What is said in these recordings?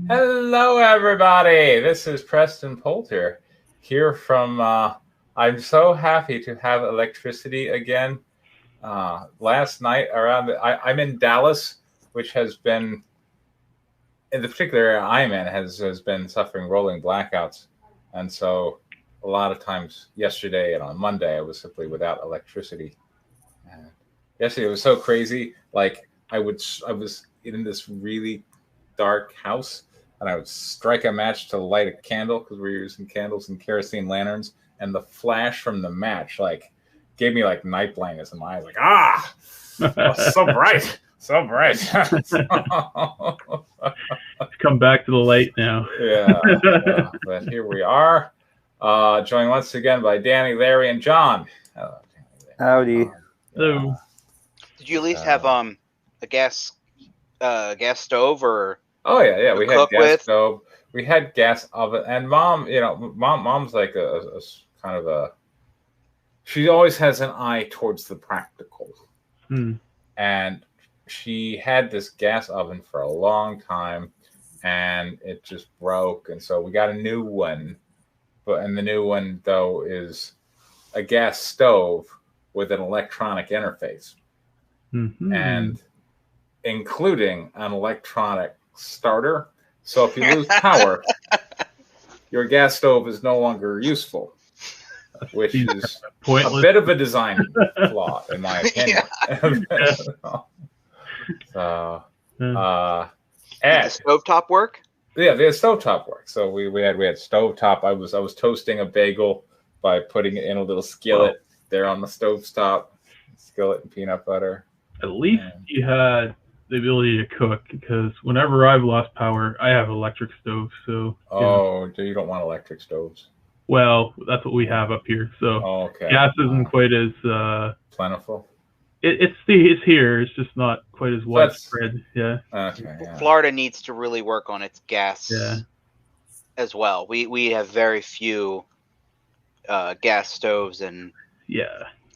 Hello, everybody. This is Preston Poulter here from. I'm so happy to have electricity again. Last night, I'm in Dallas, which has been, in the particular area I'm in, has been suffering rolling blackouts, and so a lot of times yesterday and on Monday I was simply without electricity. And yesterday it was so crazy. Like I was in this really dark house, and I would strike a match to light a candle because we were using candles and kerosene lanterns, and the flash from the match gave me night blindness in my eyes. Oh, so bright, so bright. Come back to the light now. Yeah, but here we are, joined once again by Danny, Larry, and John. Hello, Danny. Howdy. Hello. Did you at least have a gas stove or? Oh yeah, we had gas stove, we had gas oven, and mom's like a kind of a. She always has an eye towards the practical, and she had this gas oven for a long time, and it just broke, and so we got a new one, and the new one though is a gas stove with an electronic interface, and including an electronic starter. So if you lose power, your gas stove is no longer useful, which is a bit of a design flaw, in my opinion. So, Did the stovetop work? Yeah, the stovetop worked. So we had stovetop. I was toasting a bagel by putting it in a little skillet there on the stovetop, skillet and peanut butter. At least you had the ability to cook, because whenever I've lost power, I have electric stoves. So you don't want electric stoves? Well, that's what we have up here. So gas isn't quite as plentiful. It's here. It's just not quite as widespread. Yeah. Okay. Florida needs to really work on its gas. As well. We have very few gas stoves and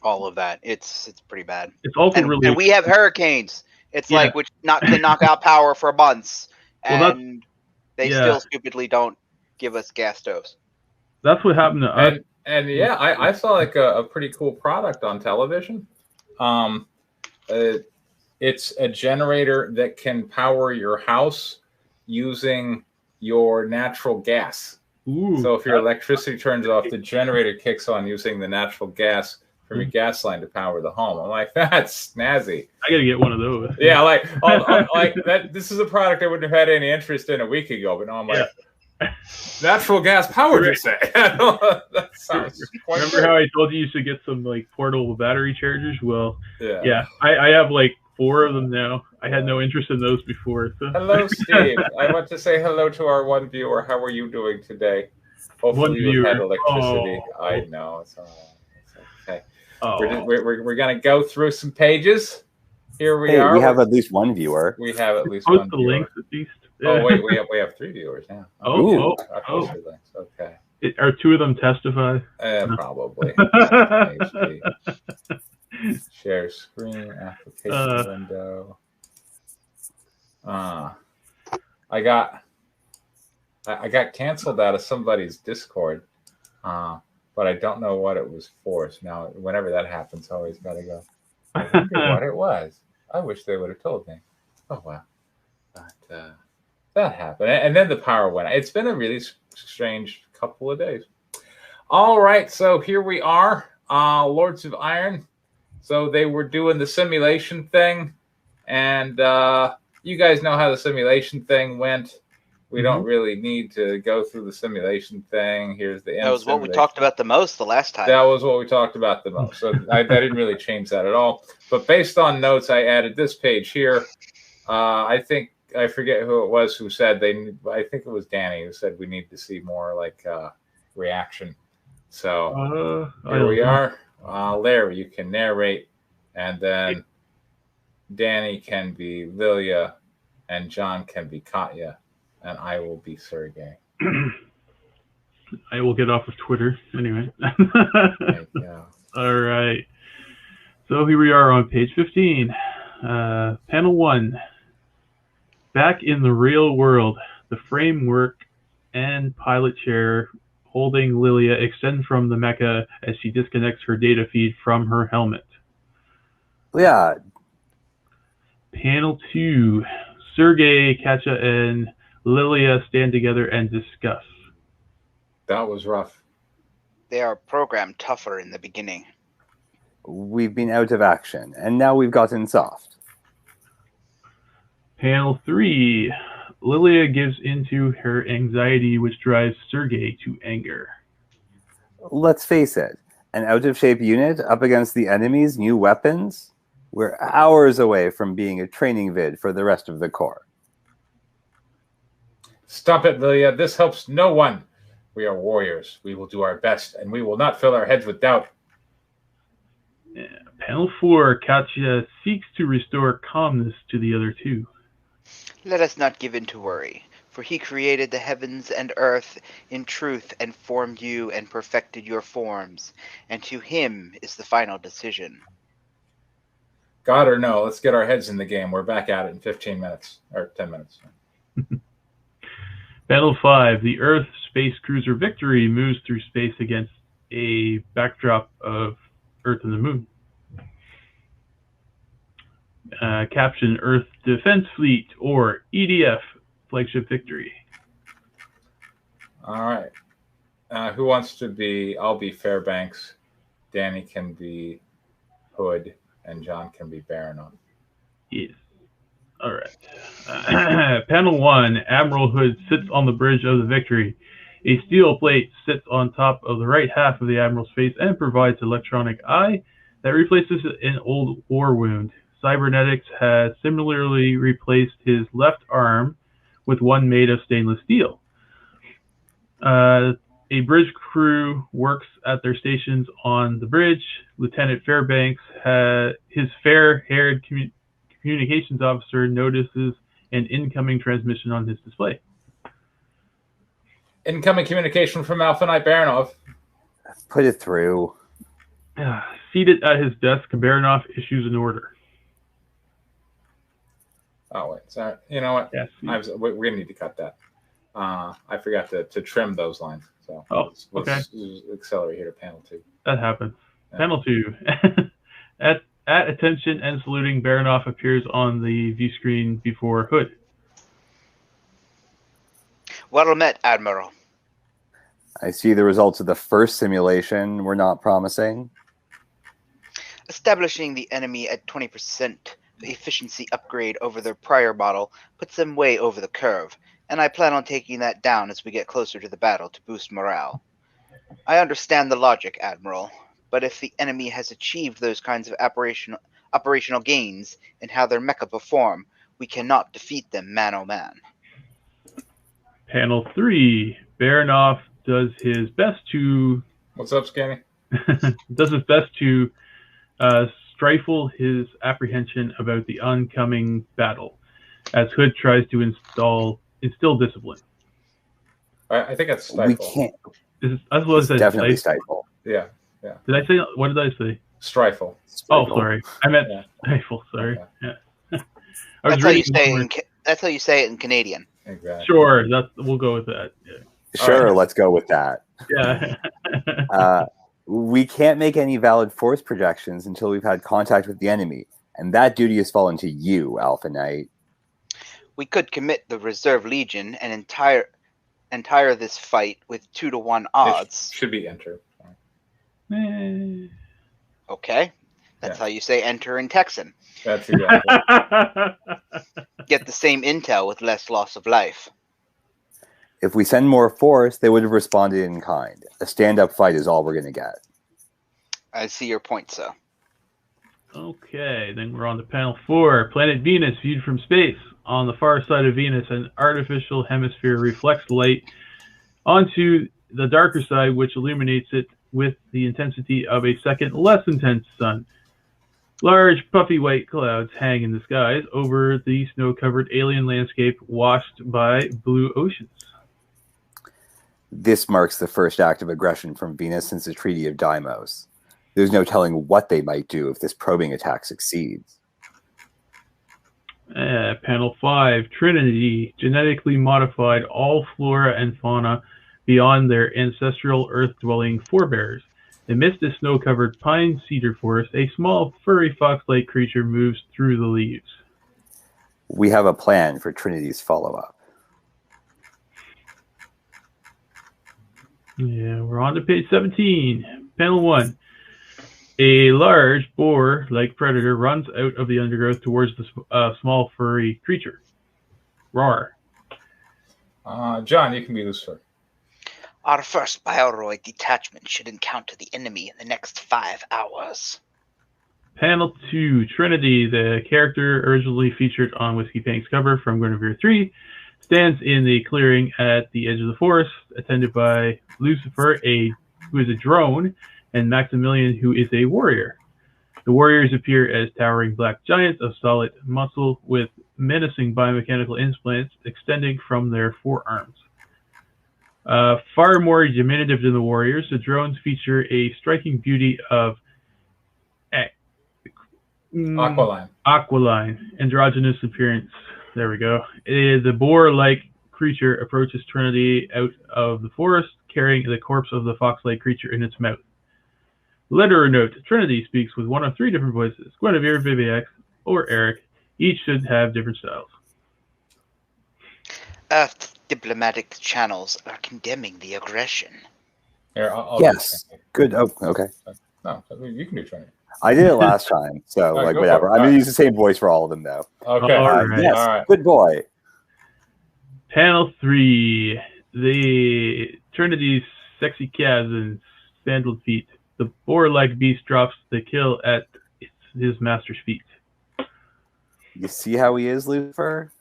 all of that. It's pretty bad. It's also and we have hurricanes. It's which can knock out power for months, and they still stupidly don't give us gas stoves. That's what happened to us. And I saw a pretty cool product on television. It's a generator that can power your house using your natural gas. Ooh, so if your electricity turns off, the generator kicks on using the natural gas from your gas line to power the home. I'm like, that's snazzy. I gotta get one of those. Yeah, like that. This is a product I wouldn't have had any interest in a week ago, but now I'm like, natural gas powered. You say? That sounds quite Remember good. how I told you should get some portable battery chargers? Well, I have 4 of them now. I had no interest in those before. So. Hello, Steve. I want to say hello to our one viewer. How are you doing today? Hopefully you had electricity. I know. It's all right. It's okay. We're going to go through some pages. Here we are. We have at least one viewer. We have at least one viewer. Links at least. Oh, wait. We have 3 viewers now. Links. Okay. Are 2 of them testify? Probably. Share screen, application window. I got canceled out of somebody's Discord, but I don't know what it was for. So now, whenever that happens, I always got to go. I wonder what it was. I wish they would have told me. Oh wow, but that happened, and then the power went out. It's been a really strange couple of days. All right, so here we are, Lords of Iron. So they were doing the simulation thing, and you guys know how the simulation thing went. We don't really need to go through the simulation thing. Here's the end. That was what we talked about the most the last time. That was what we talked about the most. So I didn't really change that at all. But based on notes, I added this page here. I forget who it was who said I think it was Danny who said we need to see more reaction. So here we are. Larry, you can narrate, and then Danny can be Lilia, and John can be Katya, and I will be Sergey. I will get off of Twitter anyway. All right. So here we are on page 15, panel 1. Back in the real world, the framework and pilot chair holding Lilia extend from the mecha as she disconnects her data feed from her helmet. Yeah. Panel 2. Sergei, Katya, and Lilia stand together and discuss. That was rough. They are programmed tougher in the beginning. We've been out of action, and now we've gotten soft. Panel 3. Lilia gives into her anxiety, which drives Sergei to anger. Let's face it, an out-of-shape unit up against the enemy's new weapons? We're hours away from being a training vid for the rest of the Corps. Stop it, Lilia. This helps no one. We are warriors. We will do our best, and we will not fill our heads with doubt. Yeah. Panel 4. Katya seeks to restore calmness to the other two. Let us not give in to worry, for he created the heavens and earth in truth and formed you and perfected your forms, and to him is the final decision. God or no, let's get our heads in the game. We're back at it in 15 minutes, or 10 minutes. Panel 5. The Earth space cruiser Victory moves through space against a backdrop of Earth and the Moon. Caption: Earth Defense Fleet, or EDF, flagship Victory. All right. Who wants to be? I'll be Fairbanks. Danny can be Hood, and John can be Baronoff. Yes. All right. Panel 1. Admiral Hood sits on the bridge of the Victory. A steel plate sits on top of the right half of the Admiral's face and provides electronic eye that replaces an old war wound. Cybernetics has similarly replaced his left arm with one made of stainless steel. A bridge crew works at their stations on the bridge. Lieutenant Fairbanks, his fair-haired communications officer, notices an incoming transmission on his display. Incoming communication from Alpha Knight Baronov. Put it through. Seated at his desk, Baronov issues an order. Oh, wait. Sorry. You know what? Yes. We're going to need to cut that. I forgot to trim those lines. So let's accelerate here to panel 2. That happens. Yeah. Panel 2. At attention and saluting, Baronov appears on the view screen before Hood. Well met, Admiral. I see the results of the first simulation were not promising. Establishing the enemy at 20% efficiency upgrade over their prior model puts them way over the curve, and I plan on taking that down as we get closer to the battle to boost morale. I understand the logic, Admiral, but if the enemy has achieved those kinds of operational gains in how their mecha perform, we cannot defeat them man-o-man. Panel 3. Baronov does his best to... What's up, Scanny? does his best to stifle his apprehension about the oncoming battle, as Hood tries to instill discipline. I think that's stifle. We can't. Definitely stifle. Yeah. Did I say? What did I say? Strifle. Oh, sorry. I meant stifle. Sorry. Okay. Yeah. That's how you say it in Canadian. Exactly. Sure. We'll go with that. Yeah. Sure. Right. Let's go with that. Yeah. We can't make any valid force projections until we've had contact with the enemy, and that duty has fallen to you, Alpha Knight. We could commit the Reserve Legion and entire this fight with 2-to-1 odds. It should be enter. Okay. That's how you say enter in Texan. That's exactly. Get the same intel with less loss of life. If we send more force, they would have responded in kind. A stand-up fight is all we're going to get. I see your point, sir. Okay, then we're on to panel 4. Planet Venus viewed from space. On the far side of Venus, an artificial hemisphere reflects light onto the darker side, which illuminates it with the intensity of a second, less intense sun. Large, puffy white clouds hang in the skies over the snow-covered alien landscape washed by blue oceans. This marks the first act of aggression from Venus since the Treaty of Deimos. There's no telling what they might do if this probing attack succeeds. Panel 5, Trinity genetically modified all flora and fauna beyond their ancestral earth-dwelling forebears. Amidst a snow-covered pine cedar forest, a small, furry fox-like creature moves through the leaves. We have a plan for Trinity's follow-up. Yeah, we're on to page 17. Panel 1. A large boar-like predator runs out of the undergrowth towards the small furry creature. Roar. John, you can be Lucifer. Our first Bioroid detachment should encounter the enemy in the next 5 hours. Panel 2. Trinity, the character originally featured on Whiskey Pank's cover from Guinevere 3, stands in the clearing at the edge of the forest, attended by Lucifer, who is a drone, and Maximilian, who is a warrior. The warriors appear as towering black giants of solid muscle with menacing biomechanical implants extending from their forearms. Far more diminutive than the warriors, the drones feature a striking beauty of aquiline, androgynous appearance. There we go. The boar-like creature approaches Trinity out of the forest, carrying the corpse of the fox-like creature in its mouth. Letter or note, Trinity speaks with one of 3 different voices. Guinevere, Viviac, or Eric. Each should have different styles. Earth's diplomatic channels are condemning the aggression. Here, I'll Yes. Good. Oh, okay. No, you can do Trinity. I did it last time, so Right, like go whatever. for it. I'm gonna use the same voice for all of them, though. Okay. All right. Yes. All right. Good boy. Panel 3. The Trinity's sexy calves and sandaled feet. The boar-like beast drops the kill at his master's feet. You see how he is, Lucifer?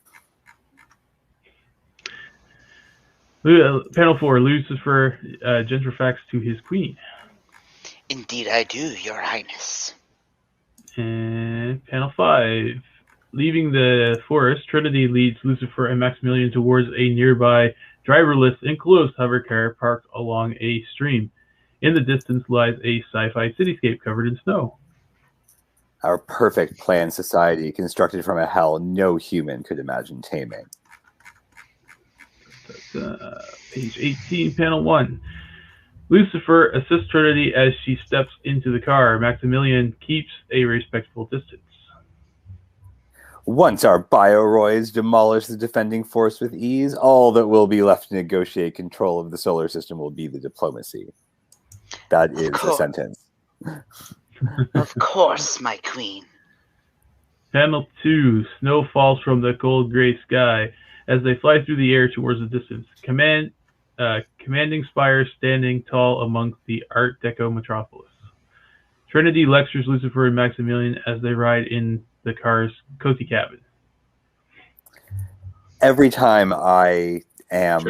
Panel 4. Lucifer gentrifacts to his queen. Indeed I do, Your Highness. And Panel 5. Leaving the forest, Trinity leads Lucifer and Maximilian towards a nearby driverless enclosed hover car parked along a stream. In the distance lies a sci-fi cityscape covered in snow. Our perfect planned society constructed from a hell no human could imagine taming. Page 18, panel 1. Lucifer assists Trinity as she steps into the car. Maximilian keeps a respectful distance. Once our bioroids demolish the defending force with ease, all that will be left to negotiate control of the solar system will be the diplomacy. That is a sentence. Of course, my queen. Panel 2. Snow falls from the cold gray sky as they fly through the air towards the distance. Commanding spires standing tall amongst the Art Deco metropolis. Trinity lectures Lucifer and Maximilian as they ride in the car's cozy cabin. Every time I am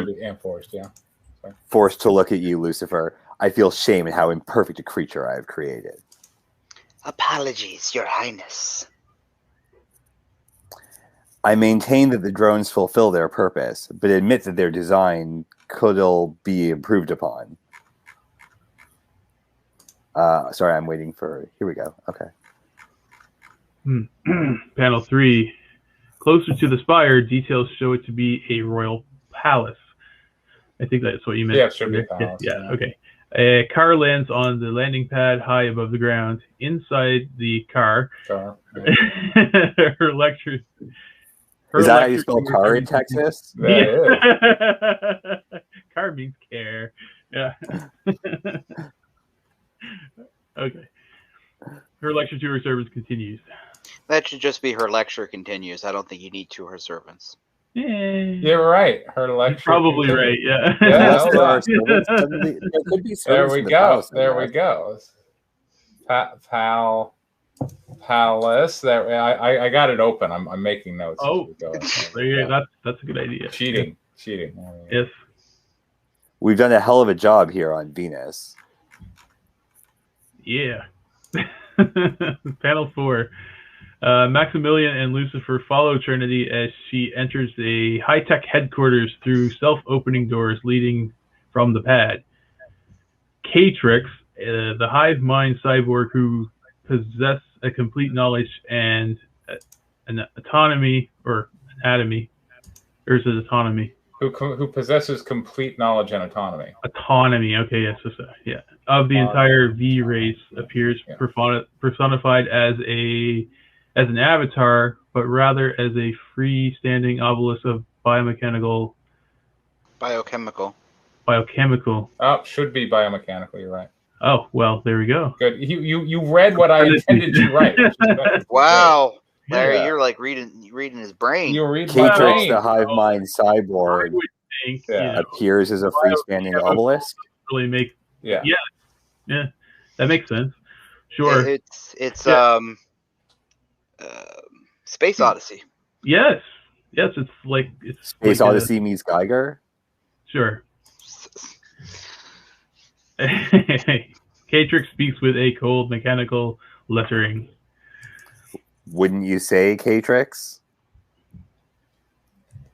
forced to look at you, Lucifer, I feel shame at how imperfect a creature I have created. Apologies, Your Highness. I maintain that the drones fulfill their purpose, but admit that their design could all be improved upon. Sorry, I'm waiting for... Here we go. Okay. Panel 3. Closer to the spire, details show it to be a royal palace. I think that's what you meant. Yeah, it should be a palace. Yeah, okay. A car lands on the landing pad high above the ground. Inside the car, her lectures... Is that how you spell car in Texas? Yeah. Car means care. Yeah. Okay. Her lecture to her servants continues. That should just be her lecture continues. I don't think you need to her servants. Yeah. You're right. Her lecture. Probably right. Yeah. Yeah, there could be there we go. Palace, there we go. Palace. There. I got it open. I'm making notes. Oh, that's a good idea. Cheating. Yes. We've done a hell of a job here on Venus. Yeah. Panel 4. Maximilian and Lucifer follow Trinity as she enters a high-tech headquarters through self-opening doors leading from the pad. Catrix, the hive mind cyborg who possess a complete knowledge and an autonomy or anatomy. Or is it autonomy? Who possesses complete knowledge and autonomy. Autonomy. Okay, yes, yeah. Of the entire V race appears personified as an avatar, but rather as a freestanding obelisk of biochemical. Oh, should be biomechanical. You're right. Oh well, there we go. Good. You read what I intended to write. Wow, Larry, you're like reading his brain. You read my Catrix, brain. the hive mind cyborg, appears as a freestanding obelisk. Really make yeah, that makes sense. Sure, it's Space Odyssey. Yes, it's Space Odyssey meets Geiger. Sure. Catrix speaks with a cold mechanical lettering. Wouldn't you say, Catrix?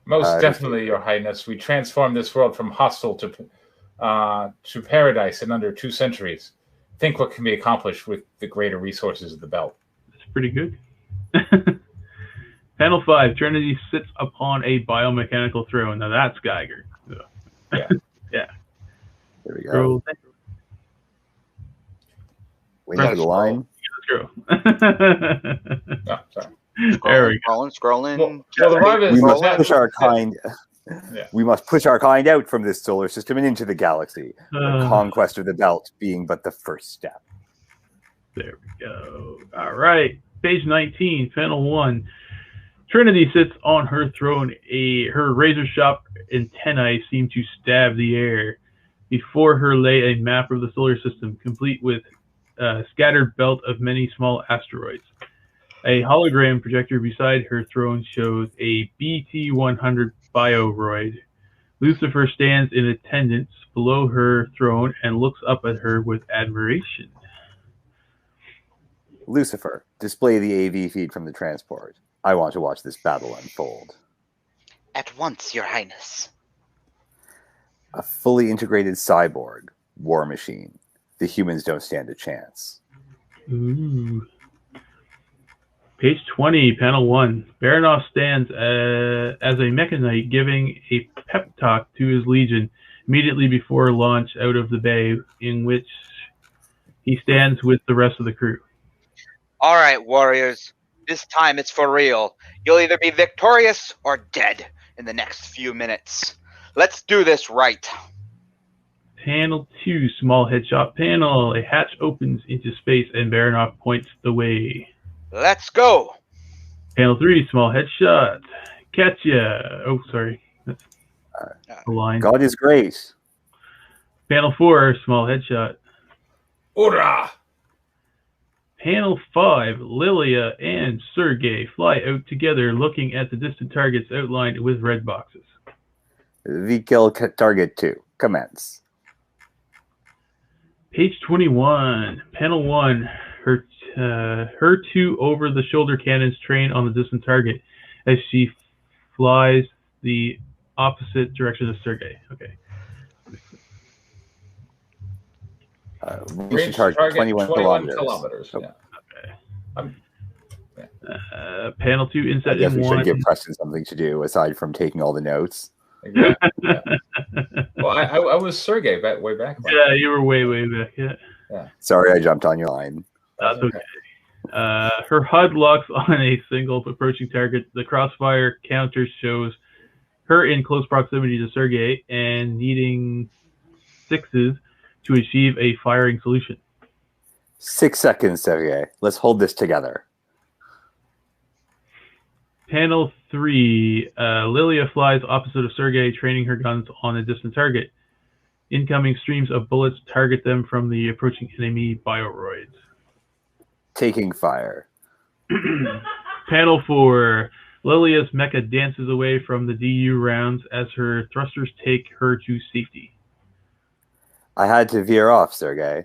Most definitely, Your Highness. We transformed this world from hostile to paradise in under 2 centuries. Think what can be accomplished with the greater resources of the belt. That's pretty good. Panel 5. Trinity sits upon a biomechanical throne. Now that's Geiger. Yeah. Yeah. There we go. Wait for the line. Let's go. Oh, sorry. Scrolling. We must push our kind out from this solar system and into the galaxy. The conquest of the belt being but the first step. There we go. All right. Page 19, panel 1. Trinity sits on her throne. Her razor-sharp antennae seem to stab the air. Before her lay a map of the solar system, complete with a scattered belt of many small asteroids. A hologram projector beside her throne shows a BT-100 bioroid. Lucifer stands in attendance below her throne and looks up at her with admiration. Lucifer, display the AV feed from the transport. I want to watch this battle unfold. At once, Your Highness. A fully integrated cyborg, war machine. The humans don't stand a chance. Ooh. Page 20, panel 1. Baronoff stands as a mechanite giving a pep talk to his legion immediately before launch out of the bay, in which he stands with the rest of the crew. All right, warriors. This time it's for real. You'll either be victorious or dead in the next few minutes. Let's do this right. Panel 2, small headshot panel. A hatch opens into space and Baronoff points the way. Let's go. Panel 3, small headshot. Catch ya. Oh, sorry. That's the line. God is great. Panel 4, small headshot. Hoorah! Panel 5, Lilia and Sergei fly out together looking at the distant targets outlined with red boxes. V-kill target 2. Commence. Page 21, panel 1, her two over-the-shoulder cannons train on the distant target as she flies the opposite direction of Sergei. Okay. Reach target 21 kilometers. Yeah. Okay. Panel 2, inset I guess we M1. should give Preston something to do aside from taking all the notes. Yeah. Well, I was Sergei way back. Yeah, you were way back. Yeah. Sorry, I jumped on your line. That's okay. Her HUD locks on a single approaching target. The crossfire counter shows her in close proximity to Sergei and needing 6s to achieve a firing solution. 6 seconds, Sergei. Let's hold this together. Panel 3, Lilia flies opposite of Sergei, training her guns on a distant target. Incoming streams of bullets target them from the approaching enemy bioroids. Taking fire. Panel 4, Lilia's mecha dances away from the DU rounds as her thrusters take her to safety. I had to veer off, Sergei.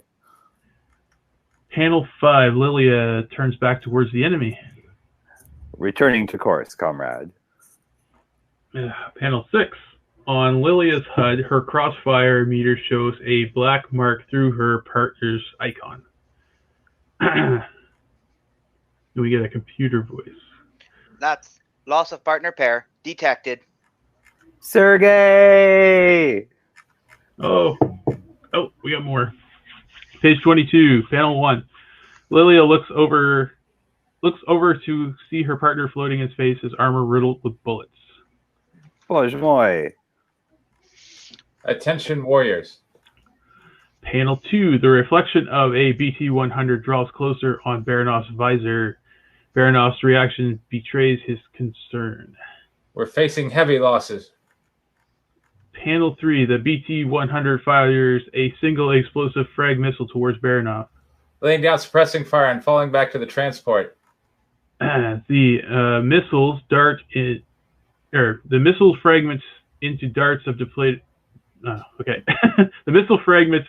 Panel 5, Lilia turns back towards the enemy. Returning to course, comrade. Panel 6. On Lilia's HUD, her crossfire meter shows a black mark through her partner's icon. We get a computer voice. That's loss of partner pair detected. Sergey! Oh, we got more. Page 22, panel 1. Lilia looks over to see her partner floating in space, his armor riddled with bullets. Bоже moi. Attention, warriors. Panel 2, the reflection of a BT-100 draws closer on Baronoff's visor. Baronoff's reaction betrays his concern. We're facing heavy losses. Panel 3, the BT-100 fires a single explosive frag missile towards Baronoff. Laying down suppressing fire and falling back to the transport. The missiles dart in, the missile fragments into darts of depleted. Okay, the missile fragments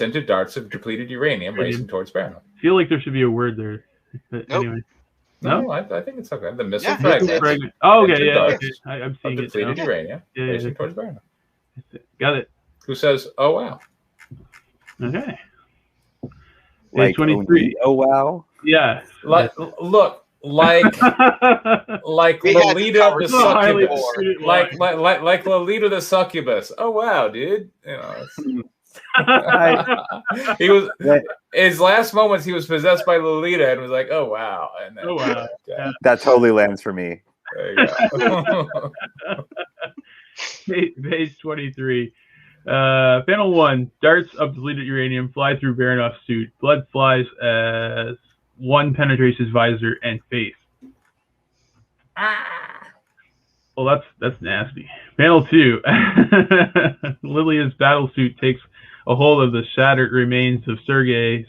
into darts of depleted uranium racing towards Baronoff. I feel like there should be a word there. Nope. Anyway. No, I think it's okay. The missile Yeah, fragment. Oh, okay, yeah, darts okay. I'm seeing of it now. depleted uranium racing towards Baronoff. Got it. Who says, "Oh wow"? Okay. Like, 23. oh wow. Yeah. Look, like We had Lolita the this highly succubus. disputed Like Lolita the succubus. Oh wow, dude. You know, he was his last moments. He was possessed by Lolita and was like, "Oh wow!" And then, Oh wow. Yeah. That totally lands for me. There you go. Page 23. Panel 1. Darts of depleted uranium fly through Baronoff's suit. Blood flies as one penetrates his visor and face. Well, that's nasty. Panel 2. Lilia's battle suit takes a hold of the shattered remains of Sergei's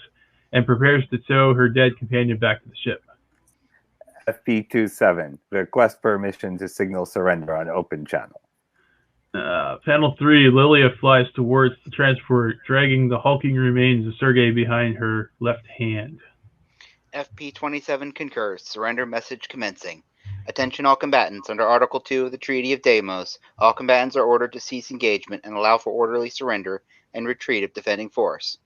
and prepares to tow her dead companion back to the ship. FP27. Request permission to signal surrender on open channel. Panel 3. Lilia flies towards the transport, dragging the hulking remains of Sergei behind her left hand. FP27 concurs. Surrender message commencing. Attention all combatants. Under Article 2 of the Treaty of Deimos, all combatants are ordered to cease engagement and allow for orderly surrender and retreat of defending force.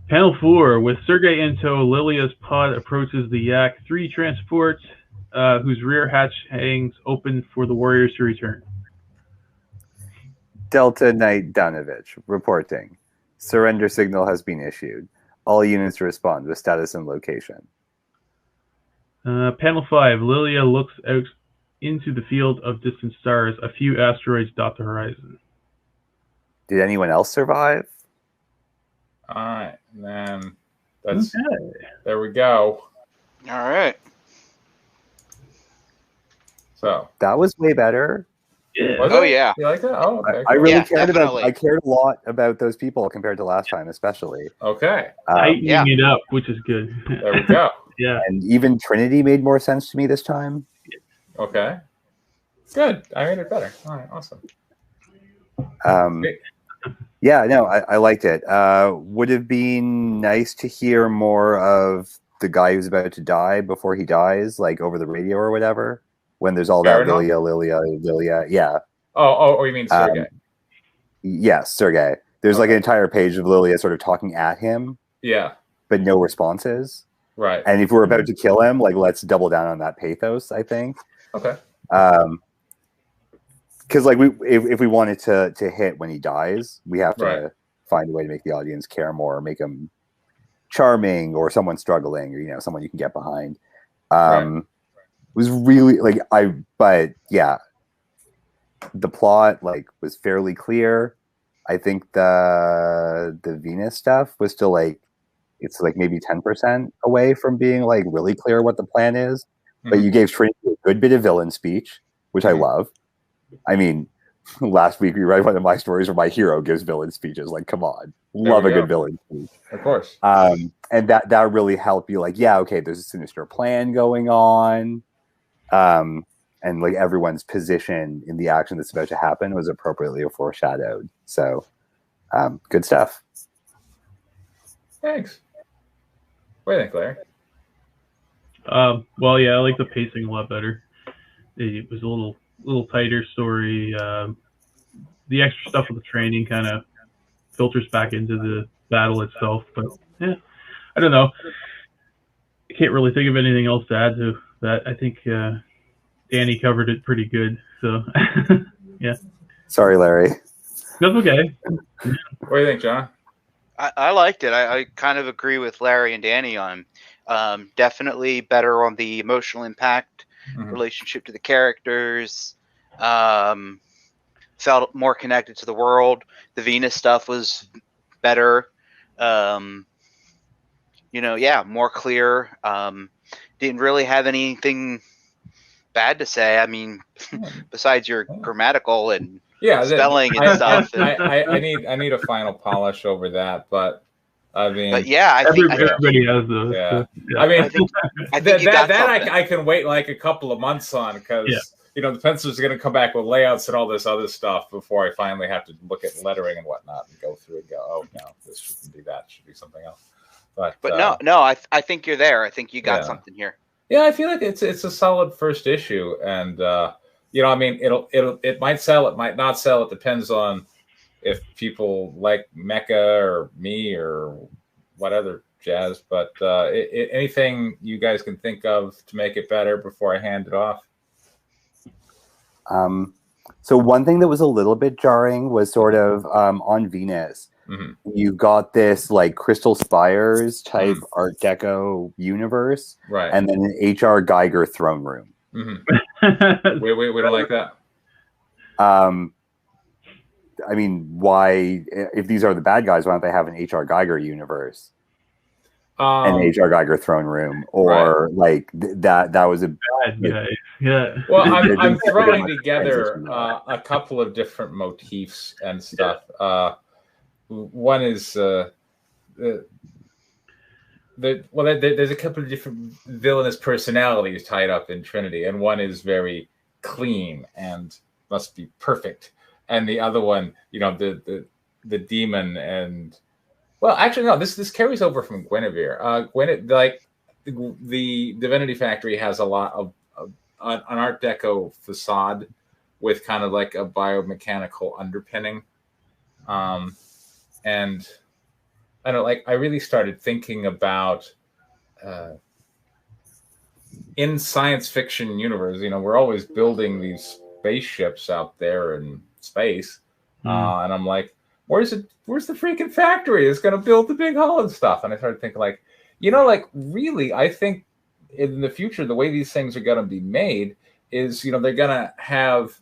Panel 4. With Sergei in tow, Lilia's pod approaches the Yak-3 transport, whose rear hatch hangs open for the warriors to return. Delta Knight Danovich reporting. Surrender signal has been issued. All units respond with status and location. Panel 5. Lilia looks out into the field of distant stars. A few asteroids dot the horizon. Did anyone else survive? All right, then that's Okay. there we go. All right. So That was way better. Yeah. was Oh, it? yeah. You like that? Oh, okay. I cool. really Yeah, cared definitely. I cared a lot about those people compared to last time, especially. Okay, Tightening yeah. it up, which is good. there we go. Yeah. And even Trinity made more sense to me this time. Okay, good. I made it better. All right, awesome. Great. Yeah, no, I liked it. Would have been nice to hear more of the guy who's about to die before he dies, like over the radio or whatever, when there's all that Baronoff? Lilia. Yeah. Oh, you mean Sergei? Yes, Sergei. There's like an entire page of Lilia sort of talking at him, Yeah, but no responses. right. And if we're about to kill him, like let's double down on that pathos, I think. Okay. Because like if we wanted to hit when he dies, we have to Right. find a way to make the audience care more, make him charming or someone struggling or someone you can get behind. Right. Was really but yeah, the plot was fairly clear. I think the Venus stuff was still it's maybe 10% away from being really clear what the plan is. But Mhm. you gave Trinity a good bit of villain speech, which I love. I mean, last week we read one of my stories where my hero gives villain speeches. Like, come on, love a good villain speech. Of course. And that really helped you. Okay, there's a sinister plan going on, and everyone's position in the action that's about to happen was appropriately foreshadowed. So, good stuff. Thanks. What do you think, Larry? Well, yeah, I like the pacing a lot better. It was a little tighter story. The extra stuff with the training kind of filters back into the battle itself. But yeah, I don't know. can't really think of anything else to add to that. I think Danny covered it pretty good. So, yeah. Sorry, Larry. That's okay. What do you think, John? I liked it. I kind of agree with Larry and Danny on definitely better on the emotional impact, relationship to the characters. Felt more connected to the world. The Venus stuff was better. More clear. Didn't really have anything bad to say. I mean, besides your grammatical and spelling and stuff. I need a final polish over that, but I mean, but yeah, I think everybody has those. Yeah. So, yeah. I mean, I think that I can wait like a couple of months on because the pencils are going to come back with layouts and all this other stuff before I finally have to look at lettering and whatnot and go through and go, oh no, this shouldn't be that. It should be something else. But no, I think you're there. I think you got something here. Yeah, I feel like it's a solid first issue, and I mean, it might sell, it might not sell. It depends on if people like Mecha or me or what other jazz. But anything you guys can think of to make it better before I hand it off. So one thing that was a little bit jarring was sort of on Venus. You got this like Crystal Spires type Art Deco universe, right? And then an H.R. Geiger throne room. We don't like that. I mean, why? If these are the bad guys, why don't they have an H.R. Geiger universe, an H.R. Geiger throne room, or like that? That was a bad guy. Yeah. Well, I'm throwing together a couple of different motifs and stuff. One is there's a couple of different villainous personalities tied up in Trinity, and one is very clean and must be perfect, and the other one, the demon, and well, actually no, this carries over from Guinevere. Like the Divinity Factory has a lot of an Art Deco facade with kind of like a biomechanical underpinning. And I don't I really started thinking about in science fiction universe, we're always building these spaceships out there in space. And I'm like, where's the freaking factory that's going to build the big hull and stuff? And I started thinking really, I think in the future, the way these things are going to be made is, they're going to have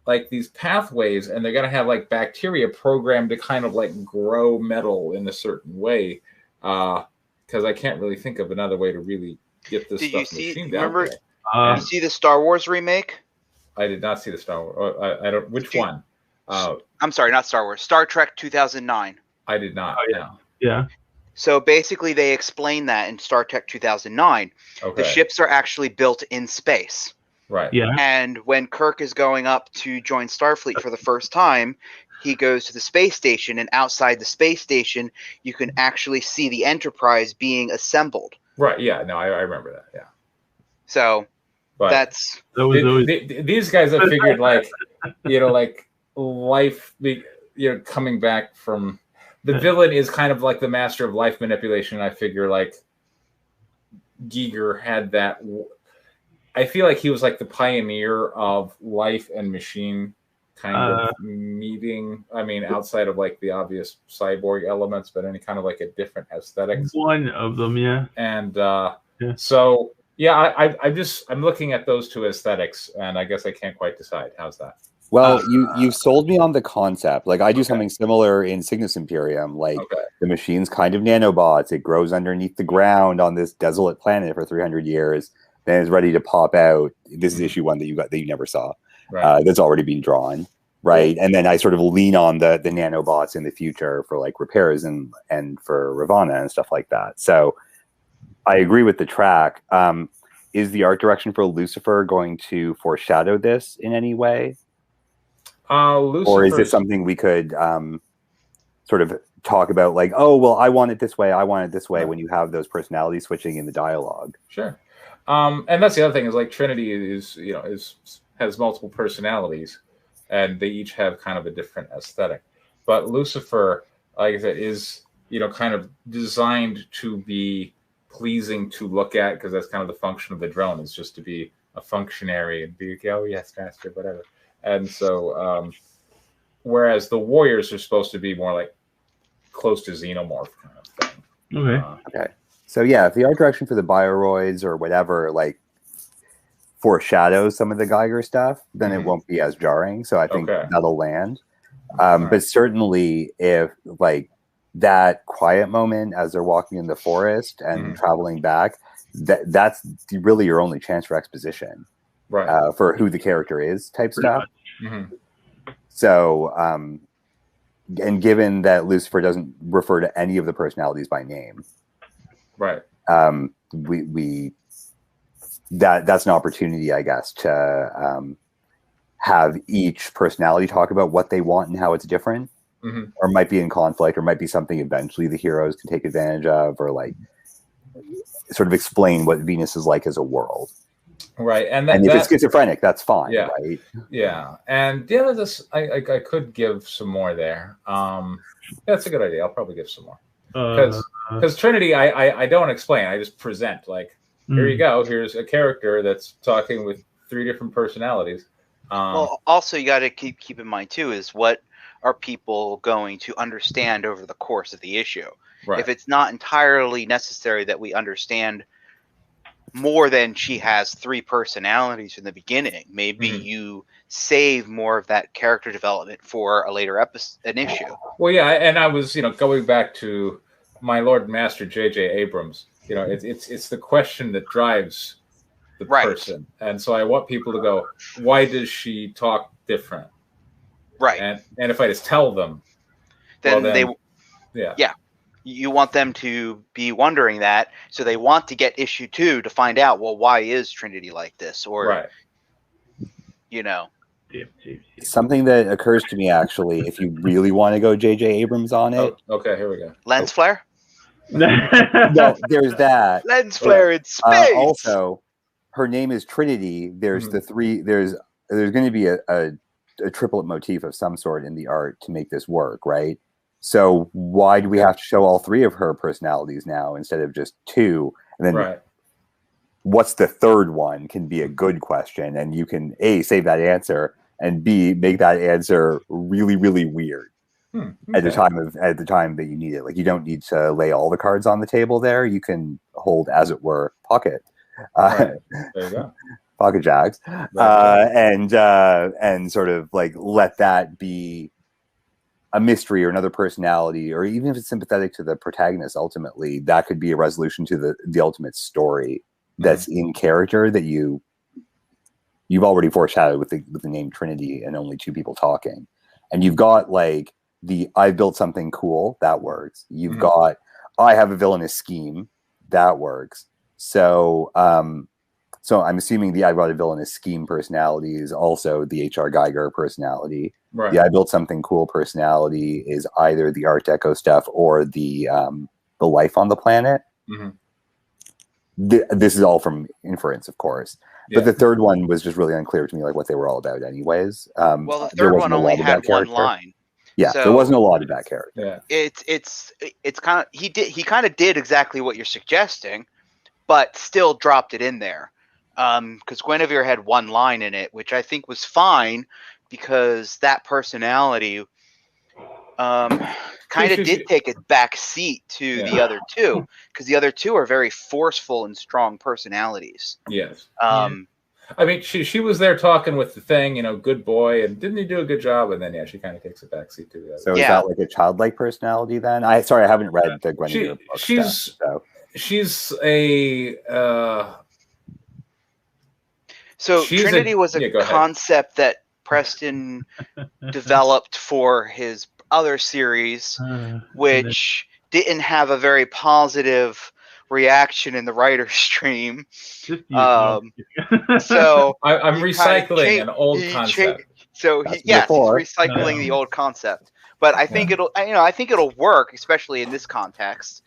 like these pathways, and they're going to have like bacteria programmed to kind of like grow metal in a certain way. Because I can't really think of another way to really get this stuff machined out there. Did you see the Star Wars remake? I did not see the Star Wars. I don't. Which one? I'm sorry, not Star Wars. Star Trek 2009. I did not. Oh, yeah. Yeah. So basically, they explain that in Star Trek 2009. Okay. The ships are actually built in space. Right. Yeah. And when Kirk is going up to join Starfleet for the first time, he goes to the space station, and outside the space station, you can actually see the Enterprise being assembled. Right. Yeah. No, I remember that. Yeah. So that's these guys have figured like life, coming back from the villain is kind of like the master of life manipulation. I figure like Giger had that. I feel like he was like the pioneer of life and machine kind of meeting. I mean, outside of like the obvious cyborg elements, but any kind of like a different aesthetics. One of them, yeah. And so yeah, I'm looking at those two aesthetics, and I guess I can't quite decide. How's that? Well, you sold me on the concept. Like I do something similar in Cygnus Imperium. Like the machine's kind of nanobots. It grows underneath the ground on this desolate planet for 300 years. Then it's ready to pop out. This is issue 1 that you never saw. Right. That's already been drawn, right? And then I sort of lean on the nanobots in the future for like repairs and for Ravana and stuff like that. So I agree with the track. Is the art direction for Lucifer going to foreshadow this in any way? Or is it something we could sort of talk about, like, oh, well, I want it this way, I want it this way, when you have those personality switching in the dialogue? Sure. And that's the other thing is like Trinity has multiple personalities, and they each have kind of a different aesthetic. But Lucifer, like I said, is kind of designed to be pleasing to look at, because that's kind of the function of the drone, is just to be a functionary and be, oh yes, master, whatever. And so, whereas the warriors are supposed to be more like close to xenomorph kind of thing. Okay. Okay. So yeah, if the art direction for the bioroids or whatever like foreshadows some of the Geiger stuff, then it won't be as jarring. So I think that'll land. But certainly if like that quiet moment as they're walking in the forest and traveling back, that's really your only chance for exposition, right? For who the character is type Pretty stuff. much. So, and given that Lucifer doesn't refer to any of the personalities by name, right? That's an opportunity, I guess, to have each personality talk about what they want and how it's different, or might be in conflict, or might be something eventually the heroes can take advantage of, or like sort of explain what Venus is like as a world. Right. And if it's schizophrenic, that's fine. Yeah. Right. Yeah. And yeah, I could give some more there. That's a good idea. I'll probably give some more. Because Trinity, I don't explain. I just present, like, here you go. Here's a character that's talking with 3 different personalities. Well, also you got to keep in mind too is what are people going to understand over the course of the issue. Right. If it's not entirely necessary that we understand more than she has 3 personalities from the beginning, maybe you save more of that character development for a later an issue. Well, yeah, and I was, going back to my Lord and Master J.J. Abrams. It's the question that drives the person, and so I want people to go, why does she talk different? Right. And if I just tell them, then you want them to be wondering that, so they want to get issue 2 to find out, well, why is Trinity like this? Or, Something that occurs to me, actually, if you really want to go J.J. Abrams on it. Okay, here we go. Lens flare? No, there's that. Lens flare in space! Also, her name is Trinity. There's the 3, there's going to be a triplet motif of some sort in the art to make this work, right? So why do we have to show all 3 of her personalities now instead of just 2? And then what's the 3rd one can be a good question, and you can A, save that answer, and B, make that answer really, really weird at the time that you need it. Like, you don't need to lay all the cards on the table there. You can hold, as it were, pocket. There you go. Pocket jacks, and sort of like let that be a mystery or another personality, or even if it's sympathetic to the protagonist, ultimately that could be a resolution to the ultimate story that's in character that you've already foreshadowed with the name Trinity and only 2 people talking. And you've got like I built something cool, that works. You've got I have a villainous scheme, that works. So so I'm assuming the I brought a villainous scheme personality is also the H.R. Geiger personality. Right. The I built something cool personality is either the Art Deco stuff or the life on the planet. This is all from inference, of course. But the 3rd one was just really unclear to me, like what they were all about anyways. Well, the 3rd one only had 1 line. Yeah, so there wasn't a lot of that character. Yeah. It's kind of he kind of did exactly what you're suggesting, but still dropped it in there. Because Guinevere had 1 line in it, which I think was fine, because that personality kind of did take a back seat to the other 2, because the other 2 are very forceful and strong personalities. Yes. I mean, she was there talking with the thing, good boy, and didn't he do a good job? And then she kind of takes a back seat to the other. So is that like a childlike personality then? I haven't read the Guinevere book. She's a. So Trinity was a concept that Preston developed for his other series, which didn't have a very positive reaction in the writer's stream. So I'm recycling an old concept. He's recycling the old concept. But I think it'll work, especially in this context.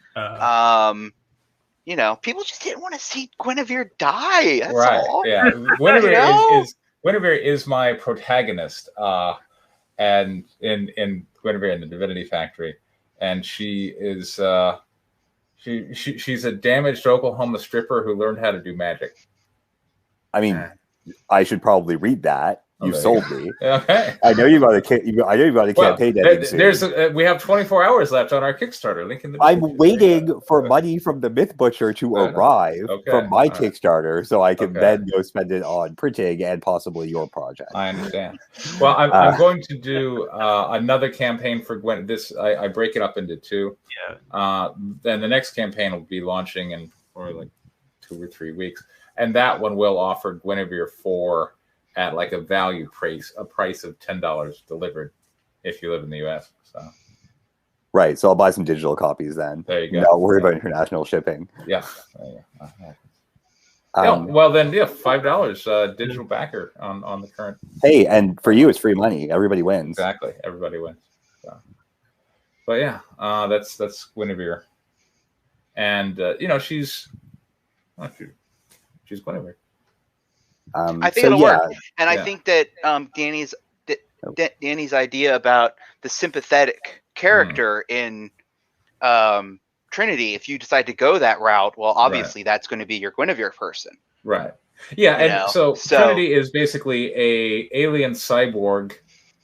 People just didn't want to see Guinevere die. That's all. Yeah. Guinevere is my protagonist, and in Guinevere in the Divinity Factory, and she is She's a damaged Oklahoma stripper who learned how to do magic. I mean, I should probably read that. You sold me. Okay. I know you got a campaign ending soon. We have 24 hours left on our Kickstarter. Link in the I'm waiting for money from the Myth Butcher to arrive from my Kickstarter, so I can then go spend it on printing and possibly your project. I understand. Well, I'm going to do another campaign for Gwen. I break it up into two. Yeah. Then the next campaign will be launching in like 2 or 3 weeks, and that one will offer Guinevere 4 at like a value price, a price of $10 delivered if you live in the US. So right. So I'll buy some digital copies then. There you go. Not worry about international shipping. Yeah. Well then, $5 digital backer on the current. Hey, and for you, it's free money. Everybody wins. Exactly. Everybody wins. So. But yeah, that's Guinevere, and she's Guinevere. I think it'll work, and I think that Danny's idea about the sympathetic character in Trinity, if you decide to go that route, well, obviously that's going to be your Guinevere person, right? Yeah, and so Trinity is basically a alien cyborg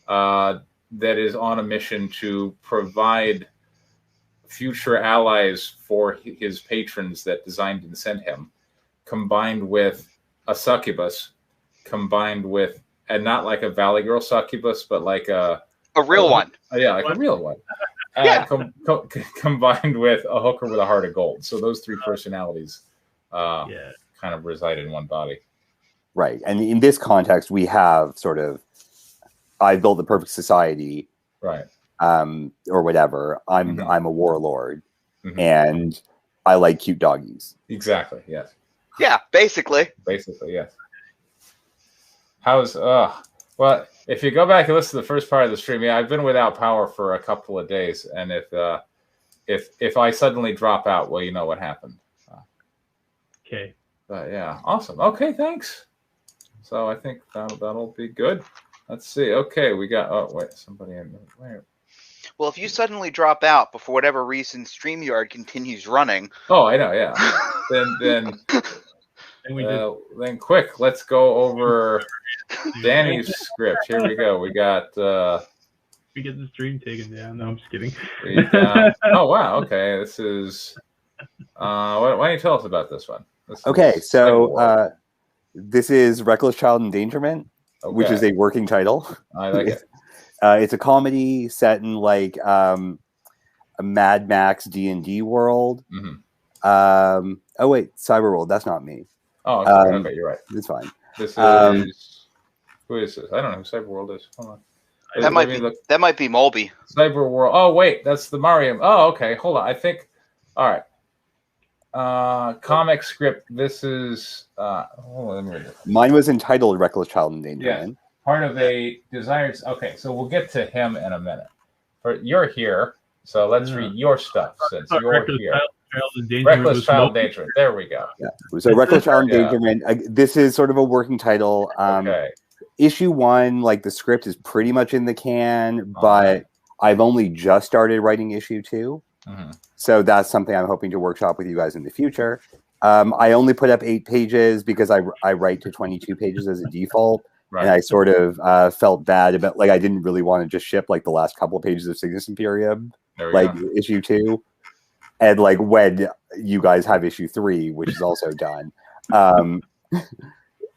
that is on a mission to provide future allies for his patrons that designed and sent him, combined with a succubus, combined with, and not like a Valley Girl succubus, but like a real one. Yeah, like a real one. Combined with a hooker with a heart of gold. So those three personalities kind of reside in one body. Right. And in this context, we have sort of, I built the perfect society. Right. Or whatever. I'm a warlord. And I like cute doggies. Exactly. Yes. Yeah, basically. Basically, yes. Well, if you go back and listen to the first part of the stream, I've been without power for a couple of days, and if I suddenly drop out, well, you know what happened. Okay. But yeah, awesome. Okay, thanks. So I think that'll be good. Let's see. Okay, we got. Somebody in there. Well, if you suddenly drop out, but for whatever reason StreamYard continues running. Oh, I know. Yeah. Then quick, let's go over Danny's script. Here we go. We got. We get the stream taken down. No, I'm just kidding. Oh wow. Okay, this is. Why don't you tell us about this one? This is Reckless Child Endangerment, which is a working title. I like it. It's a comedy set in like a Mad Max D&D world. Oh wait, Cyber World. That's not me. Oh, okay, you're right. It's fine. This is who is this? I don't know who Cyber World is. Hold on. That might be Mulby. Cyber World. Oh wait, that's the Mario. Oh, okay. Hold on. I think. All right. Comic script. This is. Let me read it. Mine was entitled "Reckless Child Endangerment." Yeah. Part of a desired. Okay, so we'll get to him in a minute. You're here, so let's read your stuff since you're here. Reckless Child Endangerment. There we go. Yeah. So Reckless Child Endangerment. This is sort of a working title. Okay. Issue 1, like the script is pretty much in the can, but I've only just started writing issue 2. So that's something I'm hoping to workshop with you guys in the future. I only put up 8 pages because I write to 22 pages as a default. Right. And I sort of felt bad about, like, I didn't really want to just ship like the last couple of pages of Cygnus Imperium, like issue 2. And like when you guys have issue 3, which is also done,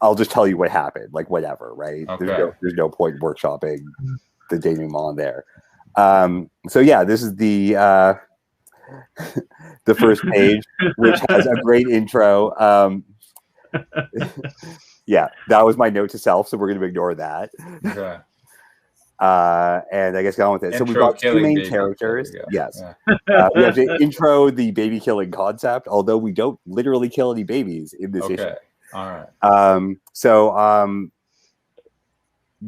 I'll just tell you what happened, like whatever, right? Okay. There's no point workshopping the denouement there. So yeah, this is the first page, which has a great intro. Yeah, that was my note to self, so we're going to ignore that. Okay. And I guess go on with it. So we've got 2 main characters. Yes. Yeah. We have to intro the baby killing concept, although we don't literally kill any babies in this issue. All right.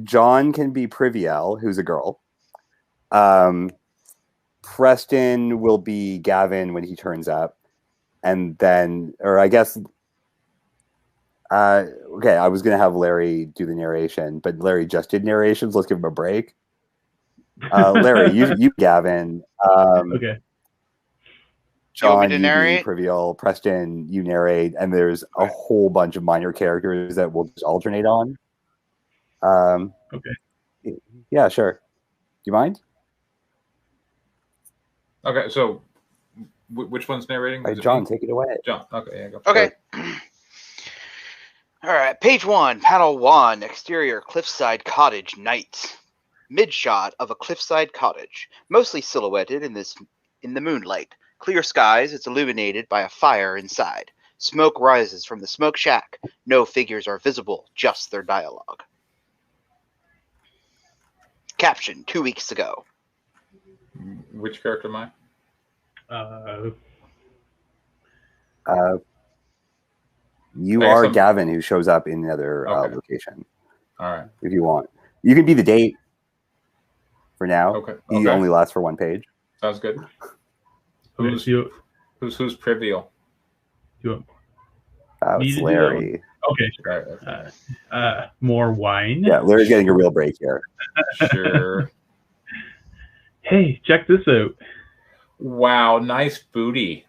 John can be Priviel, who's a girl. Preston will be Gavin when he turns up. And then, or I guess... okay, I was going to have Larry do the narration, but Larry just did narrations. Let's give him a break. Larry, you Gavin. Okay. John, to you narrate? be Trivial, Preston, you narrate, and there's a whole bunch of minor characters that we'll just alternate on. Okay. Yeah, sure. Do you mind? Okay, so which one's narrating? Is it John, me? take it away. John. Okay, yeah, go. Okay. All right, page 1, panel 1, exterior cliffside cottage night. Mid shot of a cliffside cottage, mostly silhouetted in the moonlight. Clear skies, it's illuminated by a fire inside. Smoke rises from the smoke shack. No figures are visible, just their dialogue. Caption, 2 weeks ago. Which character am I? You are Gavin, who shows up in another location. All right. If you want, you can be the date for now. Okay. He only lasts for 1 page. Sounds good. Who's trivial? It's Larry. Okay. More wine. Yeah, Larry's getting a real break here. Sure. Hey, check this out. Wow, nice booty.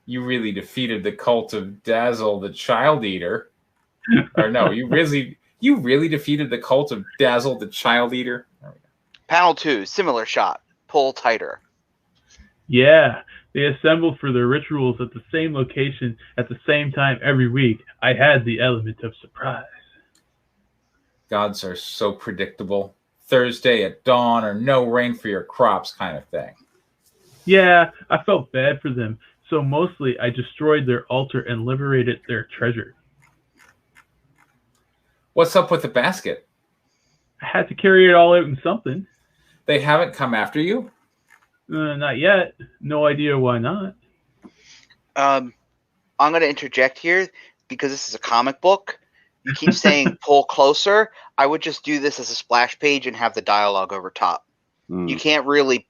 You really defeated the cult of Dazzle the Child Eater. Or no, you really defeated the cult of Dazzle the Child Eater. Panel 2, similar shot. Pull tighter. Yeah, they assembled for their rituals at the same location at the same time every week. I had the element of surprise. Gods are so predictable. Thursday at dawn or no rain for your crops kind of thing. Yeah, I felt bad for them. So mostly I destroyed their altar and liberated their treasure. What's up with the basket? I had to carry it all out in something. They haven't come after you? Not yet. No idea why not. I'm going to interject here because this is a comic book. You keep saying pull closer. I would just do this as a splash page and have the dialogue over top. You can't really...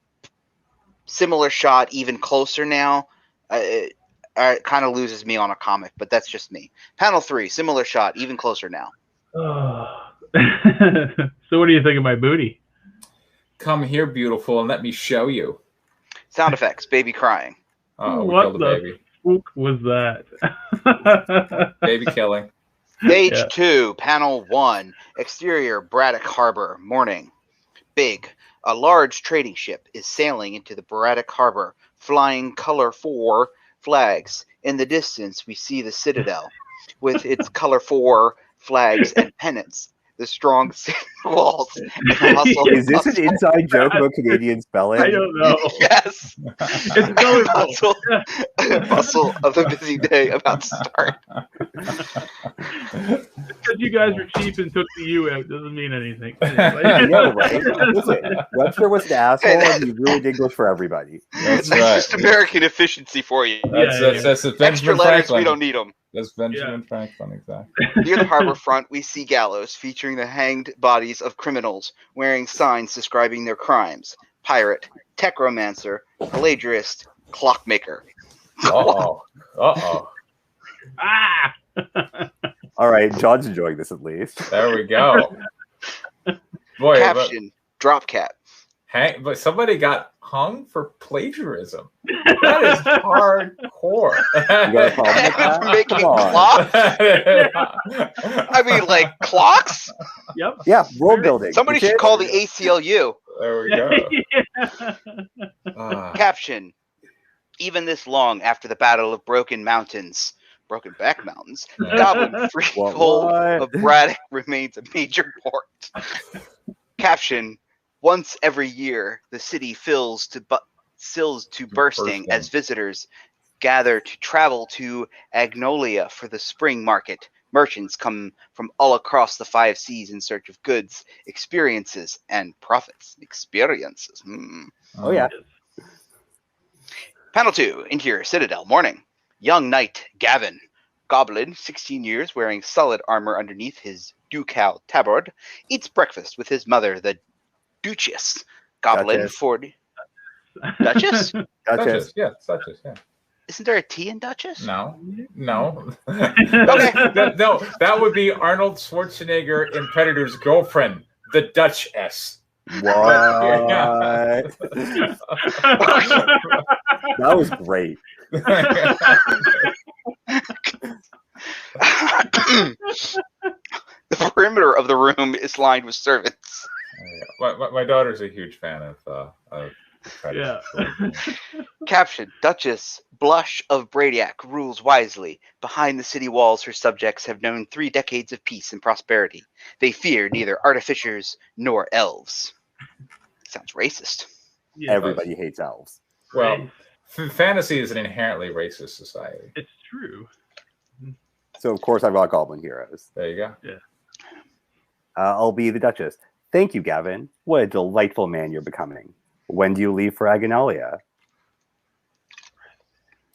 Similar shot, even closer now. It kind of loses me on a comic, but that's just me. Panel 3, similar shot, even closer now. So what do you think of my booty? Come here, beautiful, and let me show you. Sound effects, baby crying. What the fuck was that? Baby killing. Page 2, panel 1, exterior Braddock Harbor, morning. Big. A large trading ship is sailing into the Braddock Harbor, flying color 4 flags. In the distance, we see the Citadel, with its color 4 flags and pennants. The strong walls. Is this an inside joke about Canadian spelling? I don't know. Yes. It's colorful. Bustle of a busy day about to start. Because you guys were cheap and took the U out doesn't mean anything. I know, right? Listen, Webster was an asshole and he really did good for everybody. That's right. Just American efficiency for you. That's Benjamin Extra letters, Franklin. we don't need them. That's Benjamin Franklin, exactly. Near the harbor front, we see gallows featuring the hanged bodies of criminals wearing signs describing their crimes. Pirate, techromancer, plagiarist, clockmaker. Uh-oh. Uh-oh. Ah! All right, John's enjoying this at least. There we go. Boy, Caption, drop cat. but somebody got hung for plagiarism. That is hardcore. You got a problem with that? Making Come on. clocks? I mean, like, clocks? Yep. Yeah, world building. Somebody should call the ACLU. There we go. Caption, even this long after the Battle of Broken Back Mountains, Goblin freehold of Braddock remains a major port. Caption, once every year, the city fills to bursting as visitors gather to travel to Agnolia for the spring market. Merchants come from all across the 5 seas in search of goods, experiences, and profits. Experiences. Oh, yeah. Panel 2, interior Citadel, morning. Young knight Gavin, goblin, 16 years, wearing solid armor underneath his ducal tabard, eats breakfast with his mother, the Duchess. Goblin, Duchess. 40. Duchess? Duchess. Yeah, Duchess, yeah. Isn't there a T in Duchess? No. Okay. That would be Arnold Schwarzenegger in Predator's girlfriend, the Duchess. What? That was great. The perimeter of the room is lined with servants. My daughter's a huge fan of Yeah. Caption: Duchess Blush of Bradiac rules wisely. Behind the city walls, her subjects have known 3 decades of peace and prosperity. They fear neither artificers nor elves. Sounds racist. Yeah, Everybody hates elves. Well, fantasy is an inherently racist society. it's true. So of course I've got goblin heroes. There you go. I'll be the Duchess. Thank you, Gavin. What a delightful man you're becoming. When do you leave for Aganalia?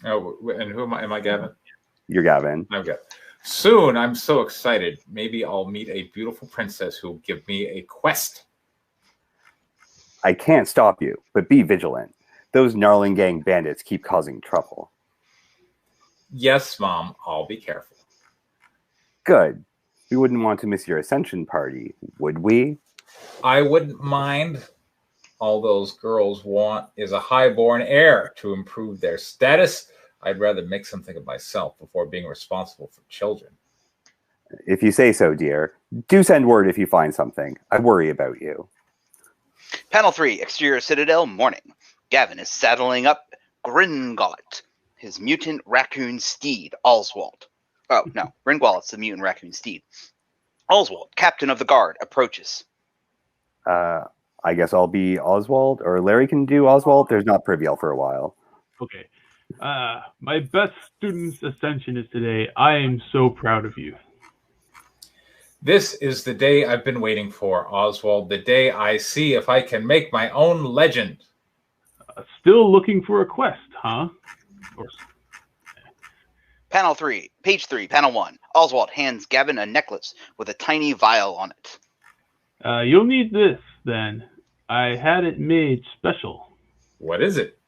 Oh, and who am I? Am I Gavin? You're Gavin. Okay. Soon, I'm so excited. Maybe I'll meet a beautiful princess who'll give me a quest. I can't stop you, but be vigilant. Those gnarling gang bandits keep causing trouble. Yes, Mom. I'll be careful. Good. We wouldn't want to miss your ascension party, would we? I wouldn't mind. All those girls want is a highborn heir to improve their status. I'd rather make something of myself before being responsible for children. If you say so, dear. Do send word if you find something. I worry about you. Panel 3, Exterior Citadel, morning. Gavin is saddling up Gringollet, his mutant raccoon steed, Oswald. Oh, no, Gringollet's the mutant raccoon steed. Oswald, captain of the guard, approaches. I guess I'll be Oswald, or Larry can do Oswald. There's not Priviel for a while. Okay. My best student's ascension is today. I am so proud of you. This is the day I've been waiting for, Oswald. The day I see if I can make my own legend. Still looking for a quest, huh? Of course. Panel 3, page 3, panel 1. Oswald hands Gavin a necklace with a tiny vial on it. You'll need this, then. I had it made special. What is it?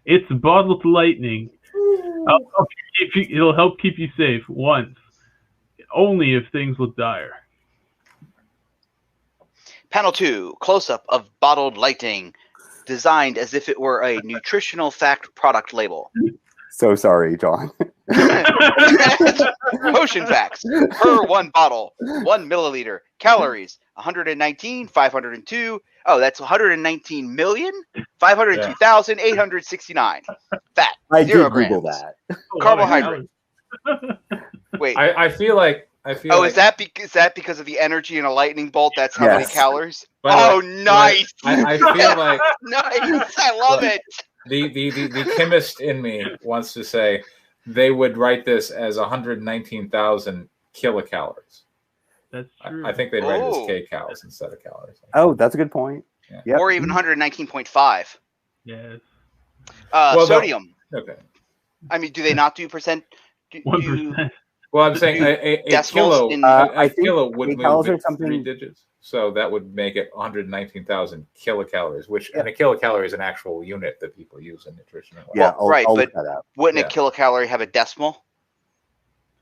It's bottled lightning. It'll help keep you safe once. Only if things look dire. Panel 2, close-up of bottled lightning, designed as if it were a nutritional fact product label. So sorry, John. Potion facts. Per 1 bottle, 1 milliliter. Calories, 119, 502. Oh, that's 119 million? 502,869. Fat, I 0 did grams. Google that. Carbohydrate. Wait. I feel like is that because of the energy in a lightning bolt? That's how many calories? By the way, nice. I feel like nice. I love it. The chemist in me wants to say they would write this as 119,000 kilocalories. That's true. I think they'd write it as kcals instead of calories. Oh, that's a good point. Yeah. Yep. Or even 119.5. Yes. Sodium. Okay. I mean, do they not do percent? 1%. Well, I'm saying a kilo. I think kilo would move calories are in something- 3 digits, so that would make it 119,000 kilocalories. And a kilocalorie is an actual unit that people use in nutrition. Yeah, Well, right, I'll but look that up. wouldn't a kilocalorie have a decimal?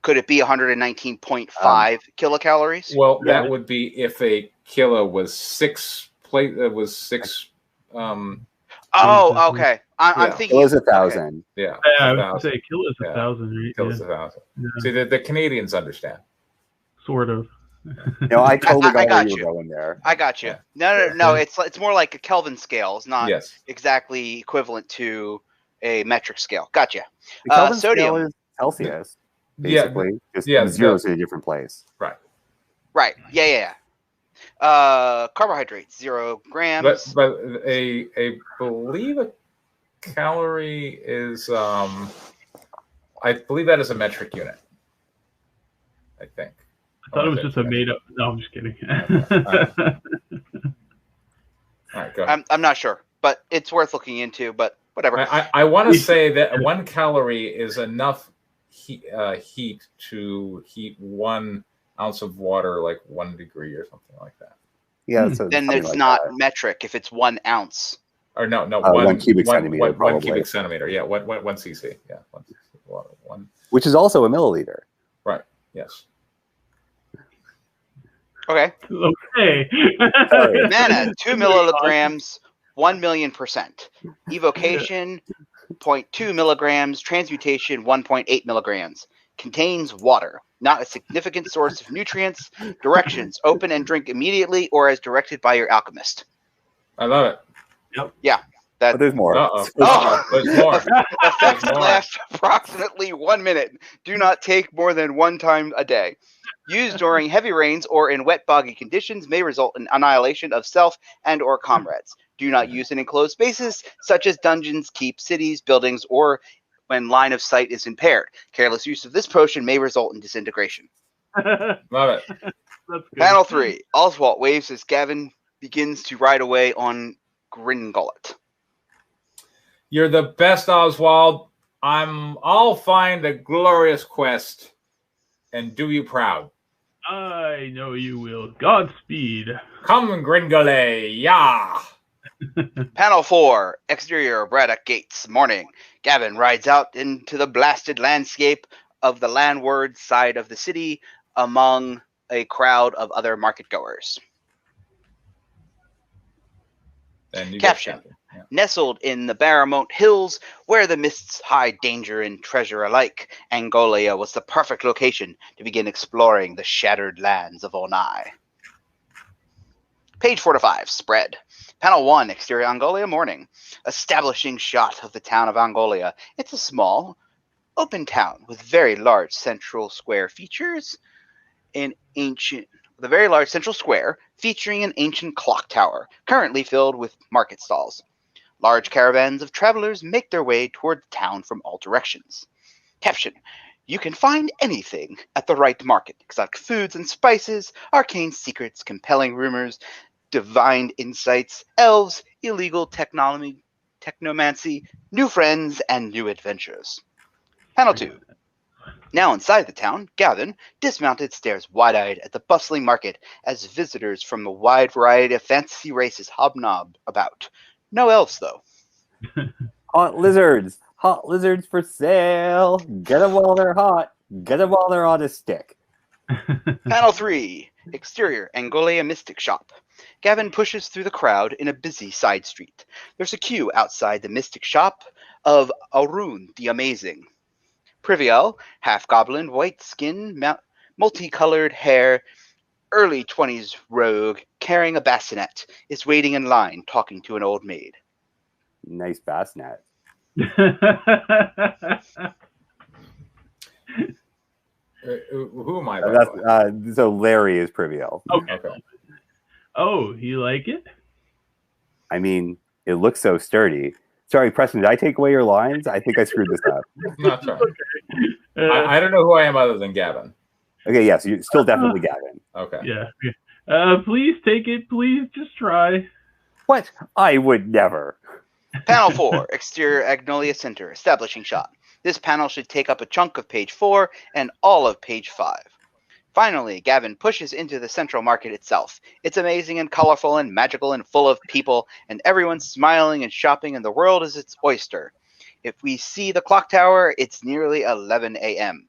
Could it be 119.5 kilocalories? Well, Yeah. that would be if a kilo was 6 plate. Was 6. Oh, okay. I'm Yeah. thinking. Kilo's 1,000. Yeah. Yeah, I was 1,000. going to say kilo is Yeah. 1,000, right? Kilo's Yeah, 1,000. Yeah. See, the Canadians understand. sort of. No, I totally I got got where you you. were going there. I got you. Yeah. No. It's more like a Kelvin scale. It's not Yes. exactly equivalent to a metric scale. Gotcha. The Kelvin sodium. scale is Celsius, Yeah. basically. Just yeah, zeros in a different place. Right. Yeah. Carbohydrates, 0 grams. But I believe a calorie is I believe that is a metric unit. I think. I thought it was just a made up. No, I'm just kidding. All right, go ahead. I'm not sure, but it's worth looking into. But whatever. I want to say that 1 calorie is enough heat to heat 1 ounce of water like 1 degree or something like that. Yeah, so then something it's like not that. metric if it's 1 ounce. Or no, 1 cubic centimeter, One probably. cubic centimeter. Yeah, one cc. Yeah, 1 cc water. 1. Which is also a milliliter. Right. Yes. Okay. Okay. Sorry. Mana, 2 milligrams, 1,000,000%. Evocation, 2.2 milligrams. Transmutation 1.8 milligrams. Contains water. Not a significant source of nutrients. Directions: open and drink immediately or as directed by your alchemist. I love it. Yeah. But there's more. Oh, There's more. Effects There's more. last approximately 1 minute. Do not take more than one time a day. Used during heavy rains or in wet, boggy conditions may result in annihilation of self and or comrades. Do not use in enclosed spaces such as dungeons, keeps, cities, buildings, or when line of sight is impaired. Careless use of this potion may result in disintegration. Love it. That's good. Panel 3. Oswald waves as Gavin begins to ride away on Gringullet. You're the best, Oswald. I'll find a glorious quest and do you proud. I know you will. Godspeed. Come, Gringole, yeah. Panel 4. Exterior Braddock Gates. Morning. Gavin rides out into the blasted landscape of the landward side of the city among a crowd of other market-goers. And you Caption. Yeah. Nestled in the Barramount Hills, where the mists hide danger and treasure alike, Angolia was the perfect location to begin exploring the shattered lands of Onai. Page 4 to 5. Spread. Panel 1. Exterior Angolia. Morning. Establishing shot of the town of Angolia. It's a small, open town with very large central square features an ancient... The very large central square featuring an ancient clock tower, currently filled with market stalls. Large caravans of travelers make their way toward the town from all directions. Caption. You can find anything at the right market. Exotic foods and spices, arcane secrets, compelling rumors, divine insights, elves, illegal technomancy, new friends, and new adventures. Panel 2. Now inside the town, Gavin, dismounted, stares wide-eyed at the bustling market as visitors from a wide variety of fantasy races hobnob about. No elves, though. Hot lizards for sale. Get them while they're hot. Get them while they're on a stick. Panel 3. Exterior Angolia Mystic Shop. Gavin pushes through the crowd in a busy side street. There's a queue outside the Mystic Shop of Arun the Amazing. Priviel, half-goblin, white skin, multicolored hair, early 20s rogue, carrying a bassinet, is waiting in line talking to an old maid. Nice bassinet. Who am I? By the way? So Larry is Priviel. Okay. Okay. Oh, you like it? I mean, it looks so sturdy. Sorry, Preston, did I take away your lines? I think I screwed this up. No, sorry. I don't know who I am other than Gavin. Okay, yes, you're still definitely Gavin. Okay. Yeah. Please take it. Please just try. What? I would never. Panel 4. Exterior Agnolia Center. Establishing shot. This panel should take up a chunk of page 4 and all of page 5. Finally, Gavin pushes into the central market itself. It's amazing and colorful and magical and full of people, and everyone's smiling and shopping, and the world is its oyster. If we see the clock tower, it's nearly 11 a.m.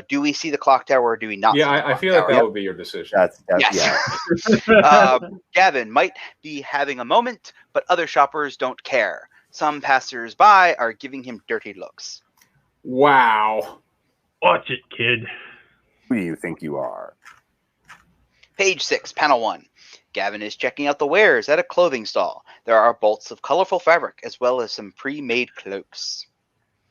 Do we see the clock tower or do we not see the clock I feel like tower? that would be your decision. That's Yes. yeah. Gavin might be having a moment, but other shoppers don't care. Some passers-by are giving him dirty looks. Wow. Watch it, kid. Who do you think you are? Page 6, panel 1. Gavin is checking out the wares at a clothing stall. There are bolts of colorful fabric as well as some pre-made cloaks.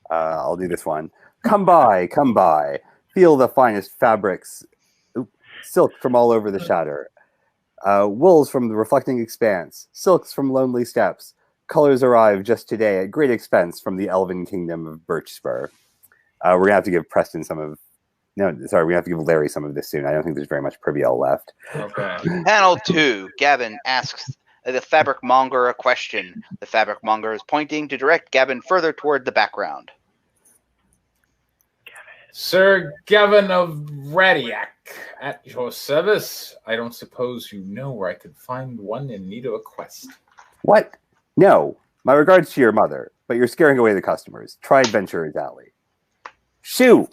I'll do this one. Come by, come by. Feel the finest fabrics. Silk from all over the shatter. Wools from the reflecting expanse. Silks from lonely steppes. Colors arrive just today at great expense from the elven kingdom of Birchspur. We're going to have to give Preston some of... No, sorry, we have to give Larry some of this soon. I don't think there's very much Priviel left. Okay. Panel 2. Gavin asks the fabric monger a question. The fabric monger is pointing to direct Gavin further toward the background. Sir Gavin of Radiac, at your service. I don't suppose you know where I could find one in need of a quest. What? No. My regards to your mother, but you're scaring away the customers. Try Adventurer's Alley. Shoo!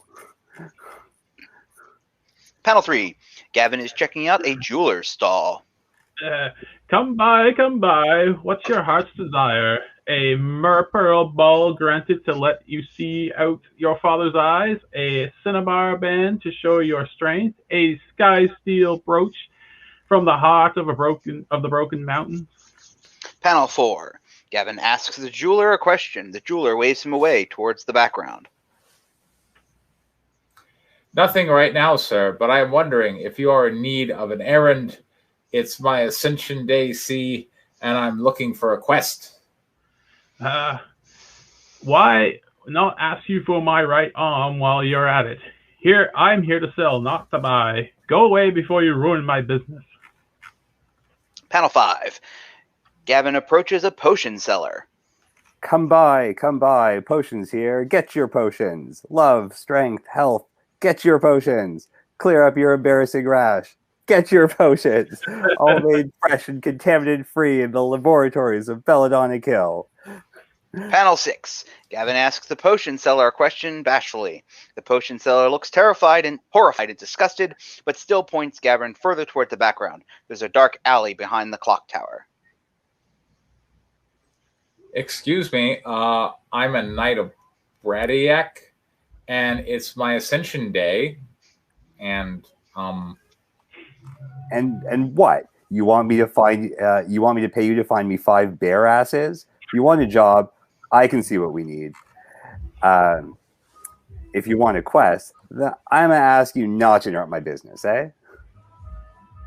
Panel 3. Gavin is checking out a jeweler's stall. Come by, come by. What's your heart's desire? a merpearl ball granted to let you see out your father's eyes, a cinnabar band to show your strength, a sky steel brooch from the heart of the broken mountains. Panel 4. Gavin asks the jeweler a question. The jeweler waves him away towards the background. Nothing right now, sir, but I'm wondering if you are in need of an errand. It's my Ascension Day, see, and I'm looking for a quest. Why not ask you for my right arm while you're at it? Here, I'm here to sell, not to buy. Go away before you ruin my business. Panel 5. Gavin approaches a potion seller. Come by, potions here. Get your potions. Love, strength, health. Get your potions. Clear up your embarrassing rash. Get your potions. All made fresh and contaminant free in the laboratories of Belladonna Hill. Panel 6. Gavin asks the potion seller a question bashfully. The potion seller looks horrified and disgusted, but still points Gavin further toward the background. There's a dark alley behind the clock tower. Excuse me, I'm a knight of Bradiac, and it's my Ascension Day, and what? You want me to find? You want me to pay you to find me 5 bear asses? You want a job? I can see what we need. If you want a quest, I'm gonna ask you not to interrupt my business, eh?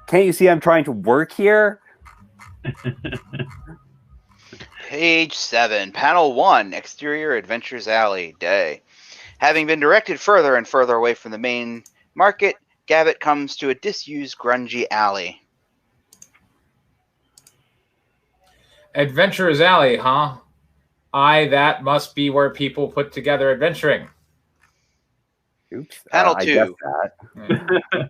Can't you see I'm trying to work here? Page 7. Panel 1. Exterior Adventures Alley. Day. Having been directed further and further away from the main market, Gavin comes to a disused, grungy alley. Adventurers Alley, huh? That must be where people put together adventuring. Oops. Panel I 2. guessed that.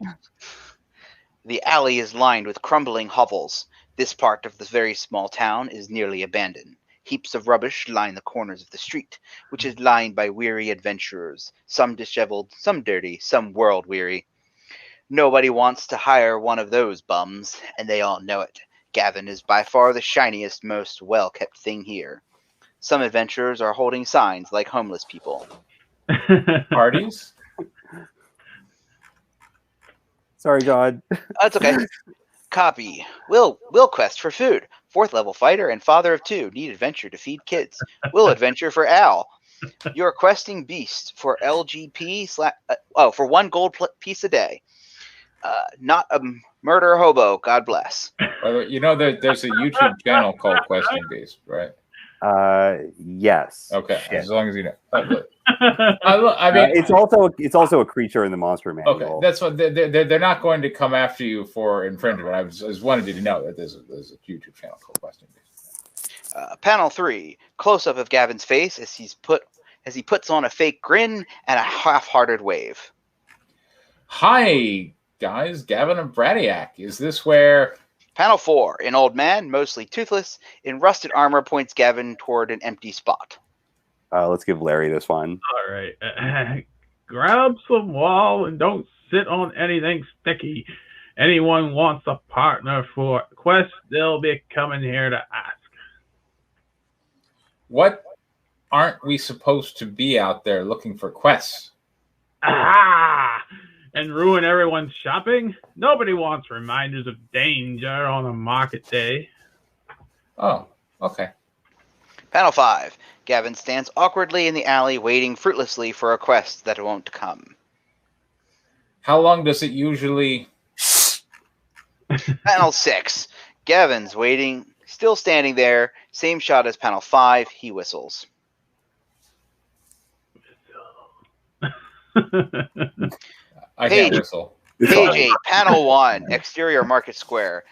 The alley is lined with crumbling hovels. This part of the very small town is nearly abandoned. Heaps of rubbish line the corners of the street, which is lined by weary adventurers, some disheveled, some dirty, some world-weary. Nobody wants to hire one of those bums, and they all know it. Gavin is by far the shiniest, most well-kept thing here. Some adventurers are holding signs like homeless people. Parties? Sorry, John. That's okay. Copy. Will quest for food. 4th level fighter and father of 2. Need adventure to feed kids. Will adventure for Al. You're questing beast for LGP for 1 gold piece a day. Not a murder hobo. God bless. You know that there's a YouTube channel called Questing Beast, right? Yes. Okay, Shit. as long as you know. I mean, it's also a creature in the monster manual. Okay, that's what they're not going to come after you for infringement. I just wanted you to know that there's a YouTube channel called Questing Beast. Panel 3. Close up of Gavin's face as he puts on a fake grin and a half-hearted wave. Hi guys, Gavin of Bradiac. Is this where? Panel 4. An old man, mostly toothless, in rusted armor, points Gavin toward an empty spot. Let's give Larry this one. All right. Grab some wall and don't sit on anything sticky. Anyone wants a partner for a quest, they'll be coming here to ask. What aren't we supposed to be out there looking for quests? Ah! And ruin everyone's shopping? Nobody wants reminders of danger on a market day. Oh, okay. Panel 5. Gavin stands awkwardly in the alley, waiting fruitlessly for a quest that won't come. How long does it usually? Panel 6. Gavin's waiting, still standing there. Same shot as panel 5. He whistles. I can't whistle. Page 8. Panel 1. Exterior Market Square.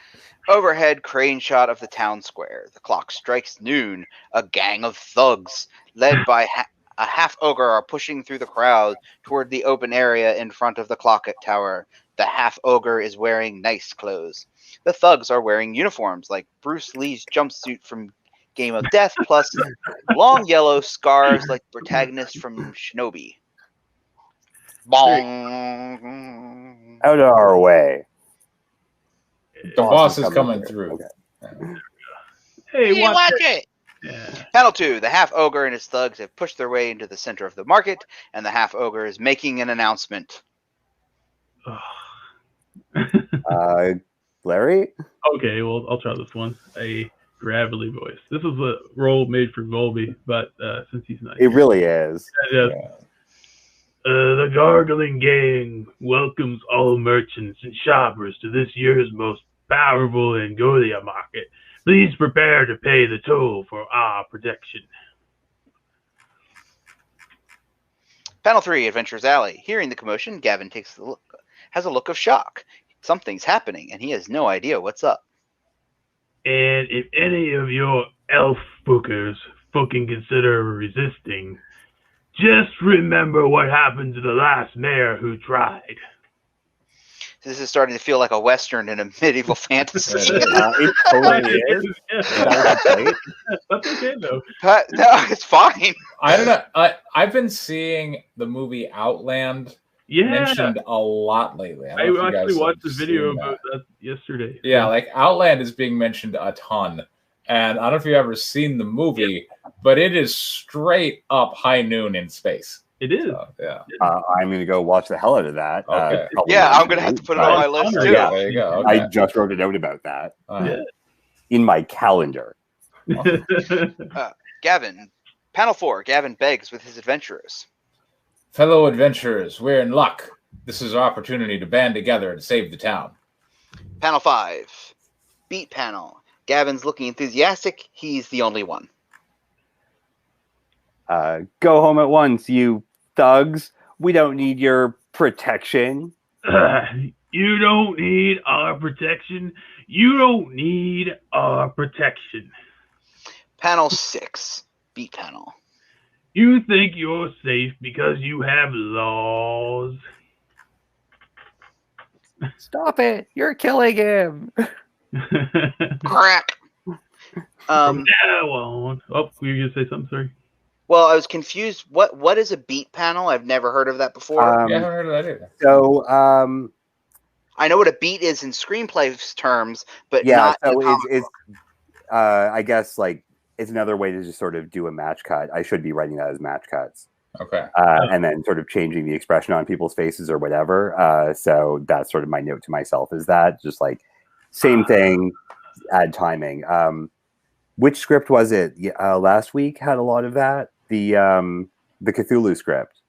Overhead crane shot of the town square. The clock strikes noon. A gang of thugs, led by a half-ogre, are pushing through the crowd toward the open area in front of the clock tower. The half-ogre is wearing nice clothes. The thugs are wearing uniforms like Bruce Lee's jumpsuit from Game of Death, plus long yellow scarves like the protagonist from Shinobi. Bong. Out of our way. The boss is coming through. Okay. Hey, watch it. Yeah. Panel 2, the half-ogre and his thugs have pushed their way into the center of the market, and the half-ogre is making an announcement. Larry? Okay, well, I'll try this one. A gravelly voice. This is a role made for Volby, but since he's not It here. really is. Yeah. The Gargling Gang welcomes all merchants and shoppers to this year's most powerful Angolia market. Please prepare to pay the toll for our protection. Panel 3, Adventurers Alley. Hearing the commotion, Gavin has a look of shock. Something's happening, and he has no idea what's up. And if any of your elf spookers fucking consider resisting, just remember what happened to the last mayor who tried. This is starting to feel like a Western in a medieval fantasy. It totally is. Yeah. That's okay, though. No, it's fine. I don't know. I've been seeing the movie Outland mentioned a lot lately. I actually watched a video about that yesterday. Yeah, like Outland is being mentioned a ton. And I don't know if you've ever seen the movie, but it is straight up High Noon in space. It is. So, yeah. I'm going to go watch the hell out of that. Okay. Yeah, I'm going to have to put it on my list, too. Yeah, there you go. Okay. I just wrote a note about that Yeah. in my calendar. Gavin. Panel 4, Gavin begs with his adventurers. Fellow adventurers, we're in luck. This is our opportunity to band together and save the town. Panel 5, Beat Panel. Gavin's looking enthusiastic. He's the only one. Go home at once, you thugs. We don't need your protection. You don't need our protection. You don't need our protection. Panel 6, Beat Panel. You think you're safe because you have laws. Stop it. You're killing him. Crack. From now on. Oh, were you going to say something? Sorry. Well, I was confused. What is a beat panel? I've never heard of that before. Yeah, I haven't heard of that either. So, I know what a beat is in screenplay terms, but yeah, not so in it's I guess like it's another way to just sort of do a match cut. I should be writing that as match cuts. Okay. And then sort of changing the expression on people's faces or whatever. So that's sort of my note to myself is that just like same thing, add timing. Which script was it? Last week had a lot of that. The Cthulhu script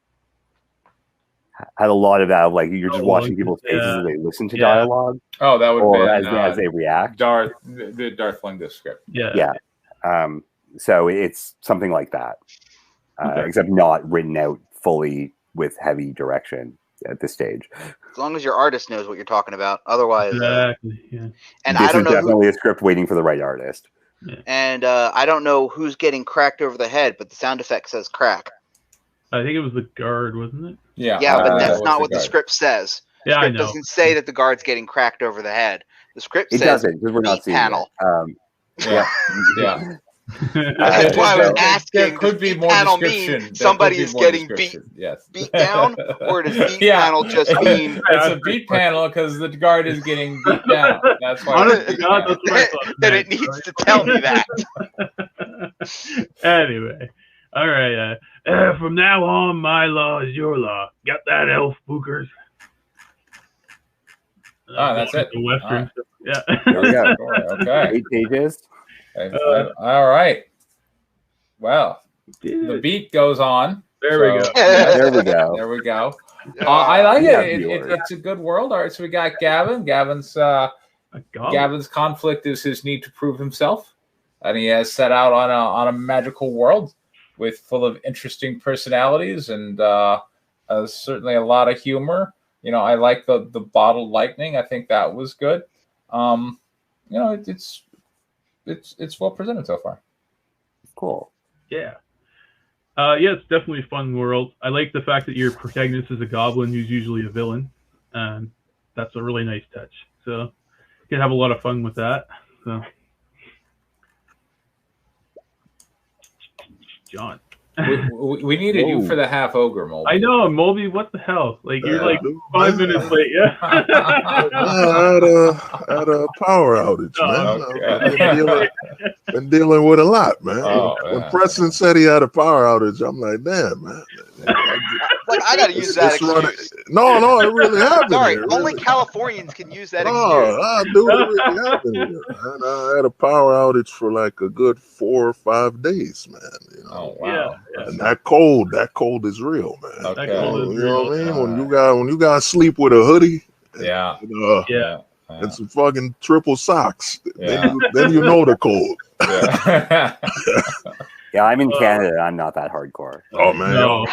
had a lot of that. Like you're just watching people's faces as they listen to dialogue. Oh, that would be as they react. The Darth Lingus script. Yeah. So it's something like that, except not written out fully with heavy direction at this stage. As long as your artist knows what you're talking about, otherwise. Exactly. Yeah. And this I don't is know definitely a script waiting for the right artist. Yeah. And I don't know who's getting cracked over the head, but the sound effect says crack. I think it was the guard, wasn't it? Yeah. Yeah, but that's that not was what the guard. script says. The Yeah, I script know. doesn't say that the guard's getting cracked over the head. The script It says doesn't because we're not beat seeing panel. it. Yeah. Yeah. That's why I was asking. There could be beat more panel description. mean somebody is getting Yes. beat down, or does beat Yeah. panel just mean It's a beat panel because the guard is getting beat down. That's why. Honestly, God, that's what I thought. that it needs to tell me that? Anyway, all right. From now on, my law is your law. Got that, elf spookers? That's it. The Western. Yeah. There we go. Okay. 8 pages. All right. Well, the beat goes on. There we go. There we go. There we go. I like Yeah, it. It's a good world. All right, so we got Gavin. Gavin's conflict is his need to prove himself, and he has set out on a magical world with full of interesting personalities and certainly a lot of humor. You know, I like the bottled lightning. I think that was good. You know, it's well presented so far. Cool. Yeah. Yeah, it's definitely a fun world. I like the fact that your protagonist is a goblin who's usually a villain. That's a really nice touch. So you can have a lot of fun with that. So, John. We needed you for the half ogre, Molby. I know, Molby. What the hell? Like you're like 5 minutes late. Yeah. I had a power outage, man. Okay. I've been dealing with a lot, man. When Yeah. Preston said he had a power outage, I'm like, damn, man. Like I gotta use that excuse. No, it really happened. Sorry, here, only really. Californians can use that excuse. I do. It really happened here. And I had a power outage for like a good 4 or 5 days, man. You know? Oh wow! Yeah. And that cold is real, man. Okay. That cold is You know what I real. mean? When you guys sleep with a hoodie, Yeah. and some fucking triple socks, Yeah. then you know the cold. Yeah. Yeah, I'm in Canada. I'm not that hardcore. Oh man, No.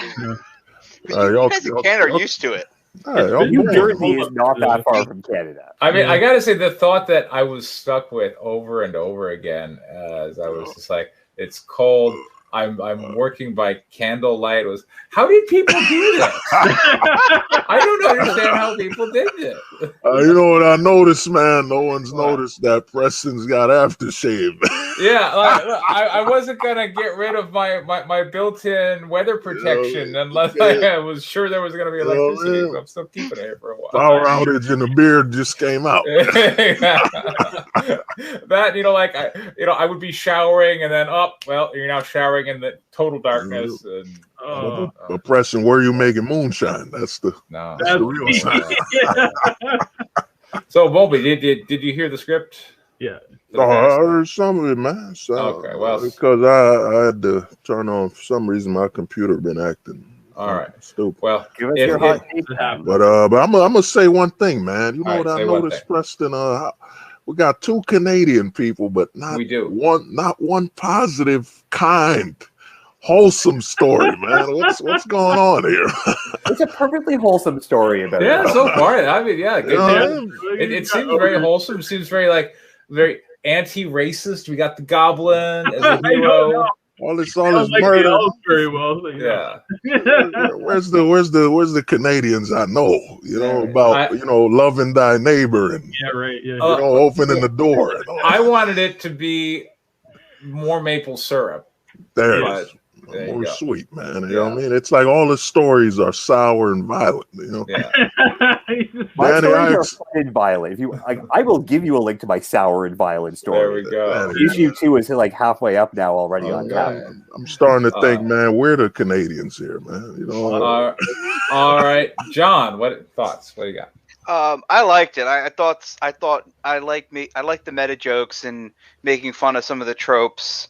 You guys in Canada are used to it. New Jersey is not that far from Canada. I mean, I gotta say the thought that I was stuck with over and over again, as I was just like, it's cold. I'm working by candlelight. Was how did people do that? I don't understand how people did it. You know what I noticed, man? No one's noticed that Preston's got aftershave. Yeah, like, I wasn't gonna get rid of my built-in weather protection unless I was sure there was gonna be electricity. So I'm still keeping it here for a while. Power outage and the beard just came out. That I would be showering and then you're now showering in the total darkness. And, but Preston, where you making moonshine? That's the real sign. So, Bobby, did you hear the script? Yeah. I heard some of it, man. So, okay, well, because I had to turn on for some reason my computer been acting. All right, stupid. Well, give us your hot take. But I'm gonna say one thing, man. You know what I noticed, Preston? We got 2 Canadian people, but not one positive, kind, wholesome story, man. What's going on here? It's a perfectly wholesome story about it. Yeah, so far. I mean, good. It seems very wholesome. It seems very anti-racist. We got the goblin as a hero. All this murder. Very well. Yeah. Where's the Canadians I know? About loving thy neighbor and opening the door. And all. I wanted it to be more maple syrup. More sweet, man. You know what I mean? It's like all the stories are sour and violent. Yeah. My stories are fun and violent. If you, I will give you a link to my sour and violent story. There we go. Issue 2 is like halfway up now already on tap. I'm starting to think, man, we're the Canadians here, man. All right, John. What thoughts? What do you got? I liked it. I thought I liked the meta jokes and making fun of some of the tropes.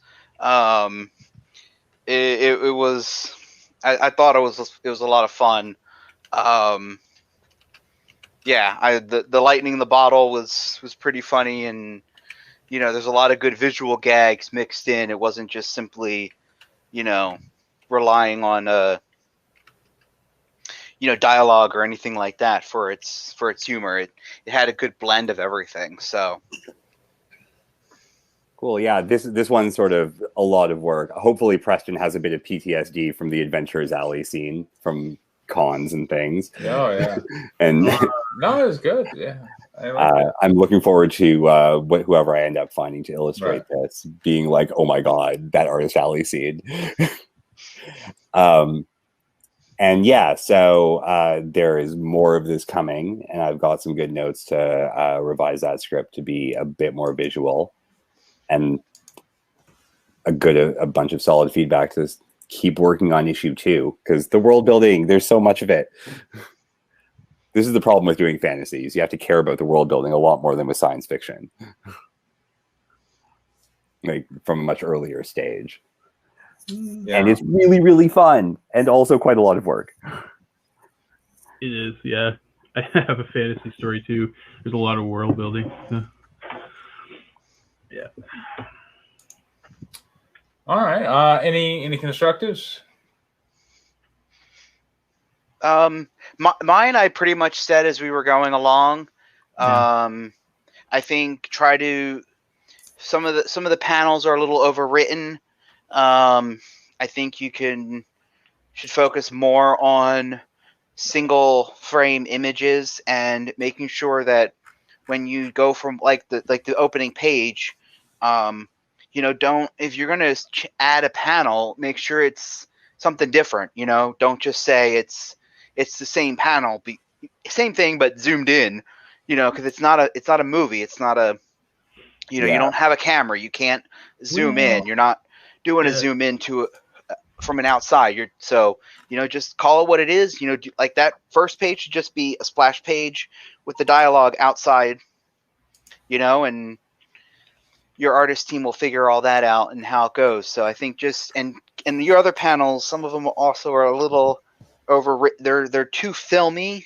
It was. I thought it was a lot of fun. The lightning in the bottle was pretty funny, and there's a lot of good visual gags mixed in. It wasn't just simply, relying on dialogue or anything like that for its humor. It had a good blend of everything. So cool. Yeah, this one's sort of a lot of work. Hopefully Preston has a bit of PTSD from the Adventurers Alley scene from cons and things. Oh yeah. And no, it was good. Yeah. I'm looking forward to whoever I end up finding to illustrate this being like, oh my god, that Artist Alley scene. And yeah, so there is more of this coming, and I've got some good notes to revise that script to be a bit more visual, and a bunch of solid feedback to keep working on issue 2, because the world building, there's so much of it. This is the problem with doing fantasies. You have to care about the world building a lot more than with science fiction, like from a much earlier stage. Yeah. And it's really, really fun, and also quite a lot of work. It is, yeah. I have a fantasy story too. There's a lot of world building. Yeah. All right. Any constructives? Mine I pretty much said as we were going along. I think some of the panels are a little overwritten. I think you should focus more on single frame images and making sure that when you go from like the opening page, if you're going to add a panel, make sure it's something different. You know, don't just say it's the same panel, same thing but zoomed in. You know, because it's not a movie. It's not a, you know, you don't have a camera. You can't zoom in. You're not doing a zoom into from an outside. So, you know, just call it what it is. You know, like that first page should just be a splash page with the dialogue outside, you know, and your artist team will figure all that out and how it goes. So I think just, and your other panels, some of them also are a little they're too filmy,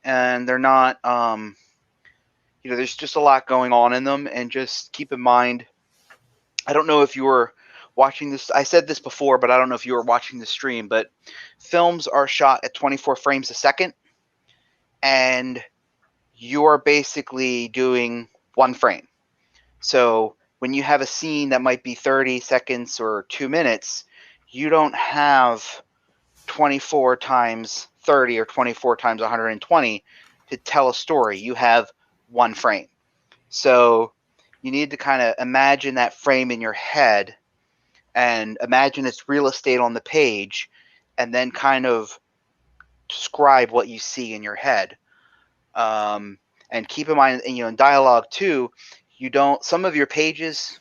and they're not, you know, there's just a lot going on in them. And just keep in mind, I don't know if you were watching this, I said this before, but I don't know if you were watching the stream, but films are shot at 24 frames a second, and you are basically doing one frame. So when you have a scene that might be 30 seconds or 2 minutes, you don't have 24 times 30 or 24 times 120 to tell a story. You have one frame. So you need to kind of imagine that frame in your head and imagine it's real estate on the page, and then kind of describe what you see in your head. And keep in mind, you know, in dialogue too, you don't, some of your pages,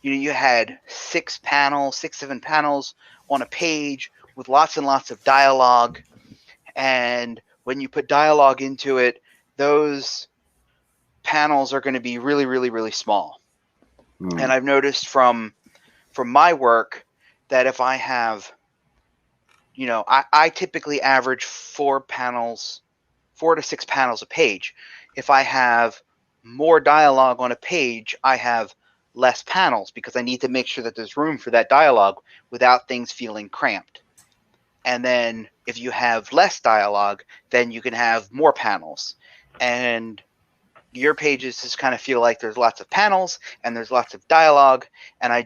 you know, you had 6, 7 panels on a page with lots and lots of dialogue. And when you put dialogue into it, those panels are going to be really, really, really small. And I've noticed from my work that if I have, you know, I typically average 4 to 6 panels a page. If I have more dialogue on a page, I have less panels because I need to make sure that there's room for that dialogue without things feeling cramped. And then if you have less dialogue, then you can have more panels. And your pages just kind of feel like there's lots of panels and there's lots of dialogue, and I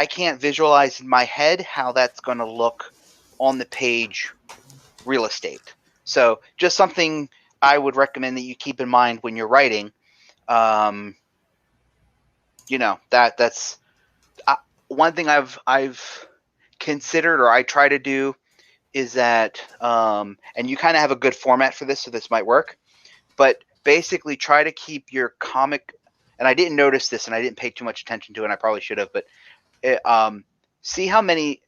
can't visualize in my head how that's going to look on the page real estate. So just something I would recommend that you keep in mind when you're writing. You know, that's one thing I've considered, or I try to do, is that, and you kind of have a good format for this, so this might work, but basically try to keep your comic, and I didn't notice this and I didn't pay too much attention to it, and I probably should have, but see how many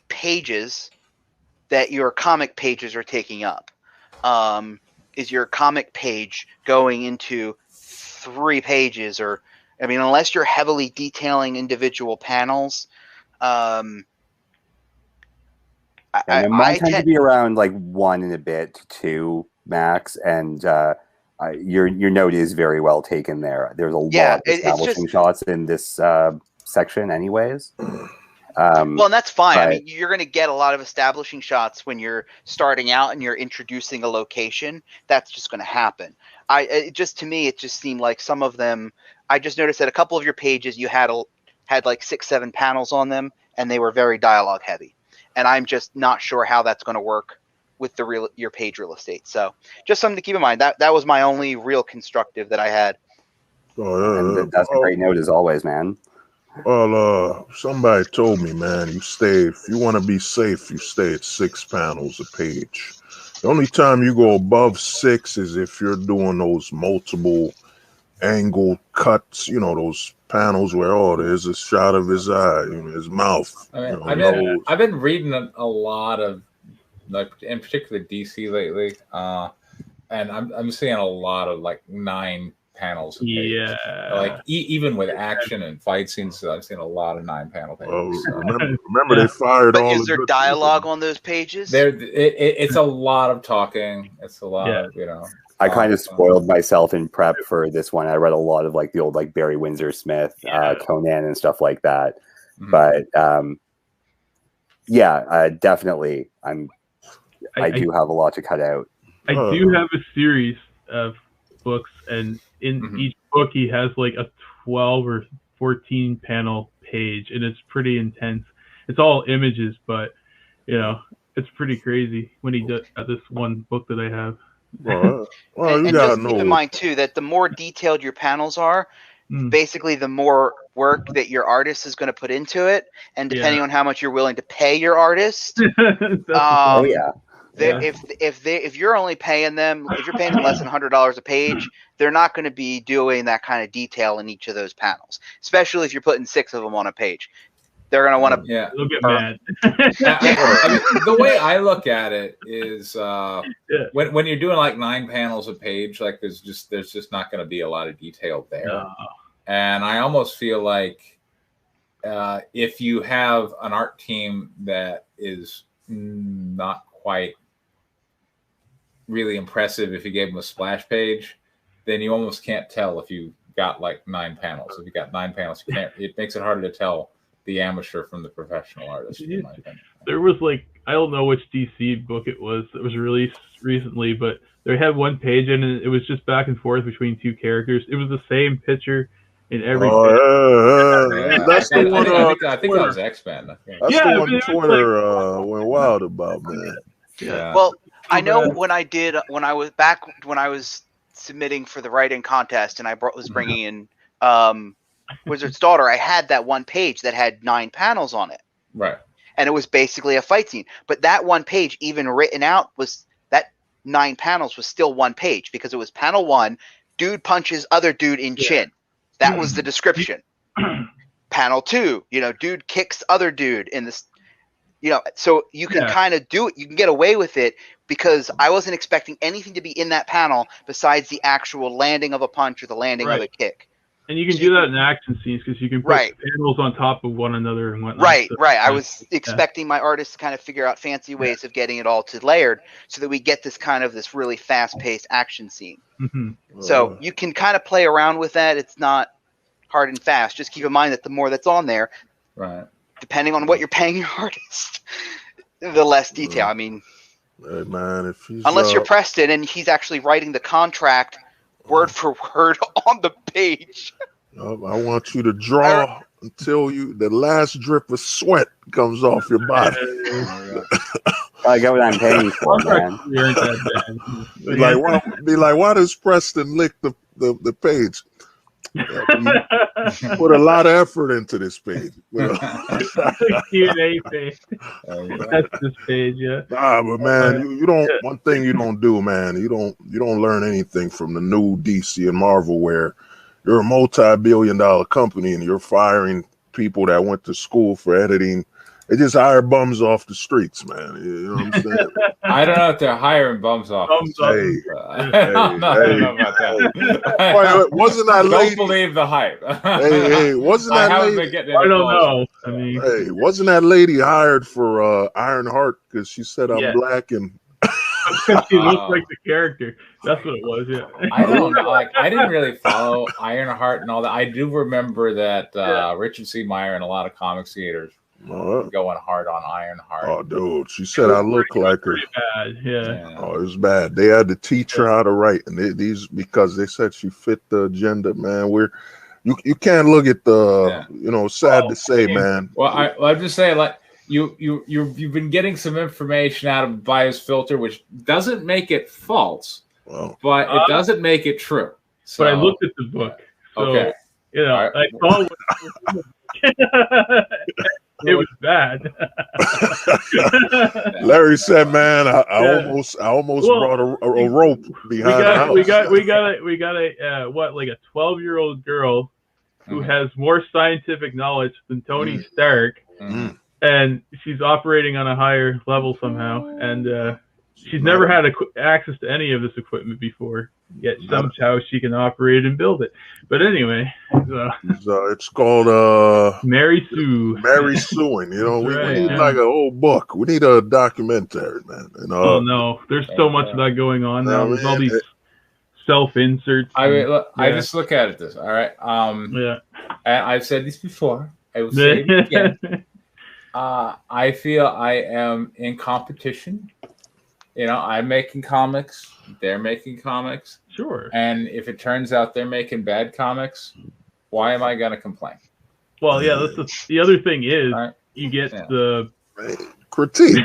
pages that your comic pages are taking up. Is your comic page going into 3 pages? Or, I mean, unless you're heavily detailing individual panels, mine tend to be around like 1 and a bit to 2 max, and your note is very well taken there. There's a lot of establishing shots in this section anyways. Well, and that's fine. I mean, you're going to get a lot of establishing shots when you're starting out and you're introducing a location. That's just going to happen. To me, it just seemed like some of them, I just noticed that a couple of your pages, you had like 6, 7 panels on them, and they were very dialogue heavy. And I'm just not sure how that's going to work with your page real estate. So just something to keep in mind. That was my only real constructive that I had. And that's a great note as always, man. Well, somebody told me, man, if you want to be safe, you stay at 6 panels a page. The only time you go above 6 is if you're doing those multiple angle cuts, you know, those panels where, there's a shot of his eye, you know, his mouth. I mean, I've been reading a lot of, like, in particular DC lately, and I'm seeing a lot of like 9 panels. Yeah, like even with action and fight scenes, I've seen a lot of 9 panel pages. So. Remember they fired all. But is there dialogue on those pages? It's a lot of talking. It's a lot of, you know. I kind of spoiled myself in prep for this one. I read a lot of like the old like Barry Windsor Smith, Conan and stuff like that. Mm-hmm. But definitely, I do have a lot to cut out. I do have a series of books, and in each book he has like a 12 or 14 panel page, and it's pretty intense. It's all images, but you know, it's pretty crazy when he does this one book that I have. Well, and just keep in mind too that the more detailed your panels are, basically the more work that your artist is going to put into it, and depending on how much you're willing to pay your artist, oh yeah. if you're only paying them, if you're paying them less than $100 a page, they're not going to be doing that kind of detail in each of those panels, especially if you're putting 6 of them on a page. They're going to want to. Yeah, they'll get mad. I mean, the way I look at it is when you're doing like 9 panels a page, like there's just not going to be a lot of detail there. No. And I almost feel like if you have an art team that is not quite really impressive, if you gave them a splash page, then you almost can't tell if you got like 9 panels. If you got 9 panels, you can't. It makes it harder to tell the amateur from the professional artist. In my opinion. There was like, I don't know which DC book it was that was released recently, but they had one page and it was just back and forth between 2 characters. It was the same picture in every page. That's the one. I think that was X-Men. That's the one Twitter went wild about, man. Yeah. Well, I know when I was submitting for the writing contest and I was bringing in Wizard's Daughter, I had that one page that had 9 panels on it. Right. And it was basically a fight scene. But that one page, even written out, was that 9 panels was still one page because it was panel 1, dude punches other dude in chin. That was the description. Panel 2, dude kicks other dude in this, so you can kind of do it. You can get away with it because I wasn't expecting anything to be in that panel besides the actual landing of a punch or the landing of a kick. And you can do that in action scenes because you can put panels on top of one another and whatnot. Right. I was expecting my artist to kind of figure out fancy ways of getting it all to layered so that we get this really fast-paced action scene. Mm-hmm. So you can kind of play around with that. It's not hard and fast. Just keep in mind that the more that's on there, depending on what you're paying your artist, the less detail. I mean, hey man, if he's, unless you're Preston and he's actually writing the contract word for word on the page. I want you to draw until the last drip of sweat comes off your body. I get what I'm paying for, man. Be like, why does Preston lick the page? Put a lot of effort into this page. Q&A page. That's this page, but man, you don't. One thing you don't do, man. You don't learn anything from the new DC and Marvel, where you're a multi-billion-dollar company and you're firing people that went to school for editing. They just hire bums off the streets, man. You know what I'm saying? I don't know if they're hiring bums off the streets. I don't know about that. Wasn't that lady? Don't believe the hype. Wasn't that lady? I don't know. I mean, wasn't that lady hired for Ironheart because she said I'm black and she looks like the character. That's what it was. Yeah. I don't know. I didn't really follow Ironheart and all that. I do remember that Richard C. Meyer and a lot of comic theaters going hard on Ironheart. Oh, dude, she said I look like her. Bad. Yeah. Oh, it was bad. They had to teach her how to write, and because they said she fit the agenda. Man, you can't look at the sad to say, man. Well, I'm just saying, like you've been getting some information out of bias filter, which doesn't make it false, but it doesn't make it true. So, but I looked at the book. So, okay. I saw it was bad. Larry said, "Man, I almost brought a rope behind the house." We got a 12-year-old girl who has more scientific knowledge than Tony Stark, and she's operating on a higher level somehow, and she's never had access to any of this equipment before. Yet somehow she can operate and build it. But anyway, it's called Mary Sue. Mary Suing. We need like a whole book. We need a documentary, man. Oh no, there's so much of that going on now. There's all these self-inserts. I just look at it this. All right. And I've said this before. I will say it again. I feel I am in competition. I'm making comics. They're making comics. Sure. And if it turns out they're making bad comics, why am I going to complain? Well, yeah, that's the other thing is you get the critique.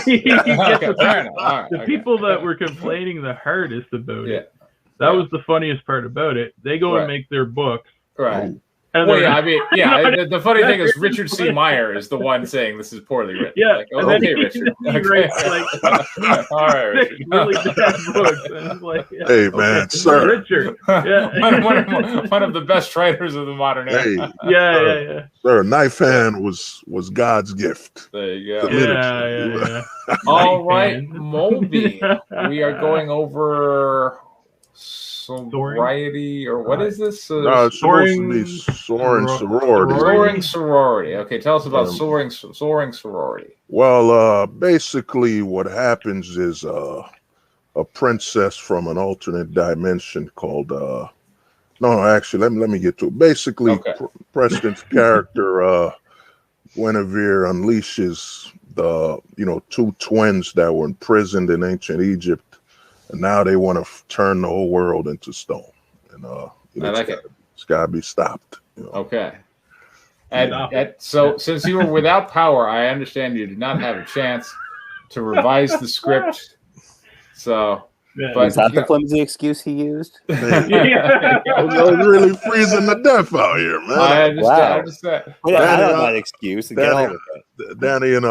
You get the people that were complaining the hardest about it. That was the funniest part about it. They go and make their books. Right. And Well, yeah, I mean, yeah. The funny thing is, Richard C. Meyer is the one saying this is poorly written. Yeah, like, oh, okay, Richard. He writes like all right, Richard. really bad books. And like, yeah, hey, man, sir. Richard. Yeah. one of the best writers of the modern era. Hey, yeah. Sir, Knife Hand was God's gift. There you go. Yeah. All right, Molby. We are going over sobriety, or what is this? No, it's supposed to be soaring sorority. Soaring sorority. Okay, tell us about soaring sorority. Well, basically, what happens is a princess from an alternate dimension called. No, actually, let me get to it. Basically, Preston's character, Guinevere, unleashes the two twins that were imprisoned in ancient Egypt. And now they want to turn the whole world into stone, and it's got to be stopped. Okay. And so, since you were without power, I understand you did not have a chance to revise the script. So, but is that the flimsy excuse he used? I was really freezing to death out here, man. I understand. Well, I don't have that excuse. Get on with it. Danny and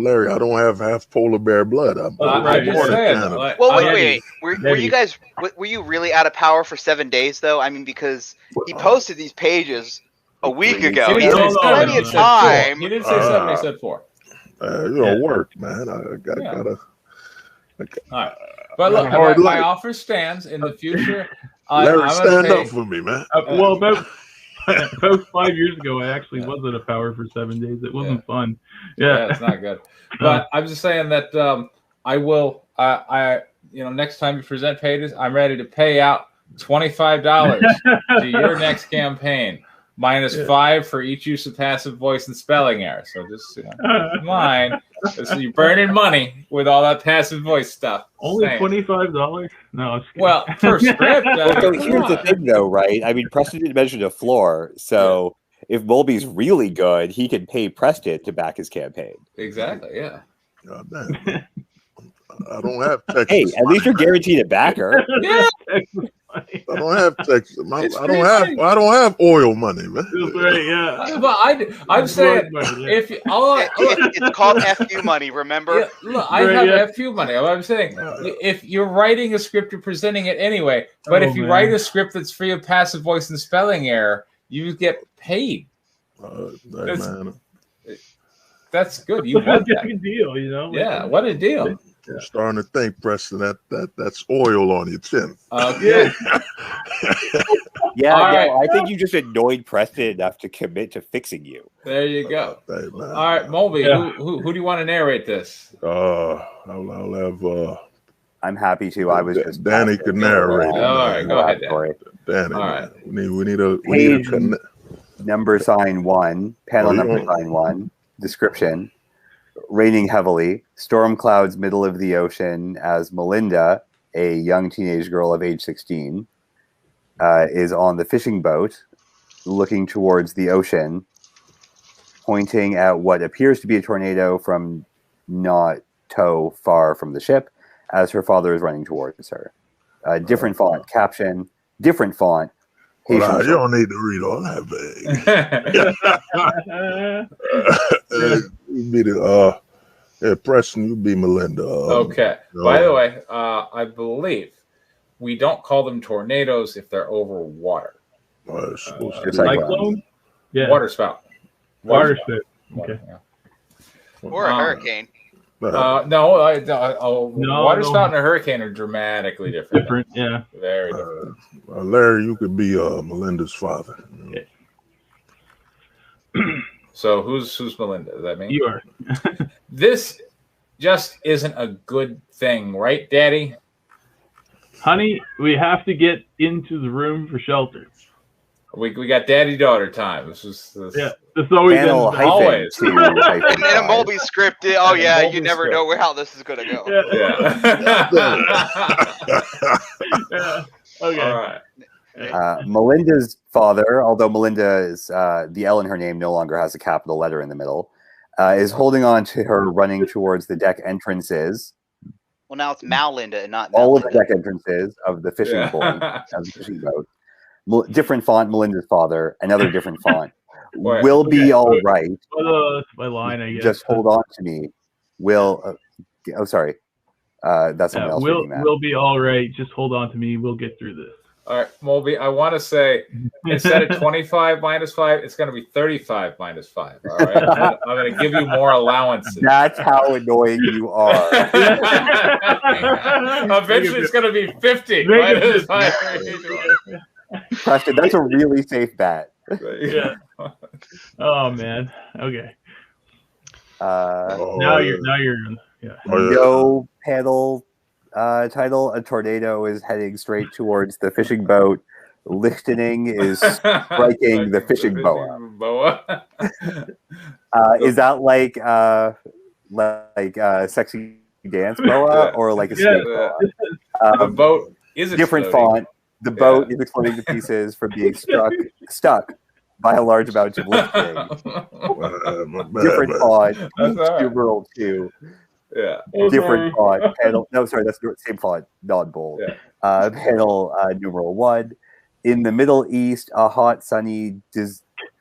Larry, I don't have half polar bear blood. I'm just saying. Well, wait. Were you guys? Were you really out of power for 7 days though? I mean, because he posted these pages a week ago. He had plenty of time. He didn't say 7. He said 4. Work, man. I gotta. Okay. All right. But look, my offer stands in the future. Larry, stand up for me, man. Well, about 5 years ago, I actually was at a power for 7 days. It wasn't fun. Yeah, it's not good. But I'm just saying that I will. Next time you present pages, I'm ready to pay out $25 to your next campaign. Minus 5 for each use of passive voice and spelling error. So just keep in mind, so you're burning money with all that passive voice stuff. Only $25? No. Well, per script. So here's the thing, though, right? I mean, Preston didn't mention the floor, so if Molby's really good, he can pay Preston to back his campaign. Exactly. Yeah. God damn. I don't have Texas. Hey, at least you're guaranteed a backer. Yeah. I don't have Texas. I don't have oil money, man. Right, yeah. But I'm saying if it's called FU money, remember? Yeah, look, I have FU money. I'm saying if you're writing a script, you're presenting it anyway. But if you write a script that's free of passive voice and spelling error, you get paid. That's good. You want that. Good deal, Yeah, what a deal. I'm starting to think, Preston, that's oil on your chin. Okay. I think you just annoyed Preston enough to commit to fixing you. There you go. Hey, all right, Molby, who do you want to narrate this? I'll have. I'm happy to. I was just Danny could narrate. All right, go ahead, Danny. All right. We need a number sign 1, panel number sign 1, description. Raining heavily, storm clouds middle of the ocean as Melinda, a young teenage girl of age 16, is on the fishing boat looking towards the ocean, pointing at what appears to be a tornado from not toe far from the ship as her father is running towards her. Different font, caption, different font. You don't need to read all that, babe. Preston, you be Melinda. Okay. By the way, I believe we don't call them tornadoes if they're over water. Cyclone? Yeah. Water spout. Water spout. Okay. Or a hurricane. Water spout and a hurricane are dramatically different. Different, yeah. Very different. Larry, you could be Melinda's father. Yeah. So who's Melinda? Is that me? You are. This just isn't a good thing, right, Daddy? Honey, we have to get into the room for shelter. We got daddy-daughter time. This is always always. In a Molby script, you never know how this is going to go. Yeah. Okay. All right. Melinda's father, although Melinda is the L in her name no longer has a capital letter in the middle, is holding on to her running towards the deck entrances. Well, now it's Malinda and not all Melinda. of the deck entrances of the fishing boat. different font, Melinda's father, another different font. Right. Will be all right. That's my line, I guess. Just hold on to me. Will. Oh, sorry. That's someone else reading that. We'll be all right. Just hold on to me. We'll get through this. All right, Mulby, I want to say instead of 25 minus 5, it's going to be 35 minus 5. All right, I'm going to give you more allowances. That's how annoying you are. Eventually, it's going to be 50 minus 5. Preston, that's a really safe bet. Yeah. Oh man. Okay. Now you're yeah. No panel title. A tornado is heading straight towards the fishing boat. Lichtening is striking the fishing boa. Is that like sexy dance boa or like a snake boa? The boat is different exploding. font. The boat is exploding to pieces from being stuck by a large amount of lifting. Different font. Numeral 2. Yeah. Different font. Panel. No, sorry, that's the same font. Not bold. Yeah. Panel numeral 1. In the Middle East, a hot, sunny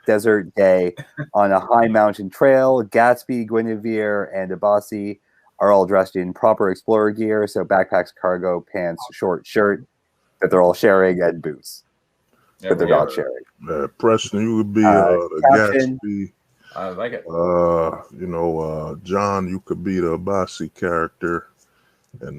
desert day on a high mountain trail. Gatsby, Guinevere, and Abassi are all dressed in proper explorer gear. So backpacks, cargo pants, short shirt that they're all sharing, and boots that they're not sharing. Preston, you would be the Gatsby. I like it. John, you could be the Abassi character, and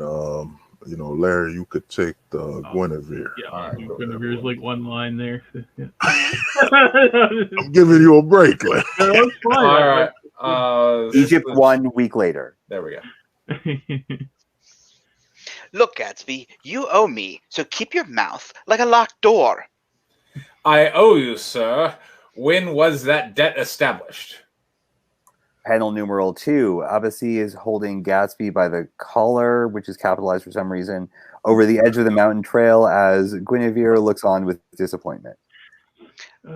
Larry, you could take the Guinevere. Yeah, Guinevere's like one line there. So, yeah. I'm giving you a break, Larry. No, that's fine. All right. Egypt 1 week later. There we go. Look, Gatsby, you owe me, so keep your mouth like a locked door. I owe you, sir. When was that debt established? Panel numeral 2. Abassi is holding Gatsby by the collar, which is capitalized for some reason, over the edge of the mountain trail as Guinevere looks on with disappointment.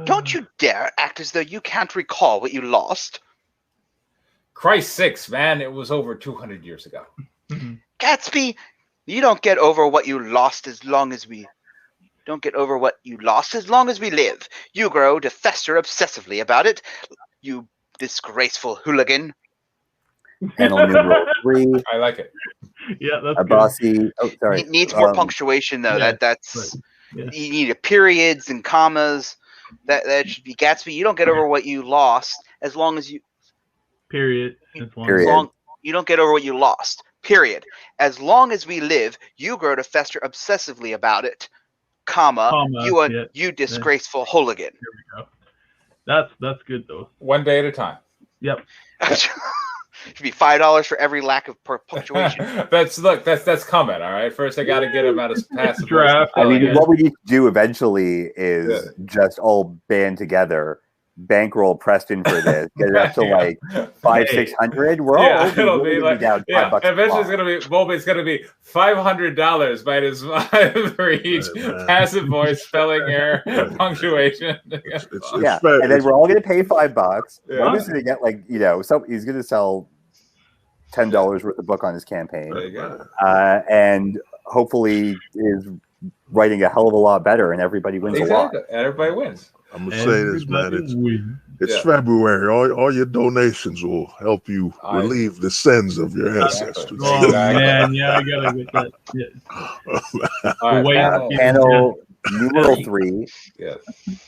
Don't you dare act as though you can't recall what you lost. Christ sakes, man, it was over 200 years ago. Gatsby, you don't get over what you lost as long as we... Don't get over what you lost as long as we live. You grow to fester obsessively about it, you disgraceful hooligan. Panel numeral 3. I like it. Yeah, that's Abassi. good. Oh, sorry. It needs more punctuation, though. Yeah, That's right. Yeah. You need periods and commas. That should be Gatsby. You don't get over what you lost as long as you. Period. Period. You don't get over what you lost. Period. As long as we live, you grow to fester obsessively about it. Comma you disgraceful hooligan. There we go. That's good though. One day at a time. Yep. Should be $5 for every lack of punctuation. That's coming. All right. First, I got to get him out of passive draft. I mean, what we need to do eventually is just all band together, bankroll Preston for this, get it up to like 500-600. We're all it'll be like down $5 eventually it's gonna be It's gonna be $500 minus 5 for each passive voice, spelling error, punctuation. And then we're all gonna pay $5. Boba's gonna get he's gonna sell $10 worth of book on his campaign. There you go. And hopefully is writing a hell of a lot better, and everybody wins a lot. And everybody wins. I'm gonna say this, man. It's February. All your donations will help you relieve the sins of your ancestors. Oh man, yeah, I gotta get that. Yeah. Panel numeral 3. Yes.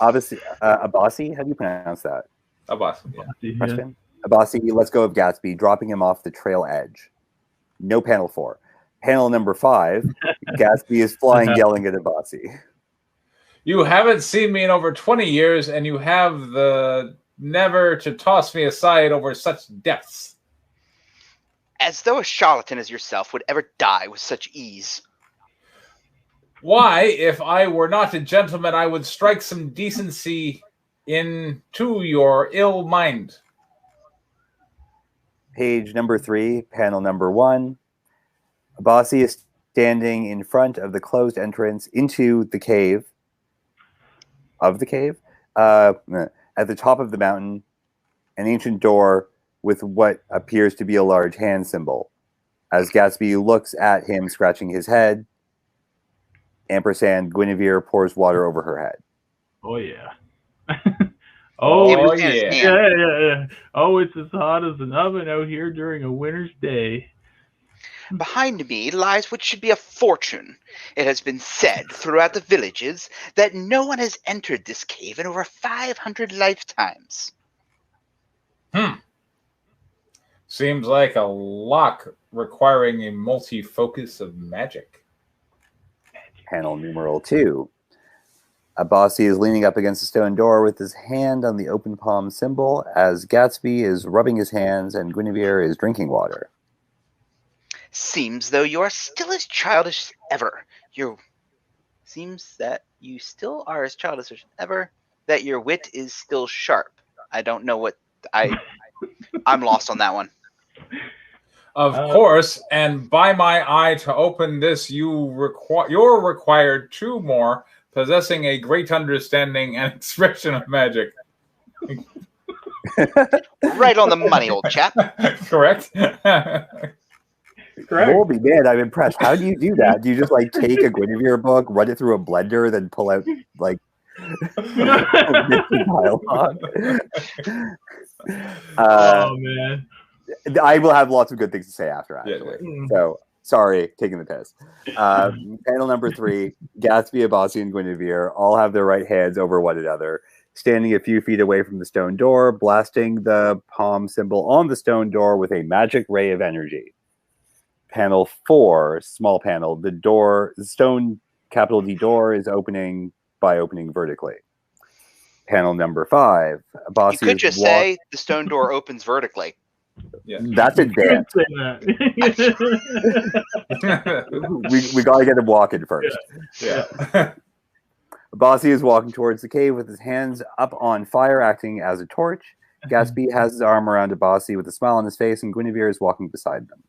Obviously, Abassi. How do you pronounce that? Abassi. Yeah. Question. Abassi lets go of Gatsby, dropping him off the trail edge. No panel 4. Panel number 5. Gatsby is flying, yelling at Abassi. You haven't seen me in over 20 years, and you have the never to toss me aside over such depths. As though a charlatan as yourself would ever die with such ease. Why, if I were not a gentleman, I would strike some decency into your ill mind. Page number 3, panel number 1. Abassi is standing in front of the closed entrance into the cave. At the top of the mountain, an ancient door with what appears to be a large hand symbol. As Gatsby looks at him, scratching his head, ampersand, Guinevere pours water over her head. Oh yeah. Oh yeah. Yeah. Oh, it's as hot as an oven out here during a winter's day. Behind me lies what should be a fortune. It has been said throughout the villages that no one has entered this cave in over 500 lifetimes. Seems like a lock requiring a multi-focus of magic. Panel numeral 2. Abasi is leaning up against a stone door with his hand on the open palm symbol as Gatsby is rubbing his hands and Guinevere is drinking water. Seems though you are still as childish as ever. Seems that you still are as childish as ever. That your wit is still sharp. I don't know what I'm lost on that one. Of course, and by my eye to open this, you're required 2 more, possessing a great understanding and expression of magic. Right on the money, old chap. Correct. Holy man, I'm impressed. How do you do that? Do you just like take a Guinevere book, run it through a blender, then pull out like dialogue? Oh man. I will have lots of good things to say after, actually. Yeah. So, sorry, taking the piss. Panel number 3, Gatsby, Abasi, and Guinevere all have their right hands over one another, standing a few feet away from the stone door, blasting the palm symbol on the stone door with a magic ray of energy. Panel 4, small panel, the stone capital D door is opening by opening vertically. Panel number 5, Abasi. You could just say the stone door opens vertically. Yeah. That's advanced. we got to get him walking first. Yeah. Abasi is walking towards the cave with his hands up on fire, acting as a torch. Gatsby has his arm around Abasi with a smile on his face, and Guinevere is walking beside them.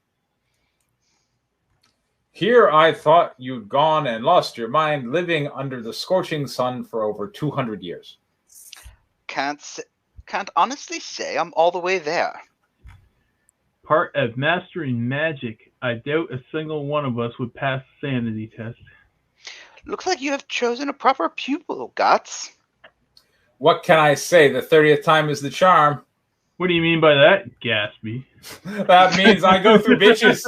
Here I thought you'd gone and lost your mind, living under the scorching sun for over 200 years. Can't honestly say I'm all the way there. Part of mastering magic, I doubt a single one of us would pass the sanity test. Looks like you have chosen a proper pupil, Guts. What can I say? The 30th time is the charm. What do you mean by that, Gatsby? That means I go through bitches.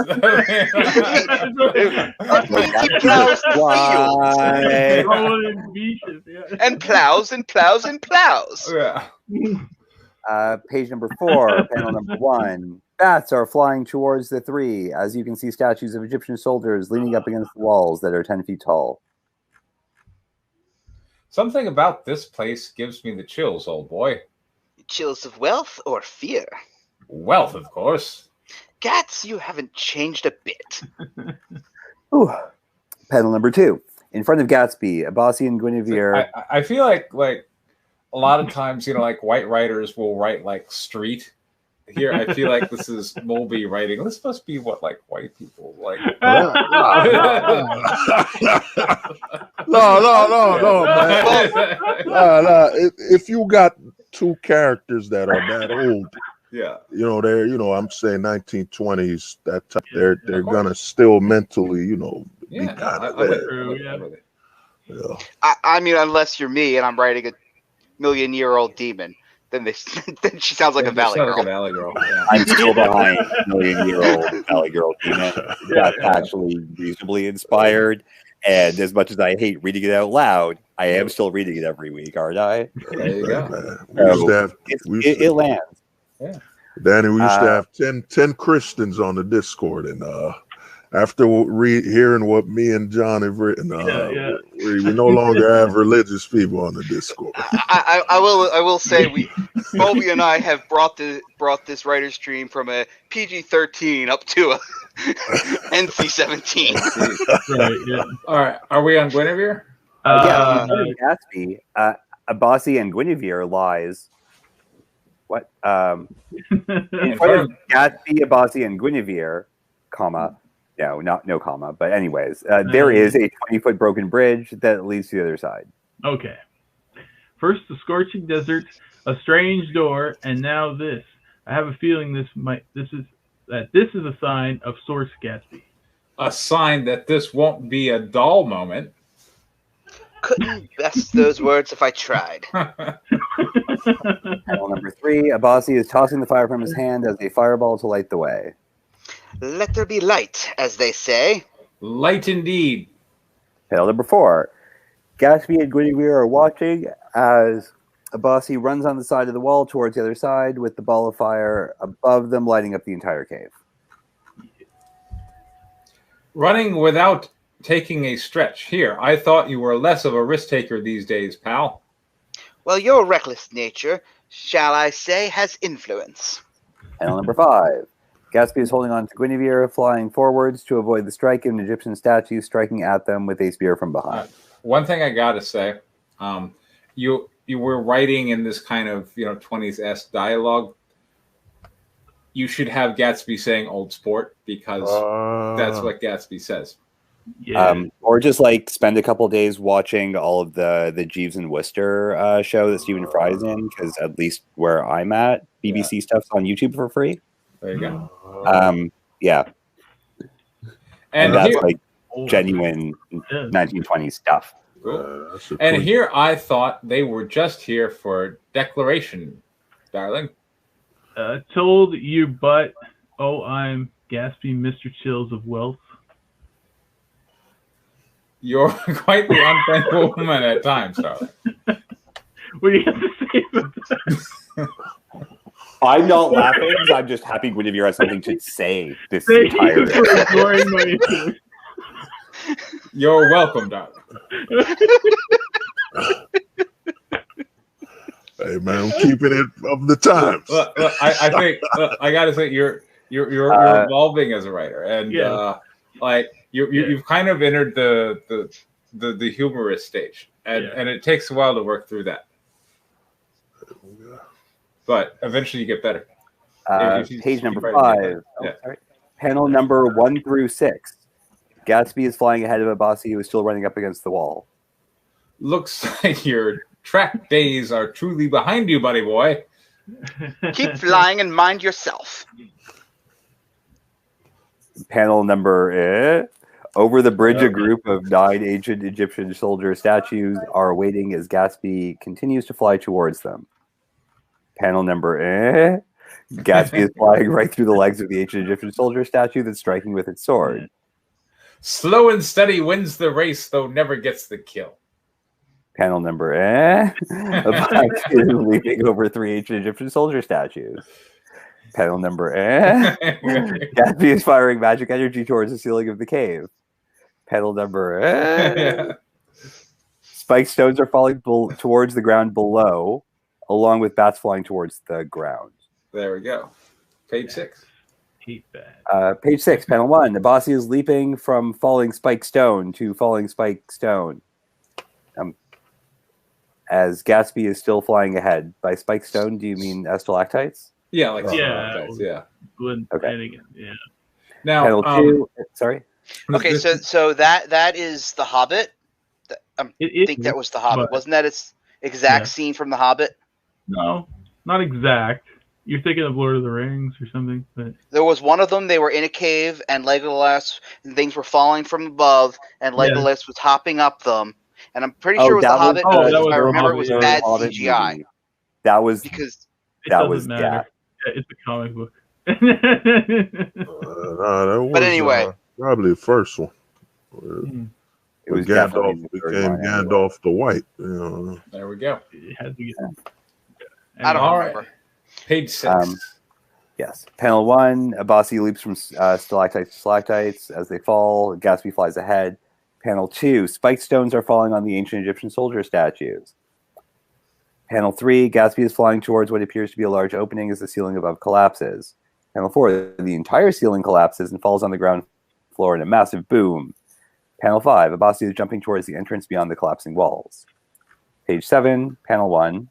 And plows and plows and plows. Yeah. Page number 4, panel number 1. Bats are flying towards the 3. As you can see, statues of Egyptian soldiers leaning up against the walls that are 10 feet tall. Something about this place gives me the chills, old boy. Chills of wealth or fear? Wealth, of course. Gats, you haven't changed a bit. Ooh. Panel number 2. In front of Gatsby, Abasi and Guinevere. I feel like a lot of times, like white writers will write like street. Here, I feel like this is Mulby writing. This must be what like white people like. No, man. No. If you got 2 characters that are that old, yeah, they're I'm saying 1920s. That type, they're gonna still mentally, be kind of there. Yeah. I mean, unless you're me and I'm writing a million-year-old demon. Then she sounds like a valley girl. Like a valley girl. Yeah. I'm still behind million-year-old valley girl demon. That's actually reasonably inspired. And as much as I hate reading it out loud, I am still reading it every week, aren't I? There you go. It lands. Yeah. Danny, we used to have 10 Christians on the Discord, and after hearing what me and John have written, we no longer have religious people on the Discord. I will say Bobby and I have brought this writer stream from a PG-13 up to a NC-17. Right, yeah. All right, are we on Guinevere? Gatsby, Abasi and Guinevere lies. What? In front of Gatsby, Abasi, and Guinevere, comma. No comma, but anyways, there is a 20-foot broken bridge that leads to the other side. Okay. First, the scorching desert, a strange door, and now this. I have a feeling this is a sign of sorts, Gatsby. A sign that this won't be a dull moment. Couldn't best those words if I tried. Panel number 3, Abasi is tossing the fire from his hand as a fireball to light the way. Let there be light, as they say. Light indeed. Panel number 4, Gatsby and Guinevere are watching as Abasi runs on the side of the wall towards the other side with the ball of fire above them, lighting up the entire cave. Running without taking a stretch. Here, I thought you were less of a risk taker these days, pal. Well, your reckless nature, shall I say, has influence. Panel number 5. Gatsby is holding on to Guinevere, flying forwards to avoid the strike of an Egyptian statue striking at them with a spear from behind. One thing I gotta say, you were writing in this kind of 20s-esque dialogue. You should have Gatsby saying "old sport" because that's what Gatsby says. Yeah. Or just like spend a couple days watching all of the Jeeves and Wooster show that Stephen Fry's in, because at least where I'm at, BBC stuff's on YouTube for free. There you go. Yeah, and that's here, like genuine 1920s stuff. Cool. And here I thought they were just here for declaration, darling. Told you, but I'm Gatsby, Mr. Chills of Wealth. You're quite the unthankful woman at times, darling. What do you have to say about that? I'm not laughing. I'm just happy Guinevere has something to say this Thank entire you for ignoring my issue. You're welcome, darling. Hey man, I'm keeping it of the times. Look, I think I gotta say you're evolving as a writer, and you've kind of entered the humorous stage, and it takes a while to work through that. But eventually you get better. Page number 5. Panel number 1 through 6. Gatsby is flying ahead of Abasi, who is still running up against the wall. Looks like your track days are truly behind you, buddy boy. Keep flying and mind yourself. Panel number over the bridge, a group of 9 ancient Egyptian soldier statues are waiting as Gatsby continues to fly towards them. Panel number Gatsby is flying right through the legs of the ancient Egyptian soldier statue that's striking with its sword. Slow and steady wins the race, though never gets the kill. Panel number Abasi is leaping over 3 ancient Egyptian soldier statues. Panel number Gatsby is firing magic energy towards the ceiling of the cave. Panel number spiked stones are falling towards the ground below, along with bats flying towards the ground. There we go. Page 6. Page 6, panel 1. Abasi is leaping from falling spike stone to falling spike stone. As Gatsby is still flying ahead. By spike stone, do you mean stalactites? Yeah, like stalactites, yeah. Okay. Yeah. Now, panel 2, sorry. Okay, so that is The Hobbit. I think that was The Hobbit. Wasn't that its exact scene from The Hobbit? No, not exact. You're thinking of Lord of the Rings or something. But there was one of them. They were in a cave, and Legolas and things were falling from above, and Legolas was hopping up them. And I'm pretty sure it was The Hobbit. I remember it was bad CGI. Movie. That was because that was matter. Yeah, it's a comic book. That was, but anyway, probably the first one. It was Gandalf became Gandalf the White. There we go. It had to get. I don't remember. Page 6. Yes. Panel 1. Abasi leaps from stalactites to stalactites as they fall. Gatsby flies ahead. Panel 2. Spiked stones are falling on the ancient Egyptian soldier statues. Panel 3. Gatsby is flying towards what appears to be a large opening as the ceiling above collapses. Panel 4. The entire ceiling collapses and falls on the ground floor in a massive boom. Panel 5. Abasi is jumping towards the entrance beyond the collapsing walls. Page 7. Panel 1.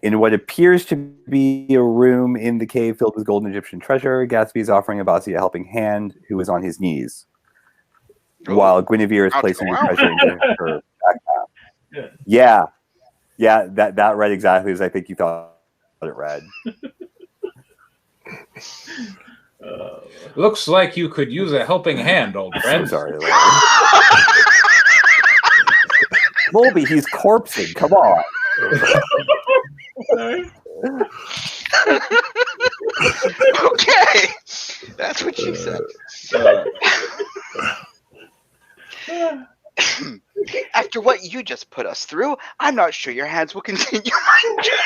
In what appears to be a room in the cave filled with golden Egyptian treasure, Gatsby is offering Abasi a helping hand, who is on his knees, while Guinevere is placing the treasure into her backpack. Yeah, that read exactly as I think you thought it read. Looks like you could use a helping hand, old friend. I'm sorry. Mulby, he's corpsing. Come on. Okay, that's what she said. After what you just put us through, I'm not sure your hands will continue my journey.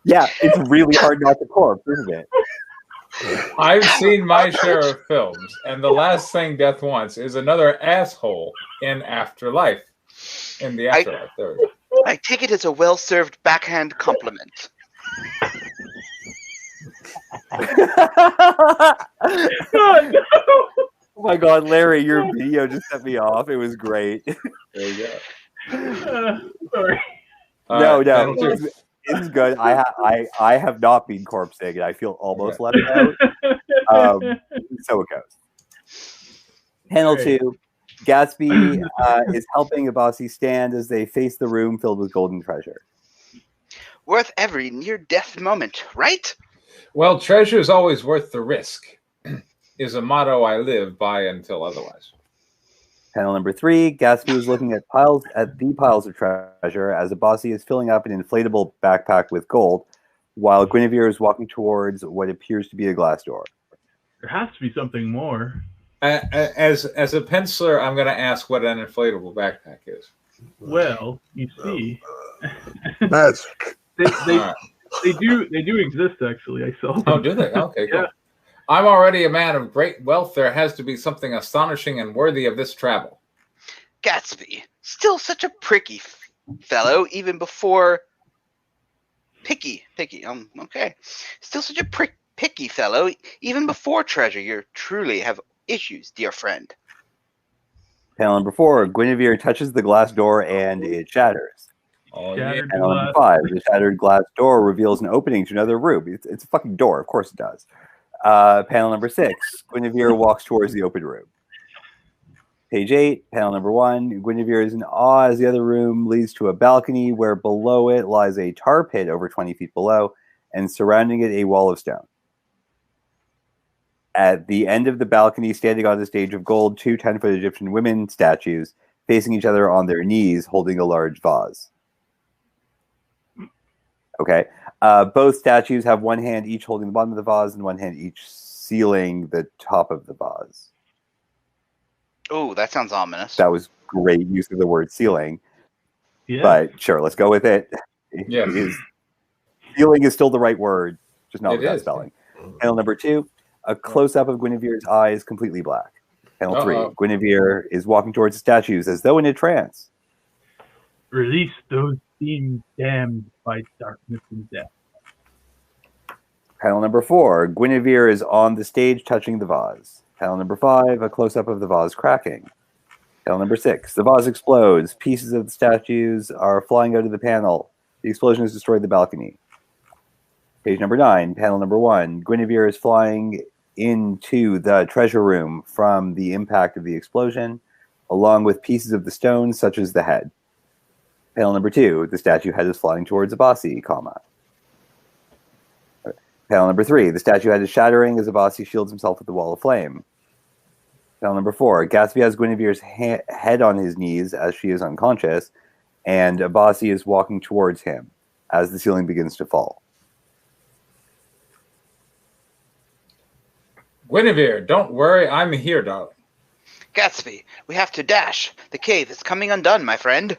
Yeah, it's really hard not to corpse, isn't it? I've seen my share of films, and the last thing death wants is another asshole in afterlife. In the afterlife, there we go. I take it as a well-served backhand compliment. Oh my God, Larry, your video just set me off. It was great. There you go. Sorry. No, this is good. I have not been corpsing, and I feel almost left out. So it goes. Panel 2. Gatsby is helping Abbasi stand as they face the room filled with golden treasure. Worth every near-death moment, right? Well, treasure is always worth the risk, is a motto I live by until otherwise. Panel number 3, Gatsby is looking at the piles of treasure as Abbasi is filling up an inflatable backpack with gold, while Guinevere is walking towards what appears to be a glass door. There has to be something more. As a penciler, I'm going to ask what an inflatable backpack is. Well, you see, magic. They do exist, actually. I saw them. Oh, do they? Okay, cool. Yeah. I'm already a man of great wealth. There has to be something astonishing and worthy of this travel. Gatsby, still such a pricky fellow, even before... Picky. Okay. Still such a picky fellow, even before treasure. You truly have issues, dear friend. Panel number 4, Guinevere touches the glass door and it shatters. Oh, yeah. Panel number 5, the shattered glass door reveals an opening to another room. It's a fucking door, of course it does. Panel number 6, Guinevere walks towards the open room. Page 8, panel number 1, Guinevere is in awe as the other room leads to a balcony where below it lies a tar pit over 20 feet below, and surrounding it a wall of stone. At the end of the balcony, standing on the stage of gold, 2 10-foot Egyptian women statues facing each other on their knees holding a large vase. Okay. Both statues have one hand each holding the bottom of the vase and one hand each sealing the top of the vase. Oh, that sounds ominous. That was great use of the word sealing. Yeah. But sure, let's go with it. Yes. Sealing is still the right word, just not It with that is. spelling. Panel number 2, a close-up of Guinevere's eyes completely black. Panel 3, Guinevere is walking towards the statues as though in a trance. Release those demons damned by darkness and death. Panel number 4, Guinevere is on the stage touching the vase. Panel number 5, a close-up of the vase cracking. Panel number 6, the vase explodes. Pieces of the statues are flying out of the panel. The explosion has destroyed the balcony. Page number 9, panel number 1, Guinevere is flying into the treasure room from the impact of the explosion, along with pieces of the stone, such as the head. Panel number 2, the statue head is flying towards Abbasi, comma. Panel number 3, the statue head is shattering as Abbasi shields himself with the wall of flame. Panel number 4, Gatsby has Guinevere's head on his knees as she is unconscious, and Abbasi is walking towards him as the ceiling begins to fall. Guinevere, don't worry, I'm here, darling. Gatsby, we have to dash. The cave is coming undone, my friend.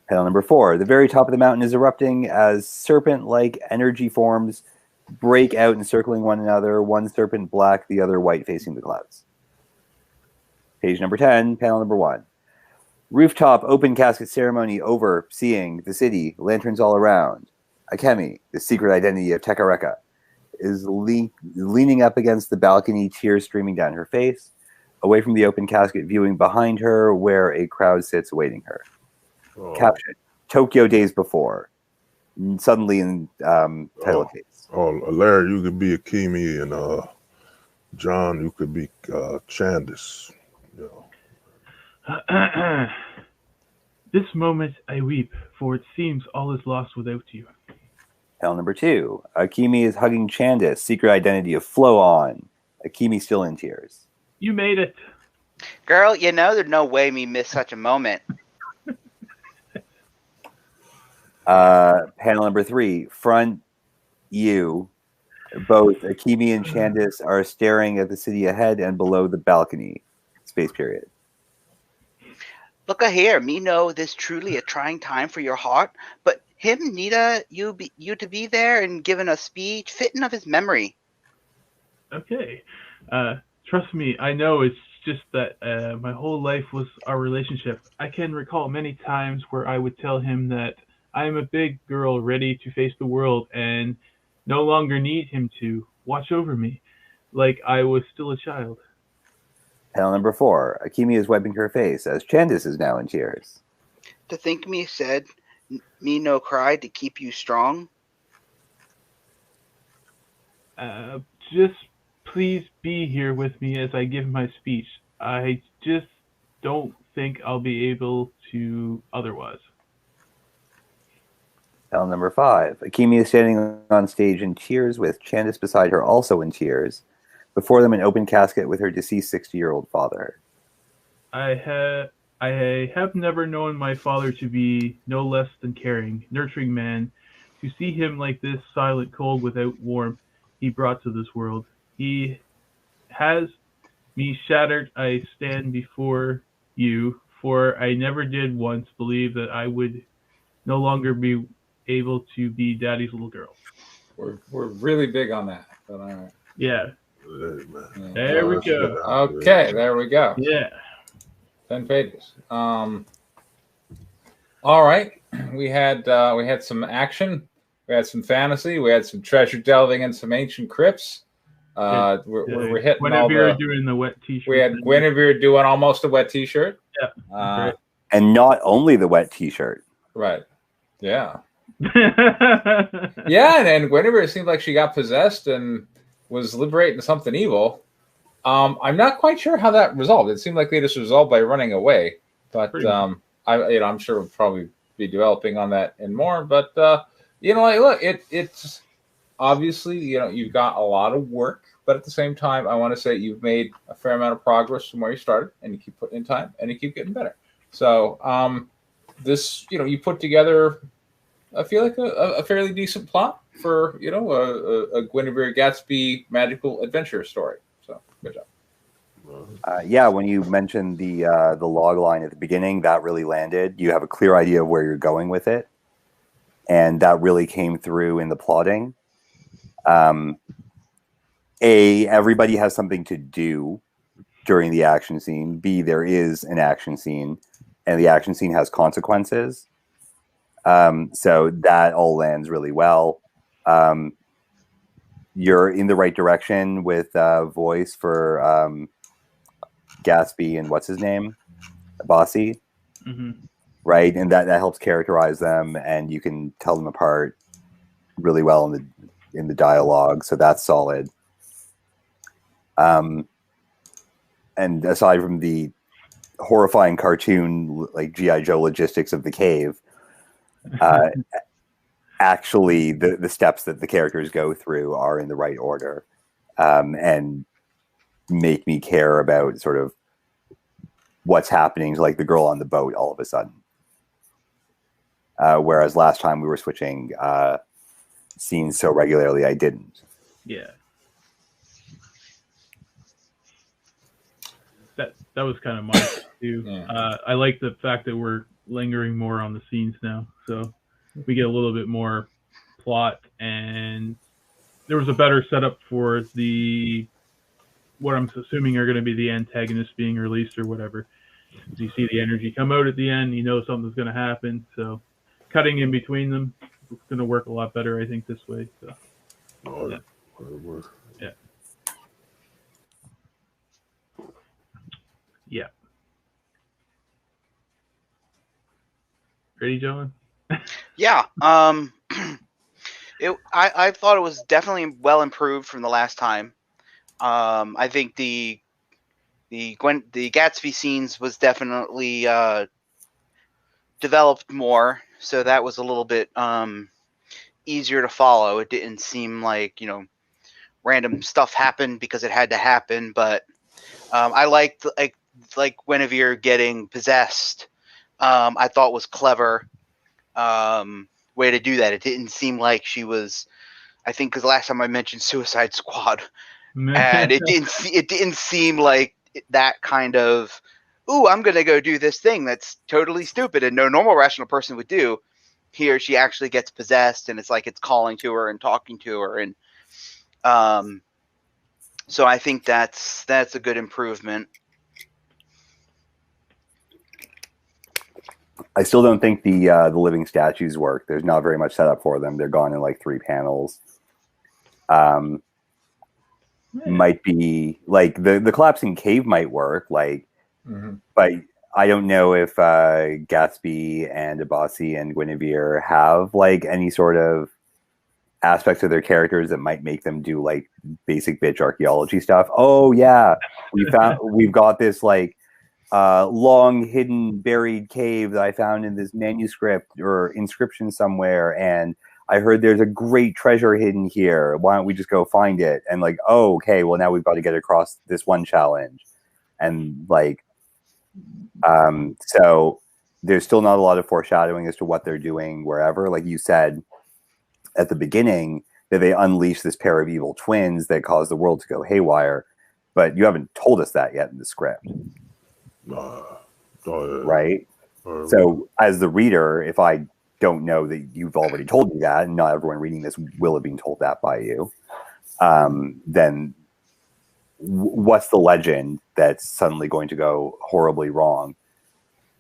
Panel number 4, the very top of the mountain is erupting as serpent-like energy forms break out encircling one another, one serpent black, the other white, facing the clouds. Page number 10, panel number 1. Rooftop open casket ceremony overseeing the city, lanterns all around. Akemi, the secret identity of Tekareka, is leaning up against the balcony, tears streaming down her face, away from the open casket, viewing behind her where a crowd sits awaiting her. Oh. Caption, Tokyo days before. Suddenly in title case. Oh, Larry, you could be Akemi, and John, you could be Chandis. Yeah. This moment I weep, for it seems all is lost without you. Panel number 2. Akemi is hugging Chandis, secret identity of Flow On, Akimi's still in tears. You made it. Girl, you know there's no way me miss such a moment. Panel number 3, front you. Both Akimi and Candace are staring at the city ahead and below the balcony. Space period. Look a here, me know this truly a trying time for your heart, but him need you to be there and giving a speech fitting of his memory. Okay. Trust me, I know it's just that my whole life was our relationship. I can recall many times where I would tell him that I am a big girl ready to face the world and no longer need him to watch over me like I was still a child. Panel number 4, Akimi is wiping her face as Candace is now in tears. To think me said, me no cry to keep you strong. Just please be here with me as I give my speech. I just don't think I'll be able to otherwise. Panel number 5, Akimi is standing on stage in tears with Candace beside her also in tears. Before them, an open casket with her deceased 60-year-old father. I have never known my father to be no less than caring, nurturing man. To see him like this, silent, cold, without warmth, he brought to this world. He has me shattered. I stand before you, for I never did once believe that I would no longer be able to be daddy's little girl. We're really big on that. But all right. Yeah. Yeah. There we go. Okay, there we go. Yeah. 10 pages. All right. We had some action. We had some fantasy. We had some treasure delving in some ancient crypts. We're hitting Guinevere all the. doing the wet t-shirt. We had Guinevere doing almost a wet t-shirt. Yeah. And not only the wet t-shirt. Right. Yeah. Yeah, and Guinevere seemed like she got possessed and was liberating something evil. I'm not quite sure how that resolved. It seemed like they just resolved by running away. But I'm sure we'll probably be developing on that and more. But look, it's obviously you've got a lot of work, but at the same time, I want to say you've made a fair amount of progress from where you started, and you keep putting in time, and you keep getting better. So this you put together, I feel like a fairly decent plot for a Guinevere Gatsby magical adventure story. So good job. When you mentioned the log line at the beginning, that really landed. You have a clear idea of where you're going with it, and that really came through in the plotting. Everybody has something to do during the action scene. B, there is an action scene, and the action scene has consequences. So that all lands really well. You're in the right direction with voice for Gatsby and what's his name? Bossy. Mm-hmm. Right? And that helps characterize them, and you can tell them apart really well in the dialogue. So that's solid. And aside from the horrifying cartoon like G.I. Joe logistics of the cave, actually the steps that the characters go through are in the right order, and make me care about sort of what's happening to like the girl on the boat all of a sudden. Whereas last time we were switching scenes so regularly, I didn't. Yeah. That was kind of mine too. Yeah. I like the fact that we're lingering more on the scenes now, so we get a little bit more plot, and there was a better setup for what I'm assuming are going to be the antagonists being released or whatever. You see the energy come out at the end, you know something's going to happen, so cutting in between them is going to work a lot better, I think, this way. So, yeah. Yeah. Yeah. Ready, gentlemen? Yeah. I thought it was definitely well improved from the last time. I think the Gatsby scenes was definitely developed more, so that was a little bit easier to follow. It didn't seem like random stuff happened because it had to happen. But I liked like Guinevere getting possessed. I thought was clever way to do that. It didn't seem like she was. I think because last time I mentioned Suicide Squad, and it didn't seem like that kind of, ooh, I'm gonna go do this thing that's totally stupid and no normal rational person would do. Here she actually gets possessed, and it's like it's calling to her and talking to her, and so I think that's a good improvement. I still don't think the living statues work. There's not very much setup for them. They're gone in like 3 panels. Might be like the collapsing cave might work, like, but I don't know if Gatsby and Abassi and Guinevere have like any sort of aspects of their characters that might make them do like basic bitch archaeology stuff. Oh yeah, we've got this like long hidden buried cave that I found in this manuscript or inscription somewhere, and I heard there's a great treasure hidden here. Why don't we just go find it? And like, oh, okay, well now we've got to get across this one challenge. And like, so there's still not a lot of foreshadowing as to what they're doing wherever. Like you said at the beginning, that they unleash this pair of evil twins that cause the world to go haywire. But you haven't told us that yet in the script. Right? So as the reader, if I don't know that you've already told me that, and not everyone reading this will have been told that by you, then what's the legend that's suddenly going to go horribly wrong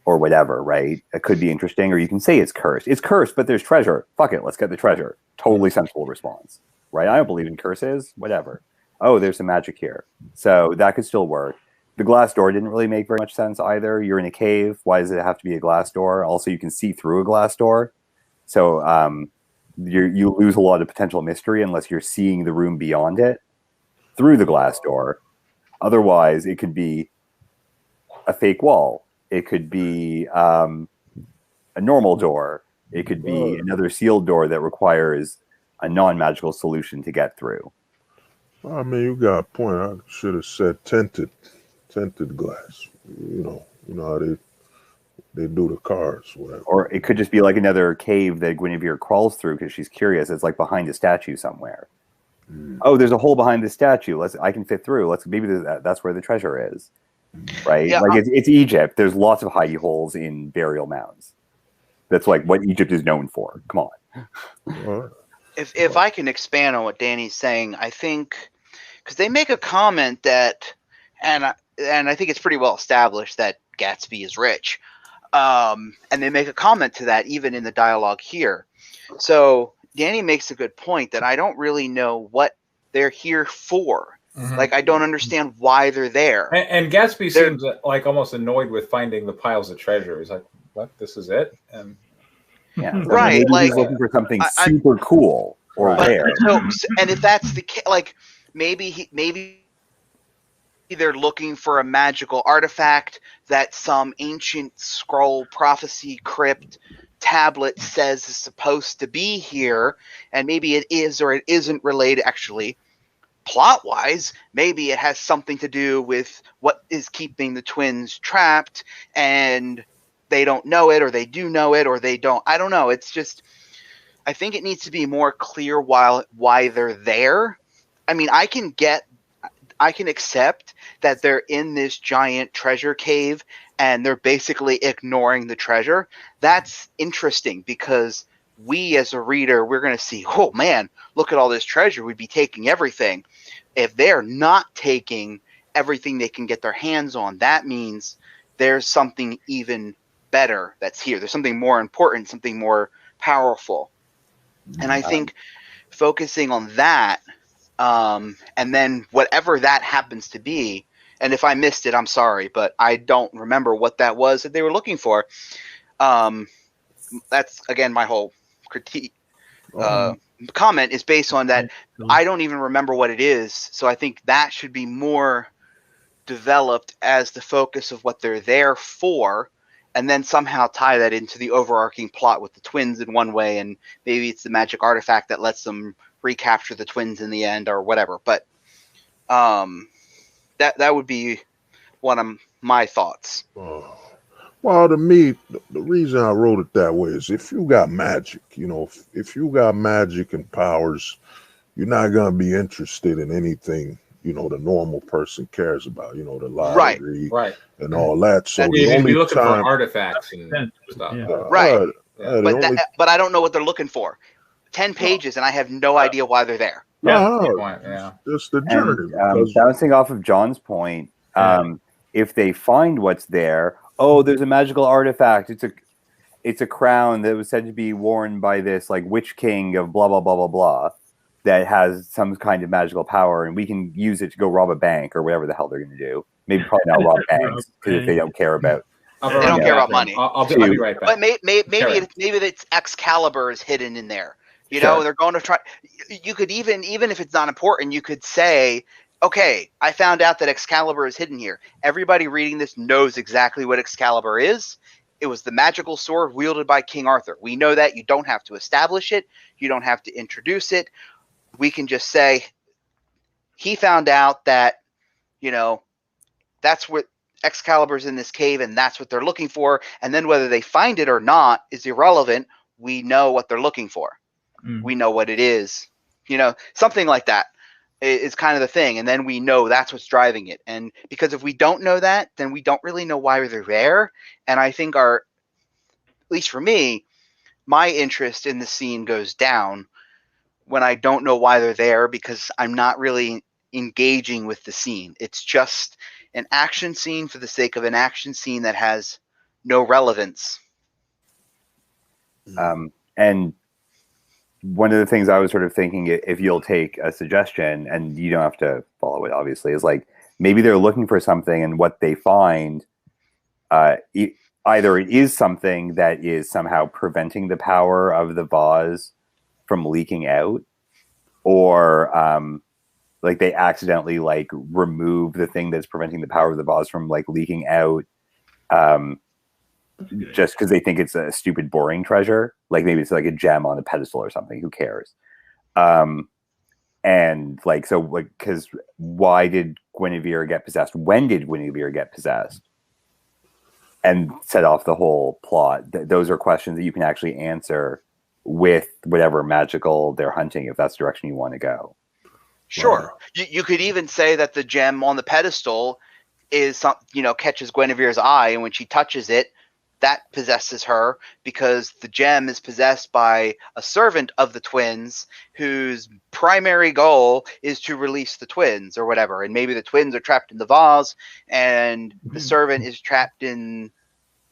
or whatever, right? It could be interesting, or you can say it's cursed. It's cursed, but there's treasure. Fuck it, let's get the treasure. Totally sensible response, right? I don't believe in curses, whatever. Oh, there's some magic here. So that could still work. The glass door didn't really make very much sense either. You're in a cave. Why does it have to be a glass door? Also, you can see through a glass door. So you lose a lot of potential mystery unless you're seeing the room beyond it through the glass door. Otherwise, it could be a fake wall. It could be a normal door. It could be another sealed door that requires a non-magical solution to get through. I mean, you got a point. I should have said tinted glass. You know how they do the cars, whatever. Or it could just be like another cave that Guinevere crawls through because she's curious. It's like behind a statue somewhere. Oh, there's a hole behind the statue. I can fit through. Maybe that's where the treasure is, right? Yeah, like it's Egypt. There's lots of hidey holes in burial mounds. That's like what Egypt is known for. Come on. If I can expand on what Danny's saying, I think because they make a comment that, and I think it's pretty well established that Gatsby is rich, and they make a comment to that even in the dialogue here. So Danny makes a good point that I don't really know what they're here for. Like, I don't understand why they're there. And Gatsby seems like almost annoyed with finding the piles of treasure. He's like, "What? This is it?" And yeah, right. Maybe like he's looking for something super cool or rare. So, and if that's the case, like maybe they're looking for a magical artifact that some ancient scroll, prophecy, crypt, tablet says is supposed to be here, and maybe it is or it isn't related. Actually, plot-wise, maybe it has something to do with what is keeping the twins trapped, and they don't know it, or they do know it, or they don't. I don't know. It's just, I think it needs to be more clear why they're there. I mean, I can accept that they're in this giant treasure cave and they're basically ignoring the treasure. That's interesting because we as a reader, we're going to see, oh man, look at all this treasure. We'd be taking everything. If they're not taking everything they can get their hands on, that means there's something even better that's here. There's something more important, something more powerful. And I think focusing on that, and then whatever that happens to be, and if I missed it, I'm sorry, but I don't remember what that was that they were looking for. That's, again, my whole critique. Comment is based on that. I don't even remember what it is, so I think that should be more developed as the focus of what they're there for, and then somehow tie that into the overarching plot with the twins in one way, and maybe it's the magic artifact that lets them recapture the twins in the end or whatever. But that would be one of my thoughts. Well, to me, the reason I wrote it that way is if you got magic, if you got magic and powers, you're not going to be interested in anything, the normal person cares about, the lottery and all that. So you're going to be looking for artifacts and stuff. Right. But I don't know what they're looking for. 10 pages, and I have no idea why they're there. Just the journey. Bouncing off of John's point, if they find what's there, there's a magical artifact. It's a crown that was said to be worn by this like witch king of blah blah blah blah blah that has some kind of magical power, and we can use it to go rob a bank or whatever the hell they're going to do. Maybe probably not rob banks because if they don't care about. They don't care about money. I'll be right back. But maybe it's Excalibur is hidden in there. They're going to try. You could even if it's not important, you could say, okay, I found out that Excalibur is hidden here. Everybody reading this knows exactly what Excalibur is. It was the magical sword wielded by King Arthur. We know that. You don't have to establish it. You don't have to introduce it. We can just say he found out that, that's what Excalibur's in this cave and that's what they're looking for. And then whether they find it or not is irrelevant. We know what they're looking for. We know what it is. Something like that is kind of the thing. And then we know that's what's driving it. And because if we don't know that, then we don't really know why they're there. And I think at least for me, my interest in the scene goes down when I don't know why they're there because I'm not really engaging with the scene. It's just an action scene for the sake of an action scene that has no relevance. And one of the things I was sort of thinking, if you'll take a suggestion, and you don't have to follow it, obviously, is like maybe they're looking for something, and what they find, either it is something that is somehow preventing the power of the vase from leaking out, or like they accidentally like remove the thing that's preventing the power of the vase from like leaking out. Just because they think it's a stupid, boring treasure. Like maybe it's like a gem on a pedestal or something. Who cares? And like, so like, because why did Guinevere get possessed? When did Guinevere get possessed? And set off the whole plot. Those are questions that you can actually answer with whatever magical they're hunting, if that's the direction you want to go. Sure. You could even say that the gem on the pedestal is, catches Guinevere's eye, and when she touches it, that possesses her because the gem is possessed by a servant of the twins whose primary goal is to release the twins or whatever. And maybe the twins are trapped in the vase and the servant is trapped in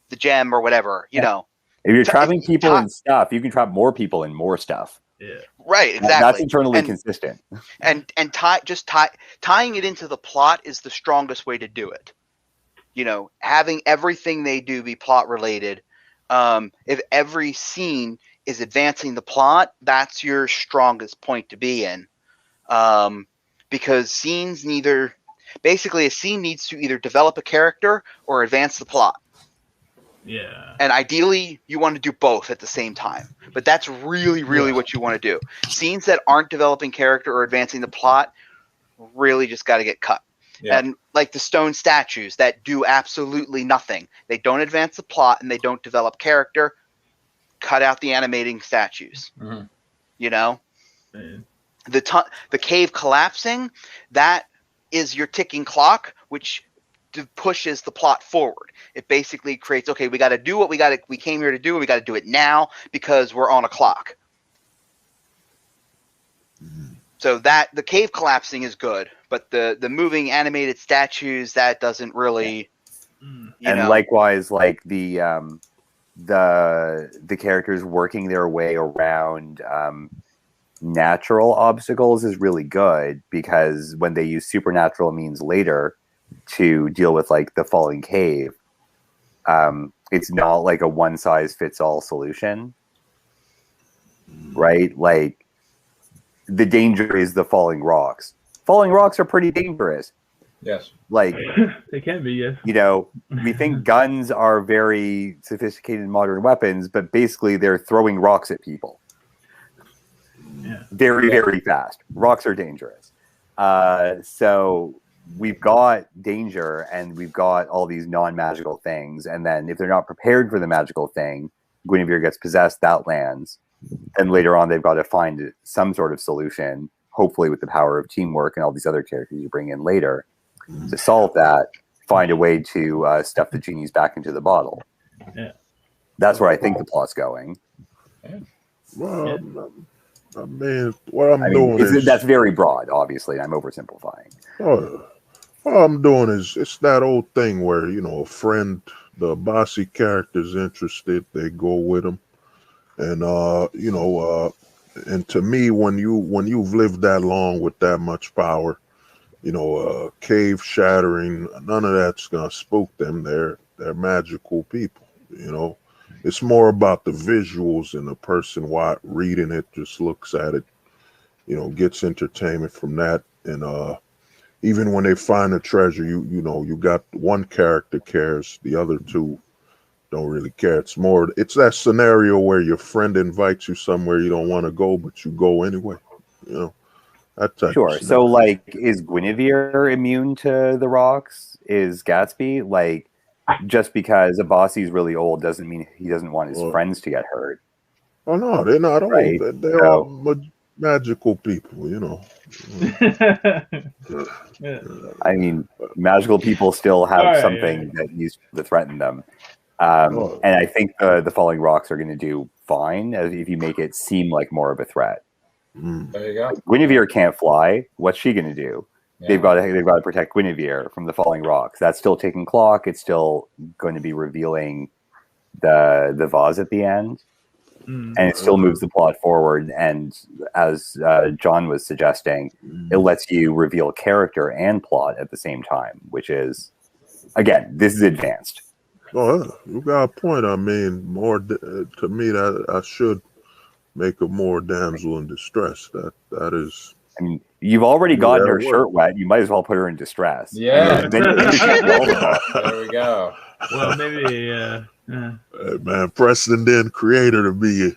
the gem or whatever, If you're trapping people in stuff, you can trap more people in more stuff. Yeah. Right, exactly. That's internally consistent. And tying it into the plot is the strongest way to do it. Having everything they do be plot related. If every scene is advancing the plot, that's your strongest point to be in. Because scenes basically a scene needs to either develop a character or advance the plot. Yeah. And ideally, you want to do both at the same time. But that's really, really what you want to do. Scenes that aren't developing character or advancing the plot really just got to get cut. Yeah. And like the stone statues that do absolutely nothing. They don't advance the plot and they don't develop character. Cut out the animating statues. Mm-hmm. The cave collapsing, that is your ticking clock, which pushes the plot forward. It basically creates, okay, we got to do what we came here to do, and we got to do it now because we're on a clock. Mm-hmm. So that the cave collapsing is good, but the moving animated statues, that doesn't really. And likewise, like the characters working their way around natural obstacles is really good, because when they use supernatural means later to deal with like the falling cave, it's not like a one size fits all solution, right? Like, the danger is the falling rocks. Falling rocks are pretty dangerous. Yes. Like they can be, yes. We think guns are very sophisticated modern weapons, but basically they're throwing rocks at people. very, very fast. Rocks are dangerous. So we've got danger and we've got all these non-magical things. And then if they're not prepared for the magical thing, Guinevere gets possessed, that lands. And later on, they've got to find some sort of solution, hopefully with the power of teamwork and all these other characters you bring in later to solve that, find a way to stuff the genies back into the bottle. Yeah. That's where I think the plot's going. Well, I mean, what I'm doing is... That's very broad, obviously. I'm oversimplifying. All I'm doing is, it's that old thing where, you know, a friend, the bossy character's interested, they go with him. And, you know, and to me, when you've lived that long with that much power, you know, cave shattering, none of that's going to spook them. They're magical people, you know. It's more about the visuals, and the person reading it just looks at it, you know, gets entertainment from that. And even when they find a treasure, you know, you got one character cares, the other two don't really care. It's that scenario where your friend invites you somewhere you don't want to go, but you go anyway, you know. That type sure. of So, like, is Guinevere immune to the rocks? Is Gatsby? Like, just because a bossy's really old doesn't mean he doesn't want his friends to get hurt. Oh no, they're not old. Right. They're all magical people, you know. I mean, magical people still have something that needs to threaten them. And I think the falling rocks are going to do fine if you make it seem like more of a threat. There you go. Guinevere can't fly. What's she going to do? Yeah. They've got to protect Guinevere from the falling rocks. That's still taking clock. It's still going to be revealing the vase at the end, and it still moves the plot forward. And as John was suggesting, it lets you reveal character and plot at the same time, which is, again, this is advanced. Oh, you got a point. I mean, more to me that I should make her more damsel in distress. That is. I mean, you've already gotten her shirt wet. You might as well put her in distress. Yeah. There we go. Well, maybe. Hey, man, Preston didn't create her to be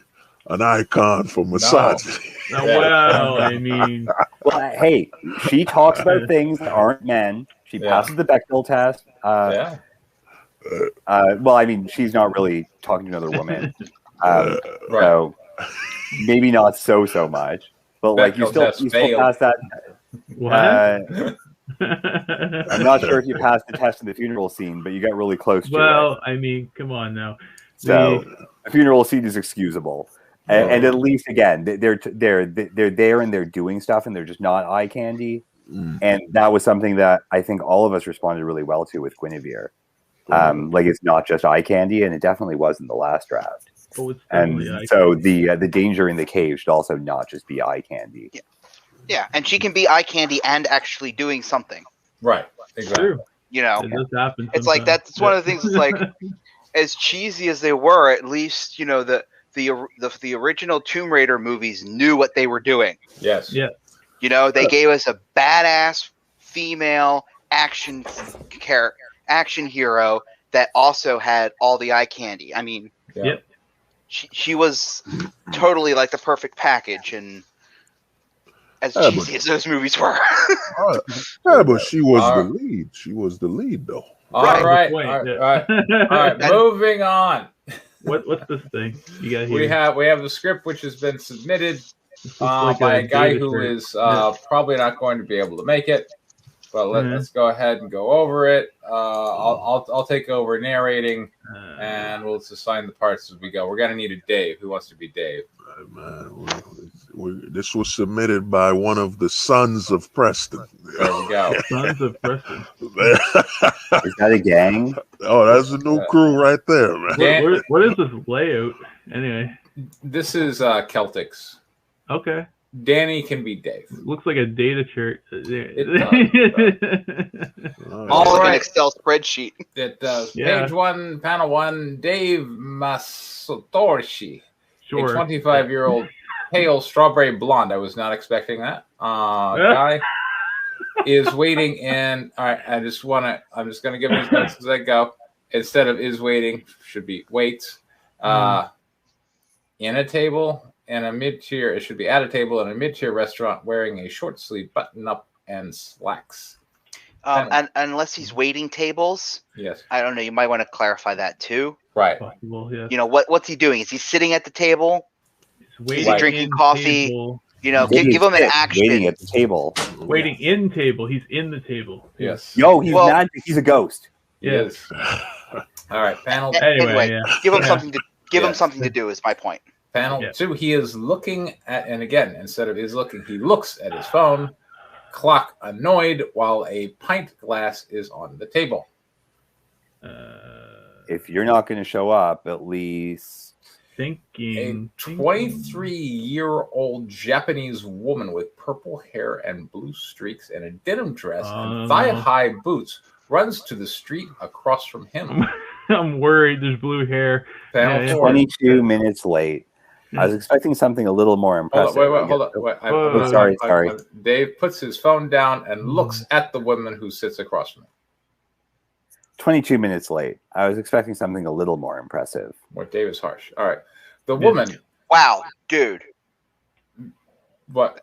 an icon for misogyny. No. Well, I mean. Well, hey, she talks about things that aren't men. She passes the Bechdel test. Well, I mean, she's not really talking to another woman. So maybe not so much. But like you still pass that. I'm not sure if you passed the test in the funeral scene, but you got really close to it. Well, I mean, come on now. So the funeral scene is excusable, and at least again they're there and they're doing stuff, and they're just not eye candy. And that was something that I think all of us responded really well to with Guinevere. Like it's not just eye candy, and it definitely was in the last draft. And so the danger in the cave should also not just be eye candy. Yeah, and she can be eye candy and actually doing something. Right, exactly. True. You know, it does happen it's like that's one of the things. It's like, as cheesy as they were, at least you know the original Tomb Raider movies knew what they were doing. Yes. Yeah. You know, they gave us a badass female action hero that also had all the eye candy. I mean, she was totally like the perfect package, and as cheesy as those movies were. But she was the lead. She was the lead, though. All right. Moving on. What's this thing you got here? We have the script which has been submitted by a guy who is probably not going to be able to make it. But let's go ahead and go over it. I'll take over narrating, and we'll just assign the parts as we go. We're gonna need a Dave. Who wants to be Dave? This was submitted by one of the sons of Preston. There we go. Sons of Preston. Is that a gang? Oh, that's a new crew right there, man. What is this layout anyway? This is Celtics. Okay. Danny can be Dave. It looks like a data chart. It does. All right. An Excel spreadsheet. It does. Page 1, panel 1. Dave Masatorshi, a 25-year-old pale strawberry blonde. I was not expecting that. Guy is waiting in. All right. I'm just going to give these notes as I go. Instead of is waiting, should be waits. In a table. in a mid-tier. It should be at a table in a mid-tier restaurant wearing a short sleeve button-up and slacks. And unless he's waiting tables. Yes. I don't know. You might want to clarify that too. Right. Possible, yeah. You know what's he doing? Is he sitting at the table? Is he drinking coffee? Table. You know, give him an action. Waiting at the table. Waiting in table. He's in the table. Yes. Yo, he's not. He's a ghost. Yes. All right, panel. Anyway, give him something to him something to do. Is my point. Panel 2. He is looking at, and again, instead of is looking, he looks at his phone. Clock annoyed while a pint glass is on the table. If you're not going to show up, at least. Thinking. A 23-year-old Japanese woman with purple hair and blue streaks and a denim dress and thigh-high boots runs to the street across from him. I'm worried. There's blue hair. 22 minutes late. I was expecting something a little more impressive. Hold on. Sorry. Dave puts his phone down and looks at the woman who sits across from him. 22 minutes late. I was expecting something a little more impressive. Well, Dave is harsh. All right. The woman. Wow, dude. What?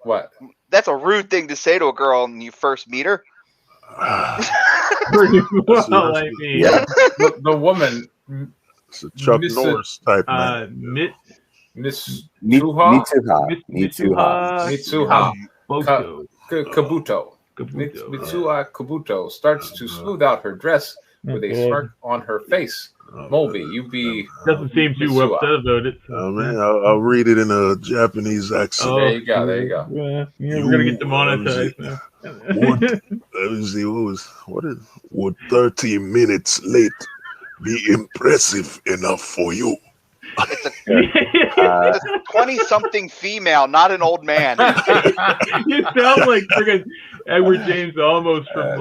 That's a rude thing to say to a girl when you first meet her. Pretty well, I mean. The woman. It's a Chuck Norris type man. Mitsuha. Kabuto. Mitsuha Kabuto starts to smooth out her dress with a smirk on her face. Molby, you be... Doesn't seem too upset about it. So. Man, I'll read it in a Japanese accent. There you go. Yeah, we're going to get demonetized now. Let me see, would 30 minutes late be impressive enough for you? It's a 20-something female, not an old man. You sound like friggin' Edward James almost from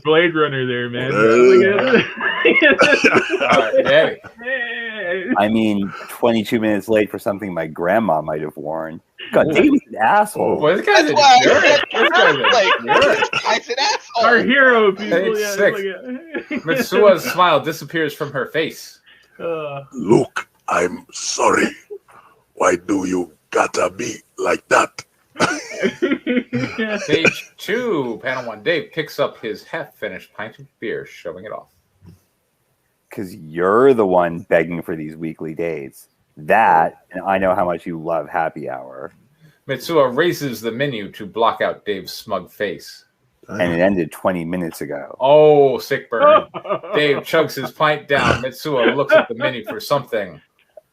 Blade Runner there, man. I mean, 22 minutes late for something my grandma might have worn. God, David's an asshole. Well, this guy's a jerk. Guy's an asshole. Our hero, people. Mitsuha's smile disappears from her face. Look, I'm sorry. Why do you gotta be like that? Page 2, panel 1. Dave picks up his half-finished pint of beer, showing it off. Because you're the one begging for these weekly dates. That, and I know how much you love happy hour. Mitsuha raises the menu to block out Dave's smug face. And it ended 20 minutes ago. Oh, sick burn. Dave chugs his pint down. Mitsuha looks at the menu for something.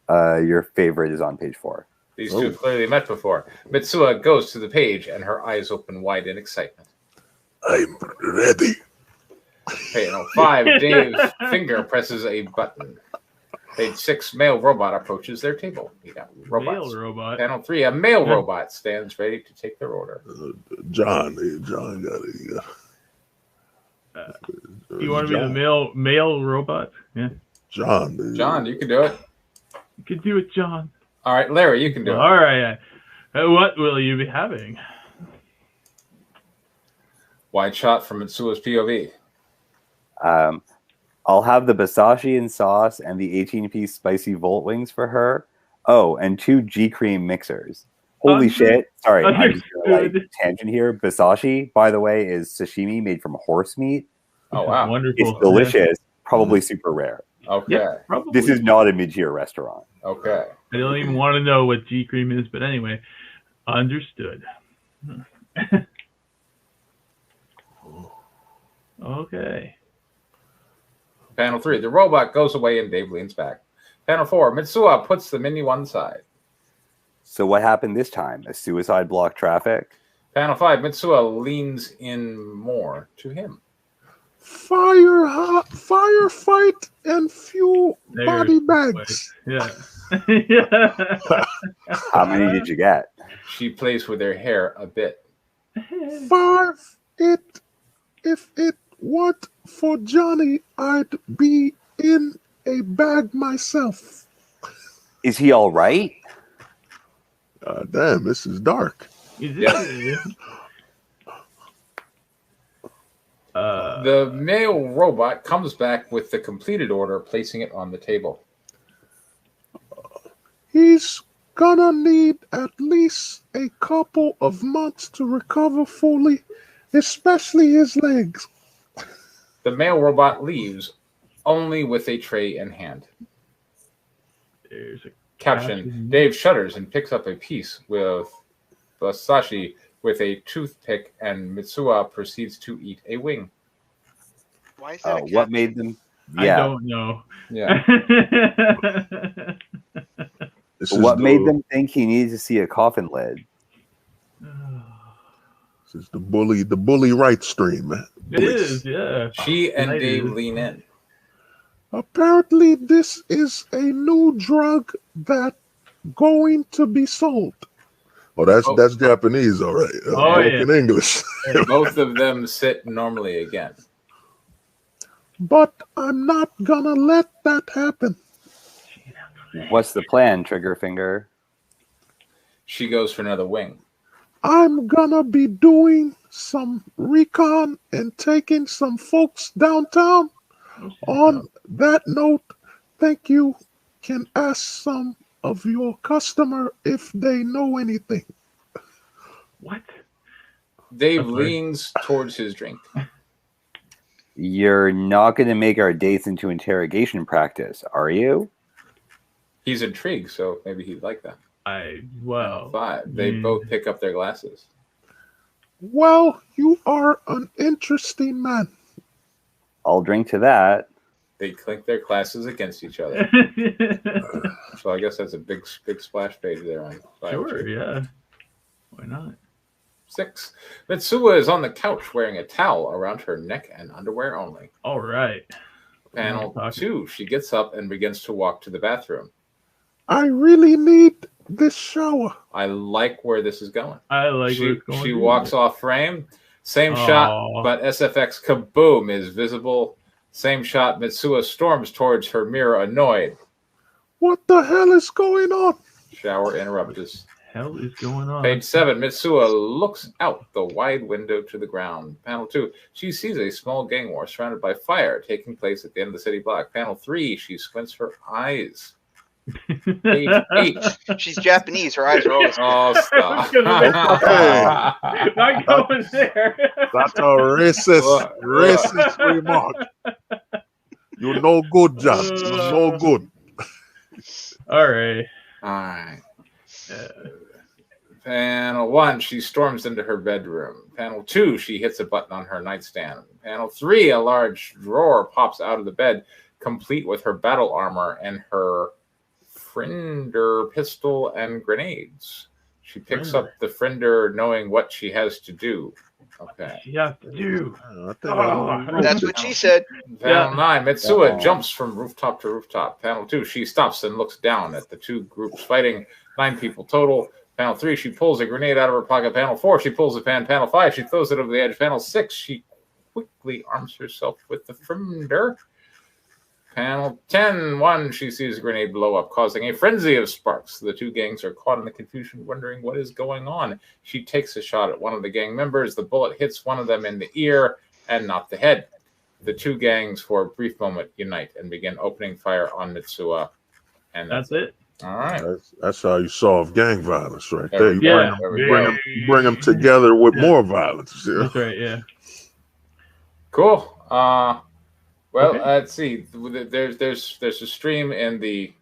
Your favorite is on page 4. These two have clearly met before. Mitsuha goes to the page, and her eyes open wide in excitement. I'm ready. Panel 5, Dave's finger presses a button. Page 6, male robot approaches their table. You got robots. Male robot. Panel 3, a male robot stands ready to take their order. John got it. You want to be the male robot? Yeah. John, you can do it. You can do it, John. All right, Larry, you can do it. All right. What will you be having? Wide shot from Mitsuha's POV. I'll have the Basashi and sauce and the 18-piece spicy Volt wings for her. Oh, and 2 G-cream mixers. Holy shit. Sorry, I'm just going to tangent here. Basashi, by the way, is sashimi made from horse meat. Oh, wow. Wonderful. It's delicious. Probably super rare. Okay. Yeah, probably. This is not a mid-tier restaurant. Okay. I don't even want to know what G-cream is, but anyway, understood. Okay. Panel 3, the robot goes away and Dave leans back. Panel 4, Mitsuha puts the menu on the side. So what happened this time? A suicide block traffic? Panel 5, Mitsuha leans in more to him. Firefight and fuel body bags. Yeah. How many did you get? She plays with her hair a bit. 5. If it weren't for Johnny, I'd be in a bag myself. Is he all right? Damn, this is dark. The male robot comes back with the completed order, placing it on the table. He's gonna need at least a couple of months to recover fully, especially his legs. The male robot leaves, only with a tray in hand. There's a Caption: Dave shudders and picks up a piece with Basashi with a toothpick, and Mitsuha proceeds to eat a wing. Why is that? What made them? I don't know. Yeah. What made them think he needed to see a coffin lid? This is the bully right stream, man. It is, yeah. She and Dave lean in. Apparently, this is a new drug that going to be sold. Oh, that's Japanese, all right. In English. Both of them sit normally again. But I'm not gonna let that happen. What's the plan, Triggerfinger? She goes for another wing. I'm gonna be doing some recon and taking some folks downtown. On that note, thank you. Can ask some of your customer if they know anything. What? Dave leans towards his drink. You're not going to make our dates into interrogation practice, are you? He's intrigued, so maybe he'd like that. Well. 5. They both pick up their glasses. Well, you are an interesting man. I'll drink to that. They clink their glasses against each other. So I guess that's a big splash page there on 5. Sure, yeah. Why not? 6. Mitsuha is on the couch wearing a towel around her neck and underwear only. All right. Panel 2. She gets up and begins to walk to the bathroom. I really need this shower. I like where this is going. I like where it's going. She walks off frame. Same shot, but SFX kaboom is visible. Same shot. Mitsuha storms towards her mirror, annoyed. What the hell is going on? Shower interruptus. Hell is going on? Page 7. Mitsuha looks out the wide window to the ground. Panel 2. She sees a small gang war surrounded by fire taking place at the end of the city block. Panel 3. She squints her eyes. Page 8. She's Japanese. Her eyes are always. Oh, stop. Not going there. That's a racist remark. You're no good, John. You're no good. All right. Panel 1, she storms into her bedroom. Panel 2, she hits a button on her nightstand. Panel 3, a large drawer pops out of the bed, complete with her battle armor and her Friender pistol and grenades. She picks up the Friender, knowing what she has to do. Okay. She has to do. That's what she said. Panel 9, Mitsuha jumps from rooftop to rooftop. Panel 2, she stops and looks down at the two groups fighting. 9 people total. Panel 3, she pulls a grenade out of her pocket. Panel 4, she pulls a pan. Panel 5, she throws it over the edge. Panel 6, she quickly arms herself with the Friender. Panel 10, 1, she sees a grenade blow up, causing a frenzy of sparks. The two gangs are caught in the confusion, wondering what is going on. She takes a shot at one of the gang members. The bullet hits one of them in the ear and not the head. The two gangs, for a brief moment, unite and begin opening fire on Mitsuha. And that's it. All right. That's how you solve gang violence right there. You bring them together with more violence. Yeah. That's right, yeah. Cool. Well, let's see. There's a stream in the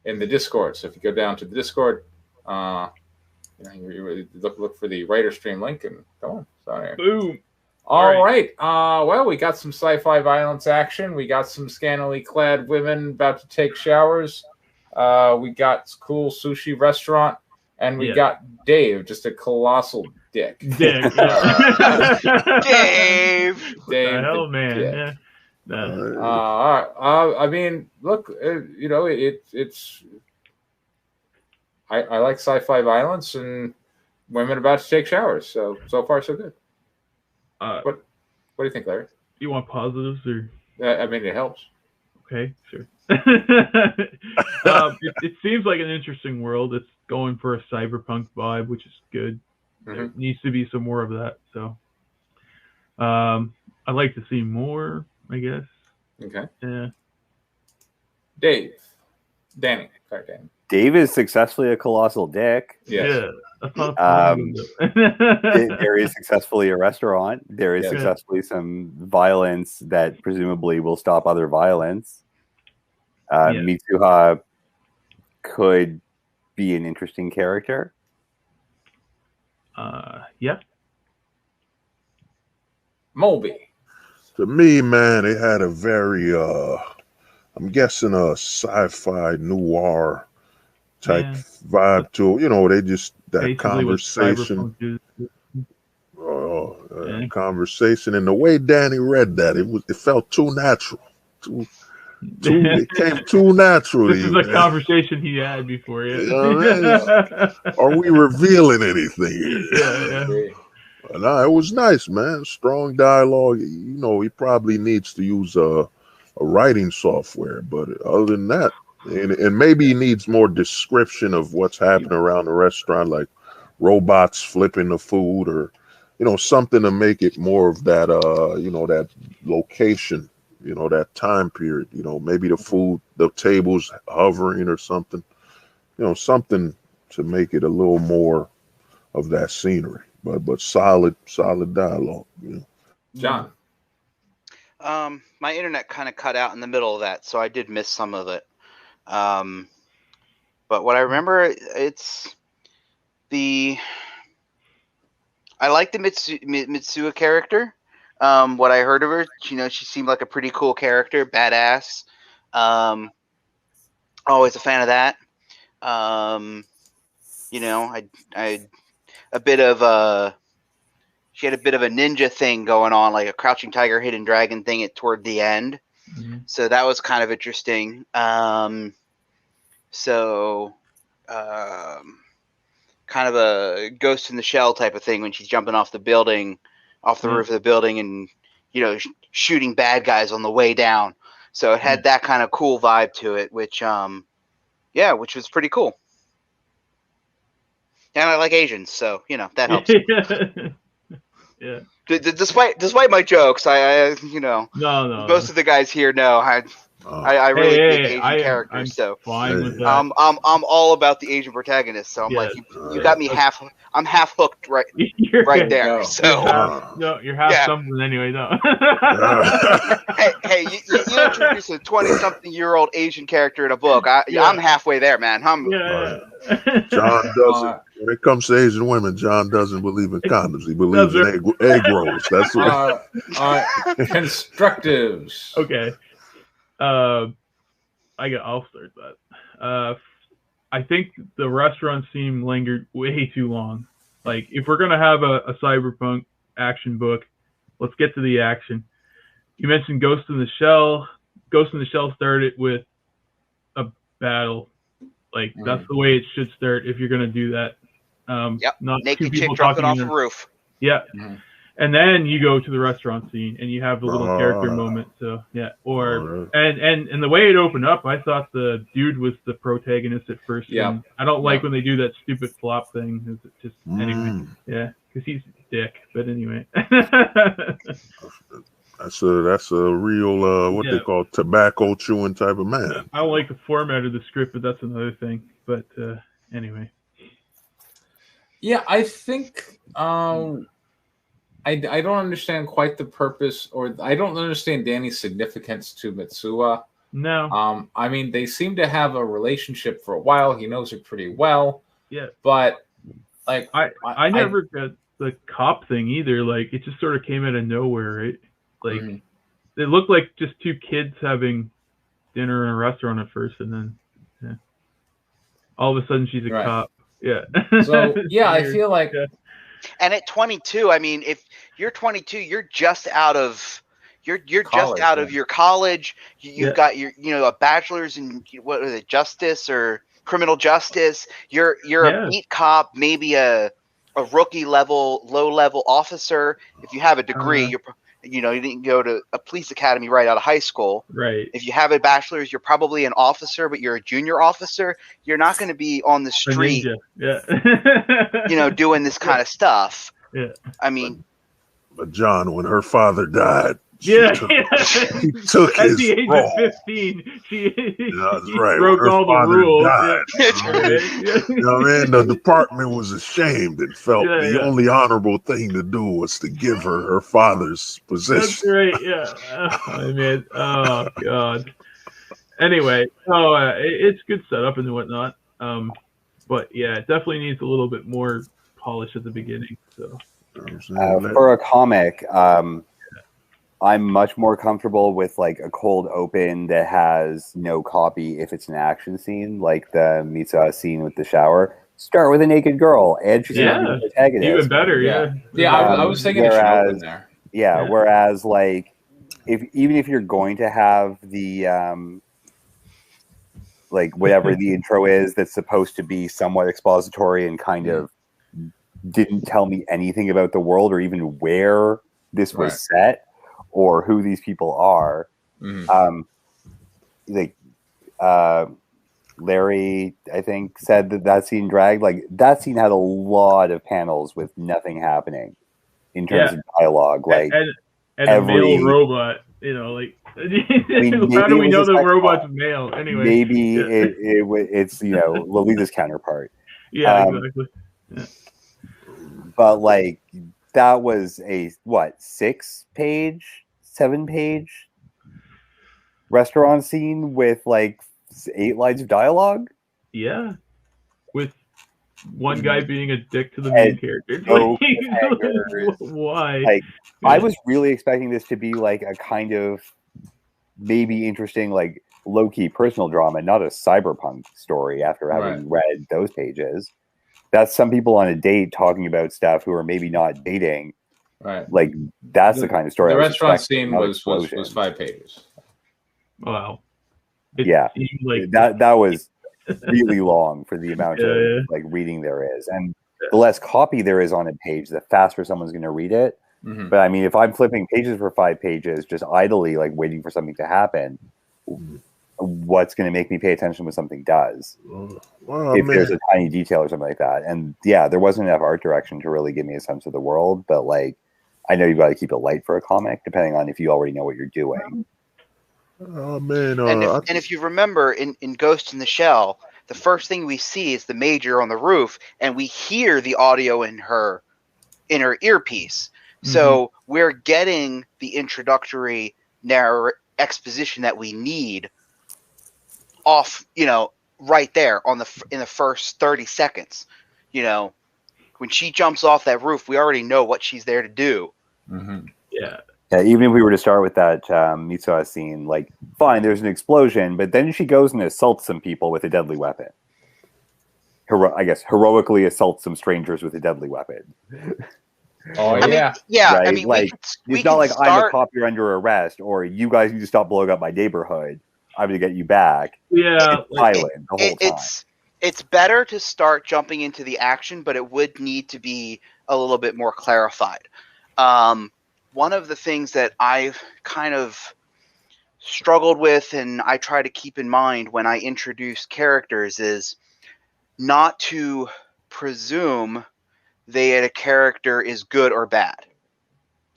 Discord. So if you go down to the Discord, you look for the writer stream link and go on. Sorry. Boom. All right. Well, we got some sci-fi violence action. We got some scantily clad women about to take showers. We got cool sushi restaurant, and we got Dave, just a colossal dick. Dave. Dave. Hell, man. Dick. Yeah. I mean, look, it's. I like sci-fi violence and women about to take showers. So far, so good. What do you think, Larry? You want positives or? I mean, it helps. Okay, sure. It seems like an interesting world. It's going for a cyberpunk vibe, which is good. Mm-hmm. There needs to be some more of that. So, I'd like to see more, I guess. Okay. Yeah. Danny. Sorry, Danny. Dave is successfully a colossal dick. Yes. Yeah. That's not a problem. There is successfully a restaurant. There is successfully some violence that presumably will stop other violence. Mitsuha could be an interesting character. Yeah. Moby. To me, man, it had a very, I'm guessing a sci-fi noir type vibe to it. You know, they just, that basically conversation. Conversation, and the way Danny read that, it felt too natural. It came too natural. This is a conversation he had before. Are we revealing anything? Yeah. No, it was nice, man. Strong dialogue. You know, he probably needs to use a writing software, but other than that, and maybe he needs more description of what's happening around the restaurant, like robots flipping the food, or something to make it more of that that location, that time period, maybe the food, the tables hovering or something, something to make it a little more of that scenery. But solid dialogue. John. My internet kind of cut out in the middle of that, so I did miss some of it. But what I remember, I like the Mitsuha character. What I heard of her, she seemed like a pretty cool character, badass. Always a fan of that. She had a bit of a ninja thing going on, like a Crouching Tiger, Hidden Dragon thing toward the end. Mm-hmm. So that was kind of interesting. Kind of a Ghost in the Shell type of thing when she's jumping off the building, off the roof of the building, and shooting bad guys on the way down. So it had that kind of cool vibe to it, which was pretty cool. And I like Asians, so that helps. Yeah. Despite my jokes, I no. Most of the guys here know I really dig Asian characters, so fine with that. I'm all about the Asian protagonist. So I'm like, you got me half. I'm half hooked right there. No. So you're half something anyway. No. hey, you introduce a 20-something-year-old Asian character in a book. I'm halfway there, man. John doesn't. When it comes to Asian women, John doesn't believe in condoms. He believes in egg rolls. That's what. Constructives. Okay. I'll start that. I think the restaurant scene lingered way too long. Like, if we're gonna have a cyberpunk action book, let's get to the action. You mentioned Ghost in the Shell. Ghost in the Shell started with a battle. Like, that's the way it should start if you're gonna do that. Not naked chick dropping off a roof. Yeah. Mm-hmm. And then you go to the restaurant scene and you have the little character moment. So and the way it opened up, I thought the dude was the protagonist at first. Yeah. I don't like when they do that stupid flop thing. Anyway. Yeah, because he's a dick. But anyway. That's a real what they call tobacco chewing type of man. I don't like the format of the script, but that's another thing. But anyway. Yeah, I think I don't understand quite the purpose, or I don't understand Danny's significance to Mitsuha. No. I mean, they seem to have a relationship for a while. He knows her pretty well. Yeah. But like I never got the cop thing either. Like, it just sort of came out of nowhere, right? Like it looked like just two kids having dinner in a restaurant at first, and then all of a sudden she's a cop. Yeah. So I feel like. And at 22, I mean, if you're 22, you're just out of your college. You've got your a bachelor's in what is it, justice or criminal justice. You're a beat cop, maybe a rookie level, low level officer. If you have a degree, you didn't go to a police academy right out of high school. Right. If you have a bachelor's, you're probably an officer, but you're a junior officer. You're not going to be on the street, doing this kind of stuff. Yeah. I mean, but John, when her father died, She Yeah, took, yeah. she took At his the age role. of 15, she That's right. broke When her all the father rules. died, Yeah. you know what I mean? The department was ashamed and felt Yeah, the yeah. only honorable thing to do was to give her father's position. That's right. Yeah. I mean, oh god. Anyway, it's good setup and whatnot. But yeah, it definitely needs a little bit more polish at the beginning. So for a comic, I'm much more comfortable with like a cold open that has no copy if it's an action scene, like the Mitsuha scene with the shower. Start with a naked girl, and she's yeah, the protagonist. even better. Yeah. I was thinking it should open there. Yeah, whereas like even if you're going to have the like whatever the intro is that's supposed to be somewhat expository and kind of didn't tell me anything about the world or even where this was set or who these people are. Larry, I think, said that scene dragged. Like that scene had a lot of panels with nothing happening in terms of dialogue. Like and a male robot, you know, like how do we know the robot's male? Anyway, maybe it's you know Lolita's counterpart. Yeah, exactly. Yeah. But like that was a 7-page restaurant scene with like 8 lines of dialogue. Yeah, with one guy being a dick to the main character. Why? Like I was really expecting this to be like a kind of maybe interesting, like low-key personal drama, not a cyberpunk story after having read those pages. That's some people on a date talking about stuff who are maybe not dating. Right. Like that's the kind of story. The restaurant scene was 5 pages. Wow. Like that was really long for the amount of like reading there is. And the less copy there is on a page, the faster someone's going to read it. But I mean, if I'm flipping pages for 5 pages, just idly like waiting for something to happen, what's going to make me pay attention when something does? If there's a tiny detail or something like that. And yeah, there wasn't enough art direction to really give me a sense of the world. But like, I know you've got to keep it light for a comic, depending on if you already know what you're doing. Oh man! And if you remember in Ghost in the Shell, the first thing we see is the Major on the roof, and we hear the audio in her earpiece. So we're getting the introductory exposition that we need off, right there in the first 30 seconds. When she jumps off that roof, we already know what she's there to do. Yeah. Yeah, even if we were to start with that Mitsuha scene, like, fine, there's an explosion, but then she goes and assaults some people with a deadly weapon. Heroically assaults some strangers with a deadly weapon. Oh, yeah. Right? I mean, like, it's not like I'm a cop, you're under arrest, or you guys need to stop blowing up my neighborhood. I'm going to get you back. Yeah. It's silent the whole time. It's better to start jumping into the action, but it would need to be a little bit more clarified. One of the things that I've kind of struggled with and I try to keep in mind when I introduce characters is not to presume that a character is good or bad.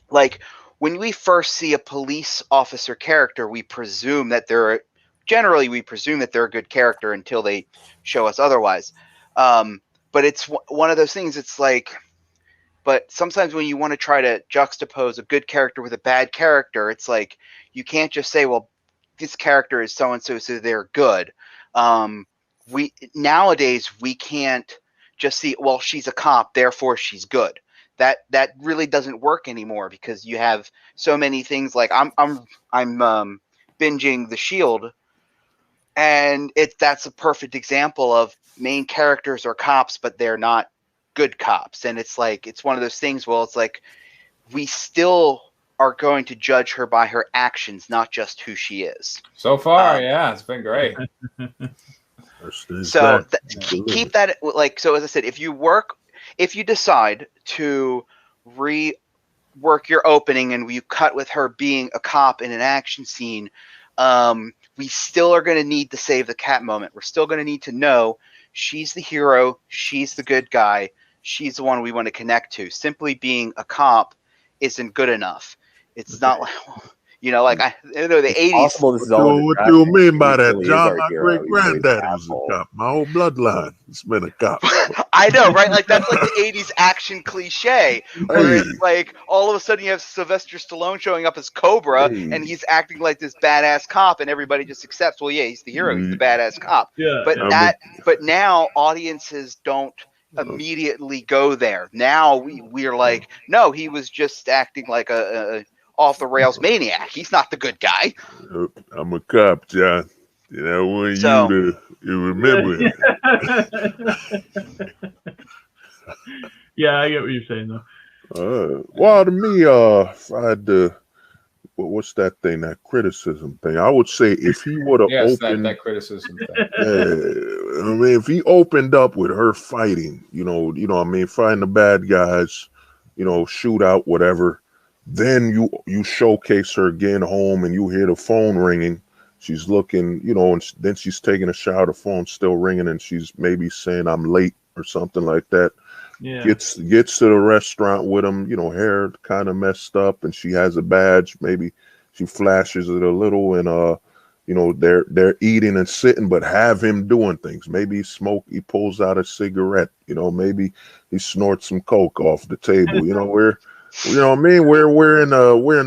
Like when we first see a police officer character, we presume that they're a good character until they show us otherwise. But it's one of those things. It's like, but sometimes when you want to try to juxtapose a good character with a bad character, it's like you can't just say, well, this character is so and so, so they're good. Nowadays we can't just see, well, she's a cop, therefore she's good. That really doesn't work anymore because you have so many things. Like I'm binging The Shield, and that's a perfect example of main characters are cops, but they're not good cops. And it's like, it's one of those things. Well, it's like we still are going to judge her by her actions, not just who she is. So far, it's been great. So keep that like, so as I said, if you decide to rework your opening and you cut with her being a cop in an action scene, we still are going to need to save the cat moment. We're still going to need to know she's the hero, she's the good guy, she's the one we want to connect to. Simply being a cop isn't good enough. It's not like, like I know the 80s. What do you mean by that, John? My great granddaddy was a cop. My whole bloodline has been a cop. I know, right? Like that's like the 80s action cliche. Where it's like all of a sudden you have Sylvester Stallone showing up as Cobra and he's acting like this badass cop and everybody just accepts, well, yeah, he's the hero, he's the badass cop. Yeah. But now audiences don't immediately go there. Now we're like, no, he was just acting like a off the rails maniac. He's not the good guy. I'm a cop, John. I want you to remember it. Yeah, I get what you're saying though. Well, to me, if I had to, what's that thing? That criticism thing. I would say if he would have opened that criticism thing. I mean, if he opened up with her fighting, I mean, fighting the bad guys, shoot out whatever. Then you showcase her getting home and you hear the phone ringing. She's looking, and then she's taking a shower. The phone's still ringing and she's maybe saying I'm late or something like that. Yeah. Gets to the restaurant with him, hair kind of messed up and she has a badge. Maybe she flashes it a little and they're eating and sitting, but have him doing things. Maybe he pulls out a cigarette, maybe he snorts some coke off the table. What I mean? We're in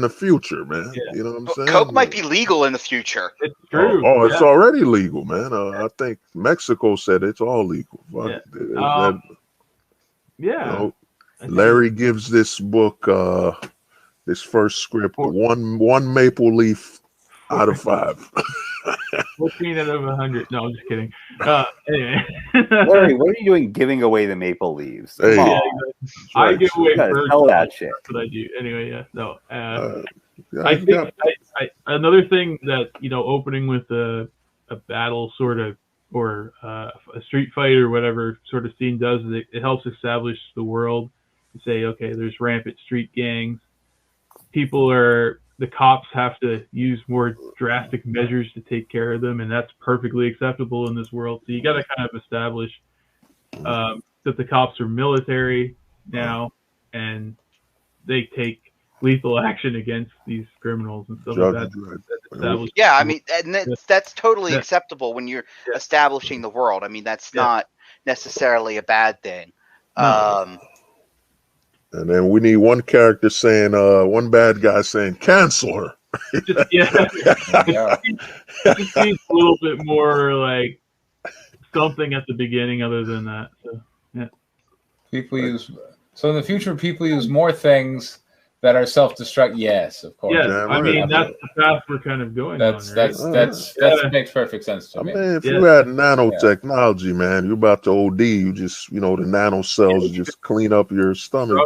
the future, man. Yeah. You know what I'm saying? Coke might be legal in the future. It's true. It's already legal, man. I think Mexico said it's all legal. Larry gives this book, this first script, one maple leaf out of 5. 14 out of 100. No, I'm just kidding. Anyway. Larry, what are you doing giving away the maple leaves? Hey, I give away tell that shit. That's what I do. Anyway, yeah. No. I think another thing that, opening with a battle sort of, or a street fight or whatever sort of scene does is it helps establish the world and say, okay, there's rampant street gangs. The cops have to use more drastic measures to take care of them, and that's perfectly acceptable in this world. So you got to kind of establish that the cops are military now, and they take lethal action against these criminals and stuff like that. Yeah, I mean, and that's totally acceptable when you're establishing the world. I mean, that's not necessarily a bad thing. No. And then we need one character saying, one bad guy saying, cancel her. It just needs a little bit more like something at the beginning other than that. So, yeah. So in the future, people use more things that are self-destruct. Yes, of course. Yeah, I mean, that's the path we're kind of going on, right? That makes perfect sense to me. Man, if you had nanotechnology, man, you're about to OD. You just, the nanocells just clean up your stomach.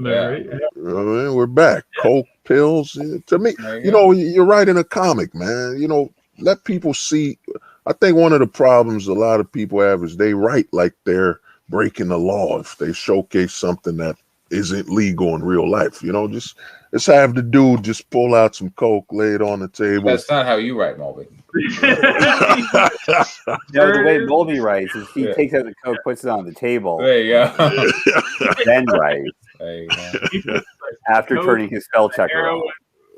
Right? We're back. Coke, pills. To me, you're writing a comic, man. Let people see. I think one of the problems a lot of people have is they write like they're breaking the law if they showcase something that isn't legal in real life. Just have the dude just pull out some coke, lay it on the table. That's not how you write, Mulvey. No, the way Mulvey writes is he takes out the coke, puts it on the table. There you go. Then writes. There you go. After turning his spell checker on.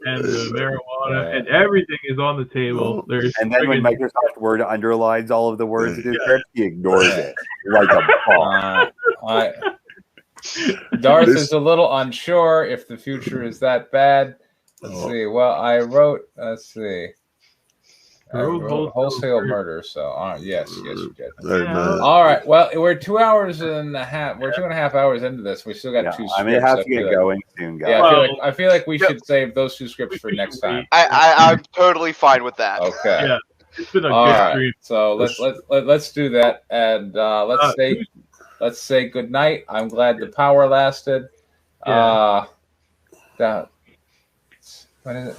And the marijuana and everything is on the table. And then when Microsoft Word underlines all of the words in his script, he ignores it like a ball. Darth is a little unsure if the future is that bad. Let's see. Well, I wrote. Let's see. I wrote wholesale murder. So yes, you did. All right. Well, we're 2 hours and a half. We're 2.5 hours into this. We still got 2 scripts. I'm gonna have to get going soon, guys. Yeah, I feel like we should save those 2 scripts for next time. I'm totally fine with that. Okay. Yeah. It's been a All good right. stream. So let's do that, and let's say good night. I'm glad the power lasted. Yeah. What is it?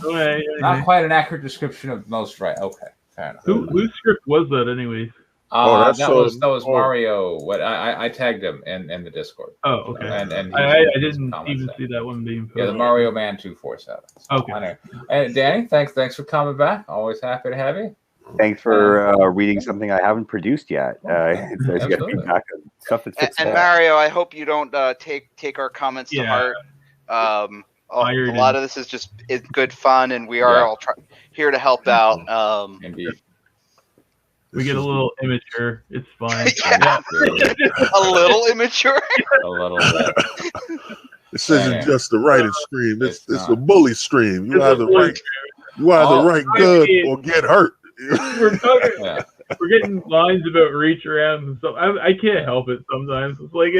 Okay. Not quite an accurate description of most right. Okay, fair enough. Whose script was that, anyways? That was Mario. What I tagged him in the Discord. Oh, okay. And I didn't even see that one being posted. Yeah, the Mario Man 247. Okay. And Danny, thanks for coming back. Always happy to have you. Thanks for reading something I haven't produced yet. There's going to be stuff that fits and Mario, I hope you don't take our comments to heart. a lot of this is just good fun, and we are all here to help out. Indeed. We get a little immature. It's fine. A little immature. A little bit. This isn't just a writing stream. It's a bully stream. You either write good or get hurt. We're getting lines about reach arounds and stuff. I can't help it sometimes. It's like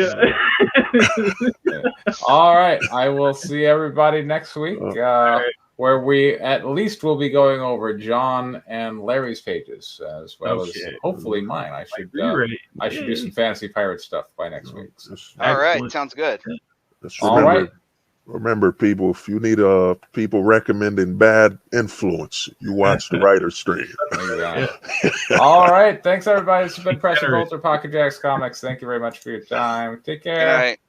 All right. I will see everybody next week, where we at least will be going over John and Larry's pages as well as hopefully mine. I should do some Fantasy Pirate stuff by next week. So. All right, sounds good. Remember, people, if you need people recommending bad influence, you watch the writer stream. All right. Thanks, everybody. This has been Preston Bolter, Pocket Jacks Comics. Thank you very much for your time. Take care. Good night.